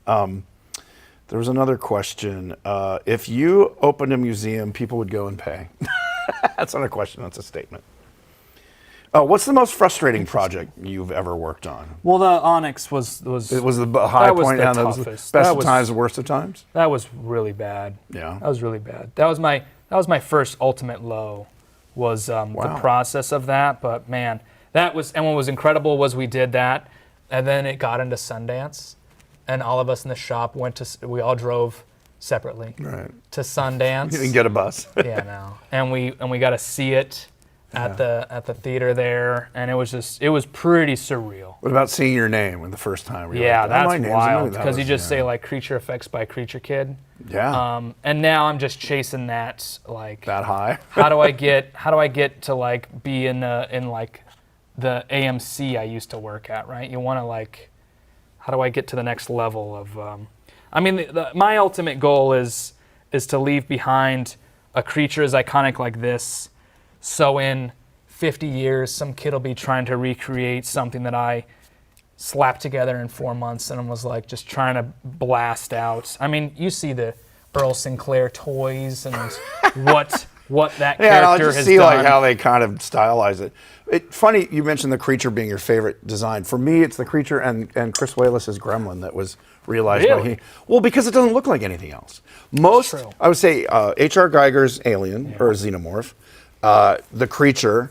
There was another question. If you opened a museum, people would go and pay. That's not a question, that's a statement. What's the most frustrating project you've ever worked on? Well, the Onyx was It was the high That was point, the and it was the toughest. best That of was- times, the worst of times? that was really bad. Yeah. That was really bad. That was my first ultimate low. Was the process of that, but man, and what was incredible was we did that, and then it got into Sundance, and all of us in the shop we all drove separately Right. to Sundance. You didn't get a bus. Yeah, no, and we got to see it at the theater there, and it was pretty surreal. What about seeing your name when the first time? Were you Yeah, like, "Oh, my that's name's in wild it." That because you was- just yeah. say like Creature Effects by Creature Kid. Yeah. And now I'm just chasing that like That high. how do I get to like be in like the AMC I used to work at, right? You want to like how do I get to the next level of I mean, my ultimate goal is to leave behind a creature as iconic like this. So in 50 years, some kid will be trying to recreate something that I slapped together in 4 months and was like just trying to blast out. I mean, you see the Earl Sinclair toys and what that Yeah, I character just has see done. like how they kind of stylize it. Funny you mentioned the creature being your favorite design. For me, it's the creature and Chris Walas's Gremlin that was realized by Really? he. Well, because it doesn't look like anything else. Most, true. I would say, H.R. Geiger's Alien or Xenomorph, the creature,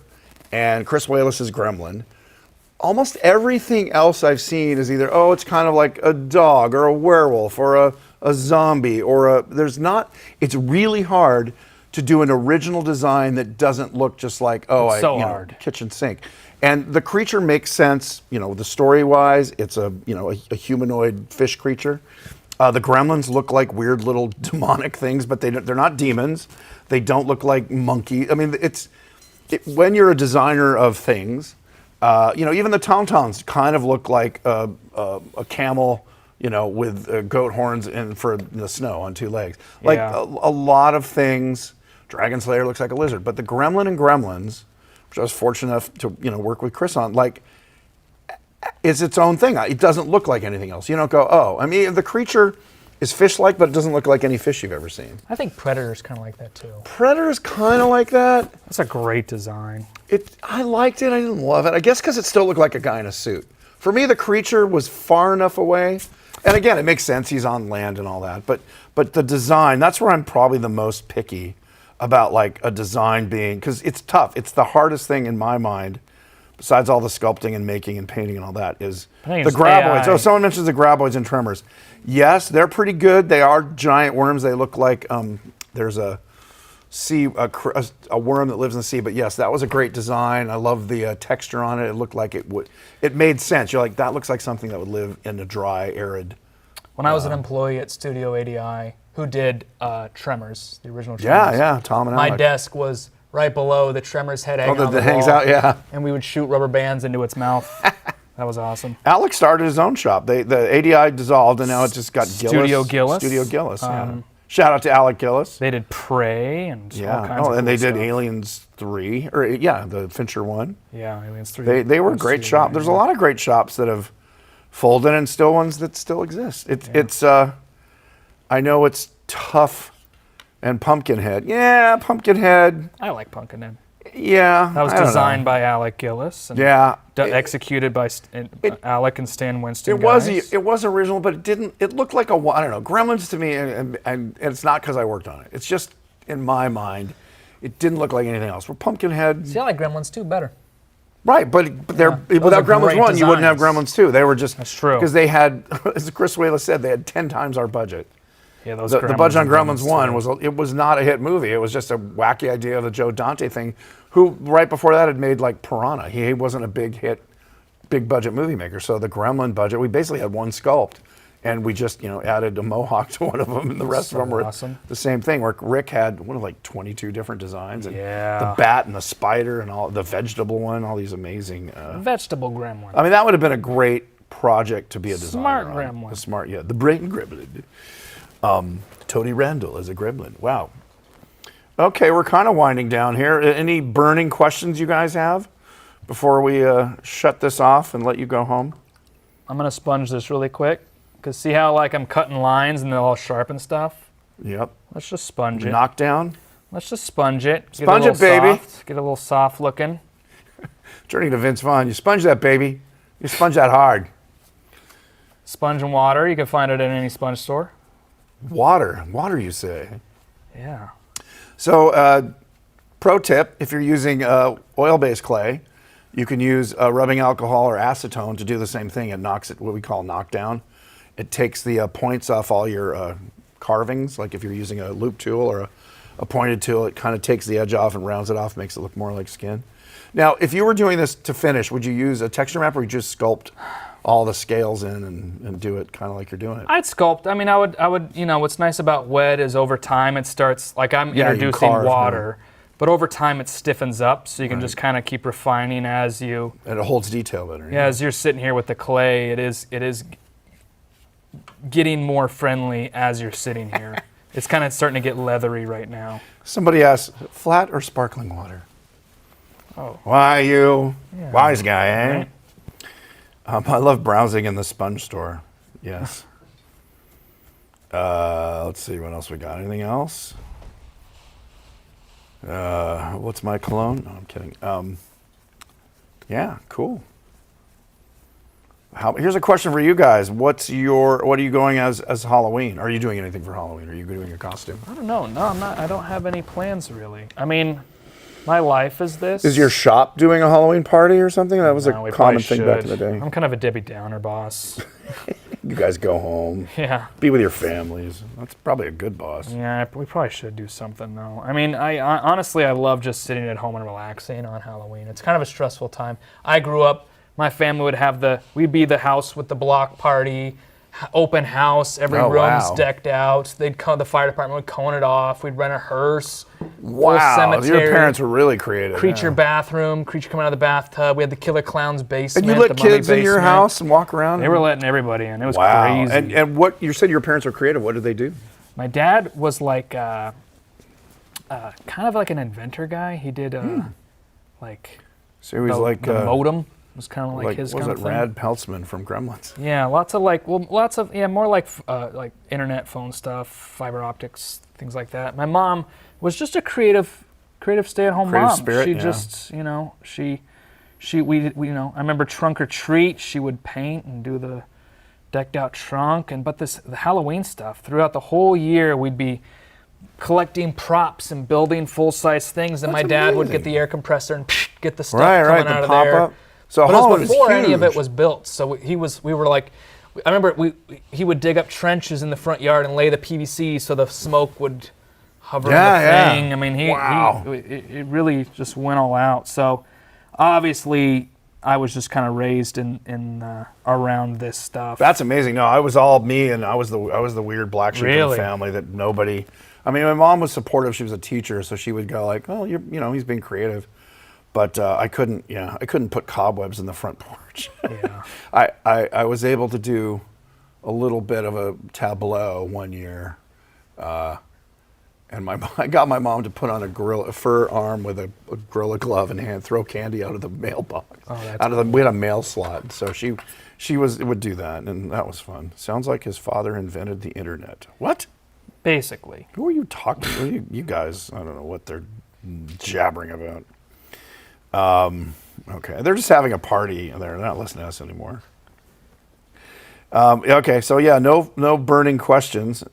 and Chris Walas's Gremlin. Almost everything else I've seen is either it's kind of like a dog or a werewolf or a zombie or there's not. It's really hard to do an original design that doesn't look just like hard. Kitchen sink. And the creature makes sense, the story-wise. It's a humanoid fish creature. The gremlins look like weird little demonic things, but they're not demons. They don't look like monkey. I mean, when you're a designer of things, even the Tauntauns kind of look like a camel, with goat horns for the snow on 2 legs. Like Yeah. a lot of things. Dragon Slayer looks like a lizard, but the Gremlin and Gremlins, which I was fortunate enough to work with Chris on, is its own thing. It doesn't look like anything else. You don't go, I mean, the creature is fish-like, but it doesn't look like any fish you've ever seen. I think Predator's kind of like that too. Predator's kind of like that. That's a great design. I liked it. I didn't love it. I guess because it still looked like a guy in a suit. For me, the creature was far enough away. And again, it makes sense. He's on land and all that. But the design, that's where I'm probably the most picky about like a design being, because it's tough. It's the hardest thing in my mind, besides all the sculpting and making and painting and all that, is the it's graboids. AI. Oh, someone mentions the graboids and tremors. Yes, they're pretty good. They are giant worms. They look like there's a worm that lives in the sea. But yes, that was a great design. I love the texture on it. It looked like it made sense. You're like, that looks like something that would live in a dry, arid. When I was an employee at Studio ADI, who did Tremors, the original Tremors. Yeah, Tom and My Alec. desk was right below the Tremors head hanging on the that hangs wall, out, yeah. and we would shoot rubber bands into its mouth. That was awesome. Alex started his own shop. The ADI dissolved, and now it just got Studio Gillis. Studio Gillis, yeah. Shout out to Alec Gillis. They did Prey and all kinds of and they cool did stuff. Aliens 3, the Fincher one. Yeah, Aliens 3. They were a great shop. There's a lot of great shops that have folded and still ones that still exist. It's I know it's tough. And Pumpkinhead. Yeah, Pumpkinhead. I like Pumpkinhead. Yeah. That was I don't designed know. by Alec Gillis. And Yeah. executed by Alec and Stan Winston. It was original, but it looked like I don't know, Gremlins to me, and it's not because I worked on it. It's just, in my mind, it didn't look like anything else. Where Pumpkinhead, See, I like Gremlins 2 better. right, but they're those without are Gremlins great 1, you wouldn't have designs. Gremlins 2. They were just, That's true. because they had, as Chris Walas said, they had 10 times our budget. Yeah, those The budget on and Gremlins 1 2. was not a hit movie. It was just a wacky idea of the Joe Dante thing, who right before that had made like Piranha. He wasn't a big budget movie maker. So the Gremlin budget, we basically had one sculpt, and we just added a mohawk to one of them, and the rest of them were awesome. the same thing. Where Rick had 22 different designs, and Yeah. the bat and the spider and all the vegetable one, all these amazing. Vegetable Gremlin. I mean, that would have been a great project to be a designer Smart on. gremlin. The brain gremlin. Tony Randall as a gremlin. Wow. Okay, we're kind of winding down here. Any burning questions you guys have before we shut this off and let you go home? I'm going to sponge this really quick. Because see how I'm cutting lines and they're all sharp and stuff? Yep. Let's just sponge it. Knockdown. Let's just sponge it. Get Sponge a it, little baby. Soft, get a little soft looking. Turning to Vince Vaughn. You sponge that, baby. You sponge that hard. Sponge and water. You can find it at any sponge store. Water, you say. Yeah. So, pro tip, if you're using oil-based clay, you can use rubbing alcohol or acetone to do the same thing. It knocks it, what we call knockdown. It takes the points off all your carvings. Like if you're using a loop tool or a pointed tool, it kind of takes the edge off and rounds it off, makes it look more like skin. Now, if you were doing this to finish, would you use a texture map or would you just sculpt all the scales in and do it kind of like you're doing it? I'd sculpt. I mean, I would, what's nice about wet is over time it starts, like I'm Yeah, you introducing carve, water, but over time it stiffens up, so you can just kind of keep refining as you, And it holds detail better. as you're sitting here with the clay, it is getting more friendly as you're sitting here. It's kind of starting to get leathery right now. Somebody asked, flat or sparkling water? Oh. Why you? Yeah. Wise guy, eh? Right. I love browsing in the sponge store. Yes. Let's see what else we got. Anything else? What's my cologne? No, I'm kidding. Yeah, cool. Here's a question for you guys. What are you going as Halloween? Are you doing anything for Halloween? Are you doing a costume? I don't know. No, I'm not. I don't have any plans really. I mean, my life is this. Is your shop doing a Halloween party or something? That was No, a we common probably thing back in should. the day. I'm kind of a Debbie Downer boss. You guys go home. Yeah. Be with your families. That's probably a good boss. Yeah, we probably should do something though. I mean, I honestly, I love just sitting at home and relaxing on Halloween. It's kind of a stressful time. I grew up, my family would have we'd be the house with the block party, open house, every Oh, room's wow. decked out. They'd call, the fire department would cone it off. We'd rent a hearse. Wow, full cemetery, your parents were really creative. creature yeah. bathroom, creature coming out of the bathtub. We had the killer clown's basement. And you let the mummy kids in your basement. house and walk around? They were letting everybody in. It was wow. crazy. And what you said your parents were creative. What did they do? My dad was like kind of like an inventor guy. He did like So he was the, like the modem was kind of like his what kind was of it, thing. Rad Peltzman from Gremlins? Yeah, more like internet phone stuff, fiber optics, things like that. My mom was just a creative stay-at-home Creative mom. spirit, She yeah. just, we I remember trunk or treat. She would paint and do the decked out trunk, but the Halloween stuff throughout the whole year we'd be collecting props and building full-size things, and That's my dad would amazing. get the air compressor and get the stuff Right, coming out the of pop there. up. So But it Halloween was is before any of it huge. was built. So we were like, I remember he would dig up trenches in the front yard and lay the PVC so the smoke would hover in the thing. I mean, Wow. it really just went all out. So obviously, I was just kind of raised in around this stuff. That's amazing. No, I was all me, and I was the weird black sheep of the Really? family that nobody. I mean, my mom was supportive. She was a teacher, so she would go like, "Oh, he's being creative," but I couldn't. Yeah, I couldn't put cobwebs in the front porch. Yeah. I was able to do a little bit of a tableau one year, and I got my mom to put on a fur arm with a gorilla glove in hand, throw candy out of the mailbox. Oh, that's we had a mail slot, so she would do that, and that was fun. Sounds like his father invented the internet. What? Basically. Who are you talking to? You guys, I don't know what they're jabbering about. Okay, they're just having a party. They're not listening to us anymore. Okay, so yeah, no burning questions.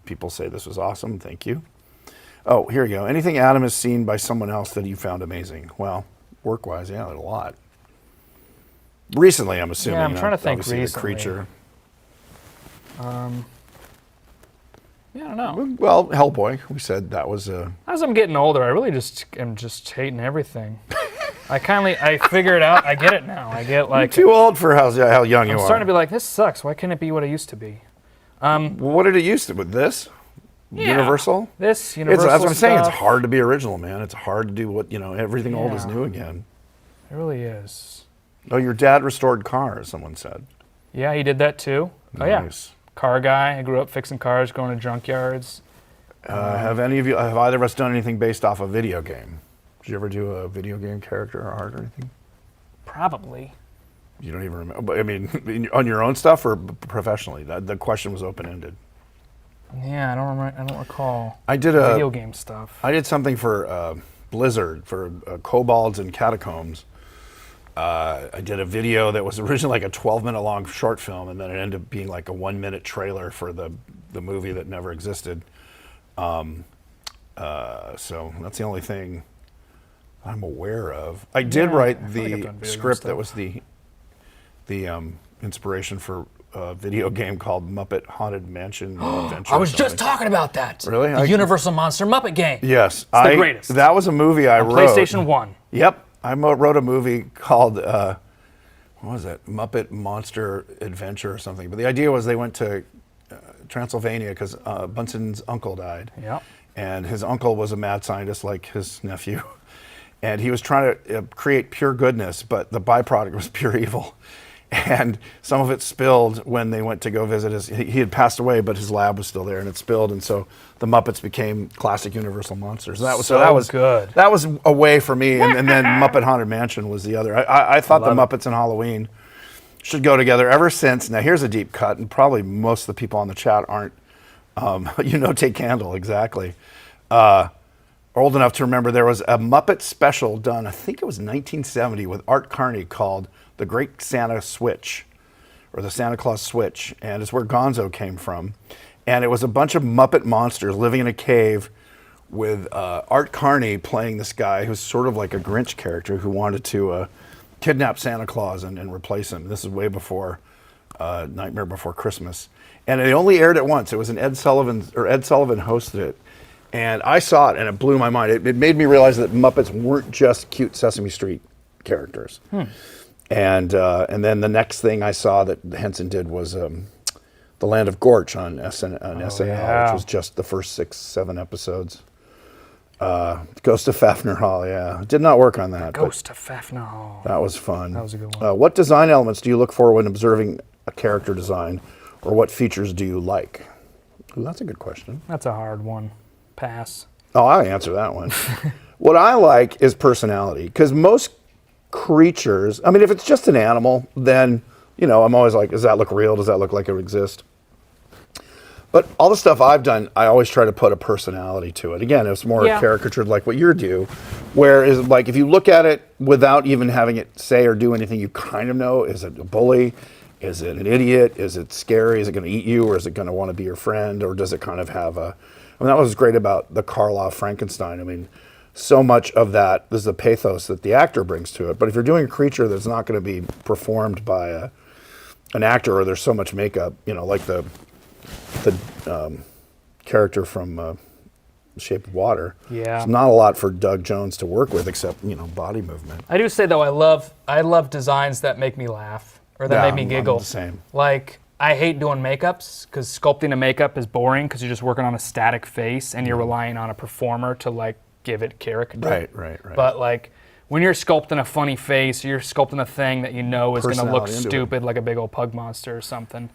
People say this was awesome. Thank you. Oh, here we go. Anything Adam has seen by someone else that you found amazing? Well, work-wise, yeah, there's a lot. Recently, I'm assuming. Yeah, I'm trying to think obviously recently. The creature. Yeah, I don't know. Well, Hellboy. We said that was a. As I'm getting older, I really am just hating everything. I figure it out. I get it now. I get like Too old for how young you I'm are. starting to be like, this sucks. Why can't it be what it used to be? Well, what did it used to with this? Yeah. Universal? This Universal That's what I'm saying. It's stuff. hard to be original, man. It's hard to do what, everything old is Yeah. new again. It really is. Oh, your dad restored cars, someone said. Yeah, he did that too. Oh yeah, Nice. car guy. I grew up fixing cars, going to junkyards. Have either of us done anything based off a video game? Did you ever do a video game character or art or anything? Probably. You don't even remember. I mean, on your own stuff or professionally? The question was open-ended. Yeah, I don't remember. I don't recall. I did Video game stuff. I did something for Blizzard for Kobolds and Catacombs. I did a video that was originally like a 12-minute long short film, and then it ended up being like a 1-minute trailer for the movie that never existed. So that's the only thing I'm aware of. I did write I feel like I've the done video script stuff. that was the inspiration for a video game called Muppet Haunted Mansion Adventure. I was or just something. talking about that. Really? The Universal Monster Muppet game. Yes, the greatest. That was a movie I On wrote. PlayStation 1. Yep, I wrote a movie called what was it? Muppet Monster Adventure or something. But the idea was they went to Transylvania because Bunsen's uncle died. Yep. And his uncle was a mad scientist like his nephew. And he was trying to create pure goodness, but the byproduct was pure evil. and some of it spilled when they went to go visit his. He had passed away, but his lab was still there, and it spilled, and so the Muppets became classic Universal monsters. That was good. That was a way for me, and then Muppet Haunted Mansion was the other. I thought the Muppets and Halloween should go together ever since. Now here's a deep cut, and probably most of the people on the chat aren't. Take Candle, exactly. Old enough to remember there was a Muppet special done, I think it was 1970, with Art Carney called The Great Santa Switch, or the Santa Claus Switch, and it's where Gonzo came from. And it was a bunch of Muppet monsters living in a cave with Art Carney playing this guy who's sort of like a Grinch character who wanted to kidnap Santa Claus and replace him. This is way before Nightmare Before Christmas. And it only aired it once. It was Ed Sullivan hosted it. And I saw it, and it blew my mind. It made me realize that Muppets weren't just cute Sesame Street characters. And then the next thing I saw that Henson did was The Land of Gorch on SNL, which was just the first 6-7 episodes. Ghost of Fafner Hall, yeah. Did not work on that. Ghost of Fafner Hall. That was fun. That was a good one. What design elements do you look for when observing a character design, or what features do you like? Ooh, that's a good question. That's a hard one. Pass. Oh, I'll answer that one. What I like is personality, because most creatures, I mean, if it's just an animal, then, I'm always like, does that look real? Does that look like it exists? But all the stuff I've done, I always try to put a personality to it. Again, it's more caricatured like what you do, whereas like if you look at it without even having it say or do anything, you kind of know, is it a bully? Is it an idiot? Is it scary? Is it going to eat you? Or is it going to want to be your friend? Or does it kind of have that was great about the Karloff Frankenstein. I mean, so much of that is the pathos that the actor brings to it. But if you're doing a creature that's not going to be performed by an actor, or there's so much makeup, like the character from Shape of Water. Yeah. It's not a lot for Doug Jones to work with, except body movement. I do say though, I love designs that make me laugh or that make me giggle. I'm the same. Like I hate doing makeups because sculpting a makeup is boring because you're just working on a static face and you're relying on a performer to like give it character. Right. But like when you're sculpting a funny face, you're sculpting a thing that is going to look stupid, like a big old pug monster or something.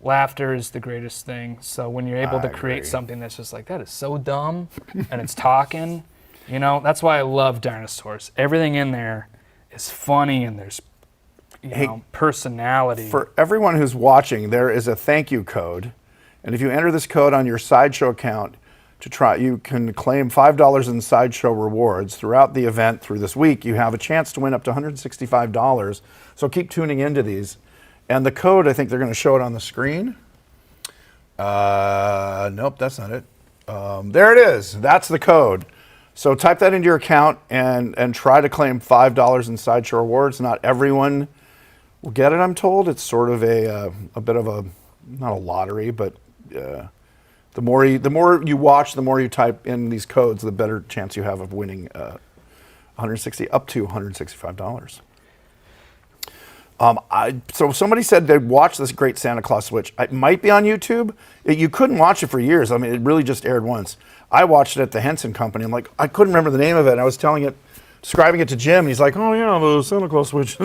Laughter is the greatest thing. So when you're able to create something that's just like, that is so dumb, and it's talking, that's why I love dinosaurs. Everything in there is funny, and there's personality. For everyone who's watching, there is a thank you code, and if you enter this code on your Sideshow account you can claim $5 in Sideshow rewards throughout the event through this week. You have a chance to win up to $165. So keep tuning into these. And the code, I think they're going to show it on the screen. Nope, that's not it. There it is. That's the code. So type that into your account and try to claim $5 in Sideshow rewards. Not everyone will get it, I'm told. It's sort of a bit of a, not a lottery, but the more you watch, the more you type in these codes, the better chance you have of winning up to $165. So somebody said they'd watch this Great Santa Claus Switch. It might be on YouTube. You couldn't watch it for years. I mean, it really just aired once. I watched it at the Henson Company. I'm like, I couldn't remember the name of it. And I was describing it to Jim. And he's like, oh yeah, the Santa Claus Switch.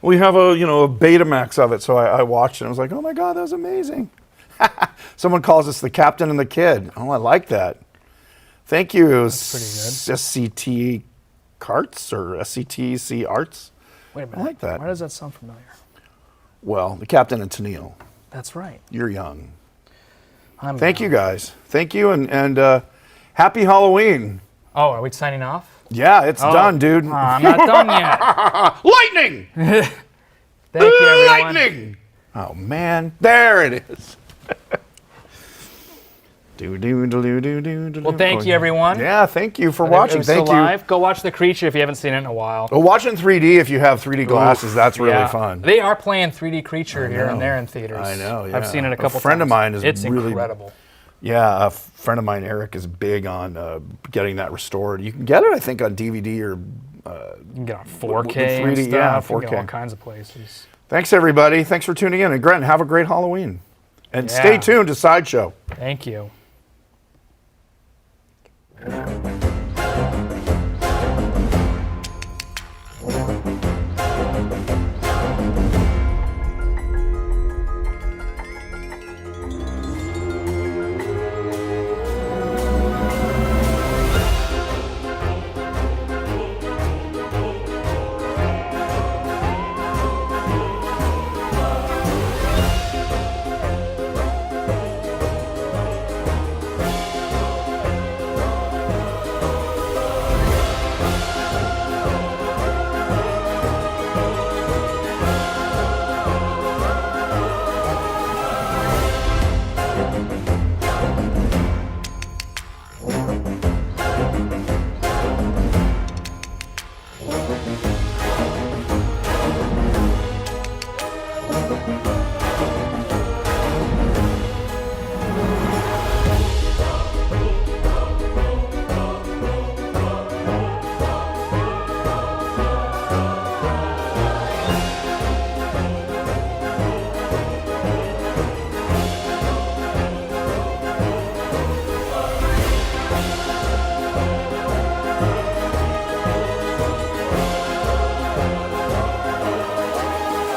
We have a Betamax of it. So I watched it. And I was like, oh my God, that was amazing. Someone calls us the Captain and the Kid. Oh, I like that. Thank you. That's pretty good. SCT Carts or SCTC Arts. Wait a minute. I like that. Why does that sound familiar? Well, the Captain and Tennille. That's right. You're young. Thank you guys. Thank you and happy Halloween. Oh, are we signing off? Yeah, it's done, dude. I'm not done yet. Lightning! Thank you, everyone. Lightning! Oh man, there it is. Well, thank you, everyone. Yeah, thank you for watching. Thank you. Live. Go watch The Creature if you haven't seen it in a while. Well, watch in 3D if you have 3D glasses. That's really fun. They are playing 3D Creature here and there in theaters. I know. Yeah. I've seen it a couple times. A friend of mine is it's really incredible. Yeah, a friend of mine, Eric, is big on getting that restored. You can get it, I think, on DVD or you can get on 4K. 3D, and stuff. yeah, 4K. You can get all kinds of places. Thanks, everybody. Thanks for tuning in. And Grant, have a great Halloween. And stay tuned to Sideshow. Thank you.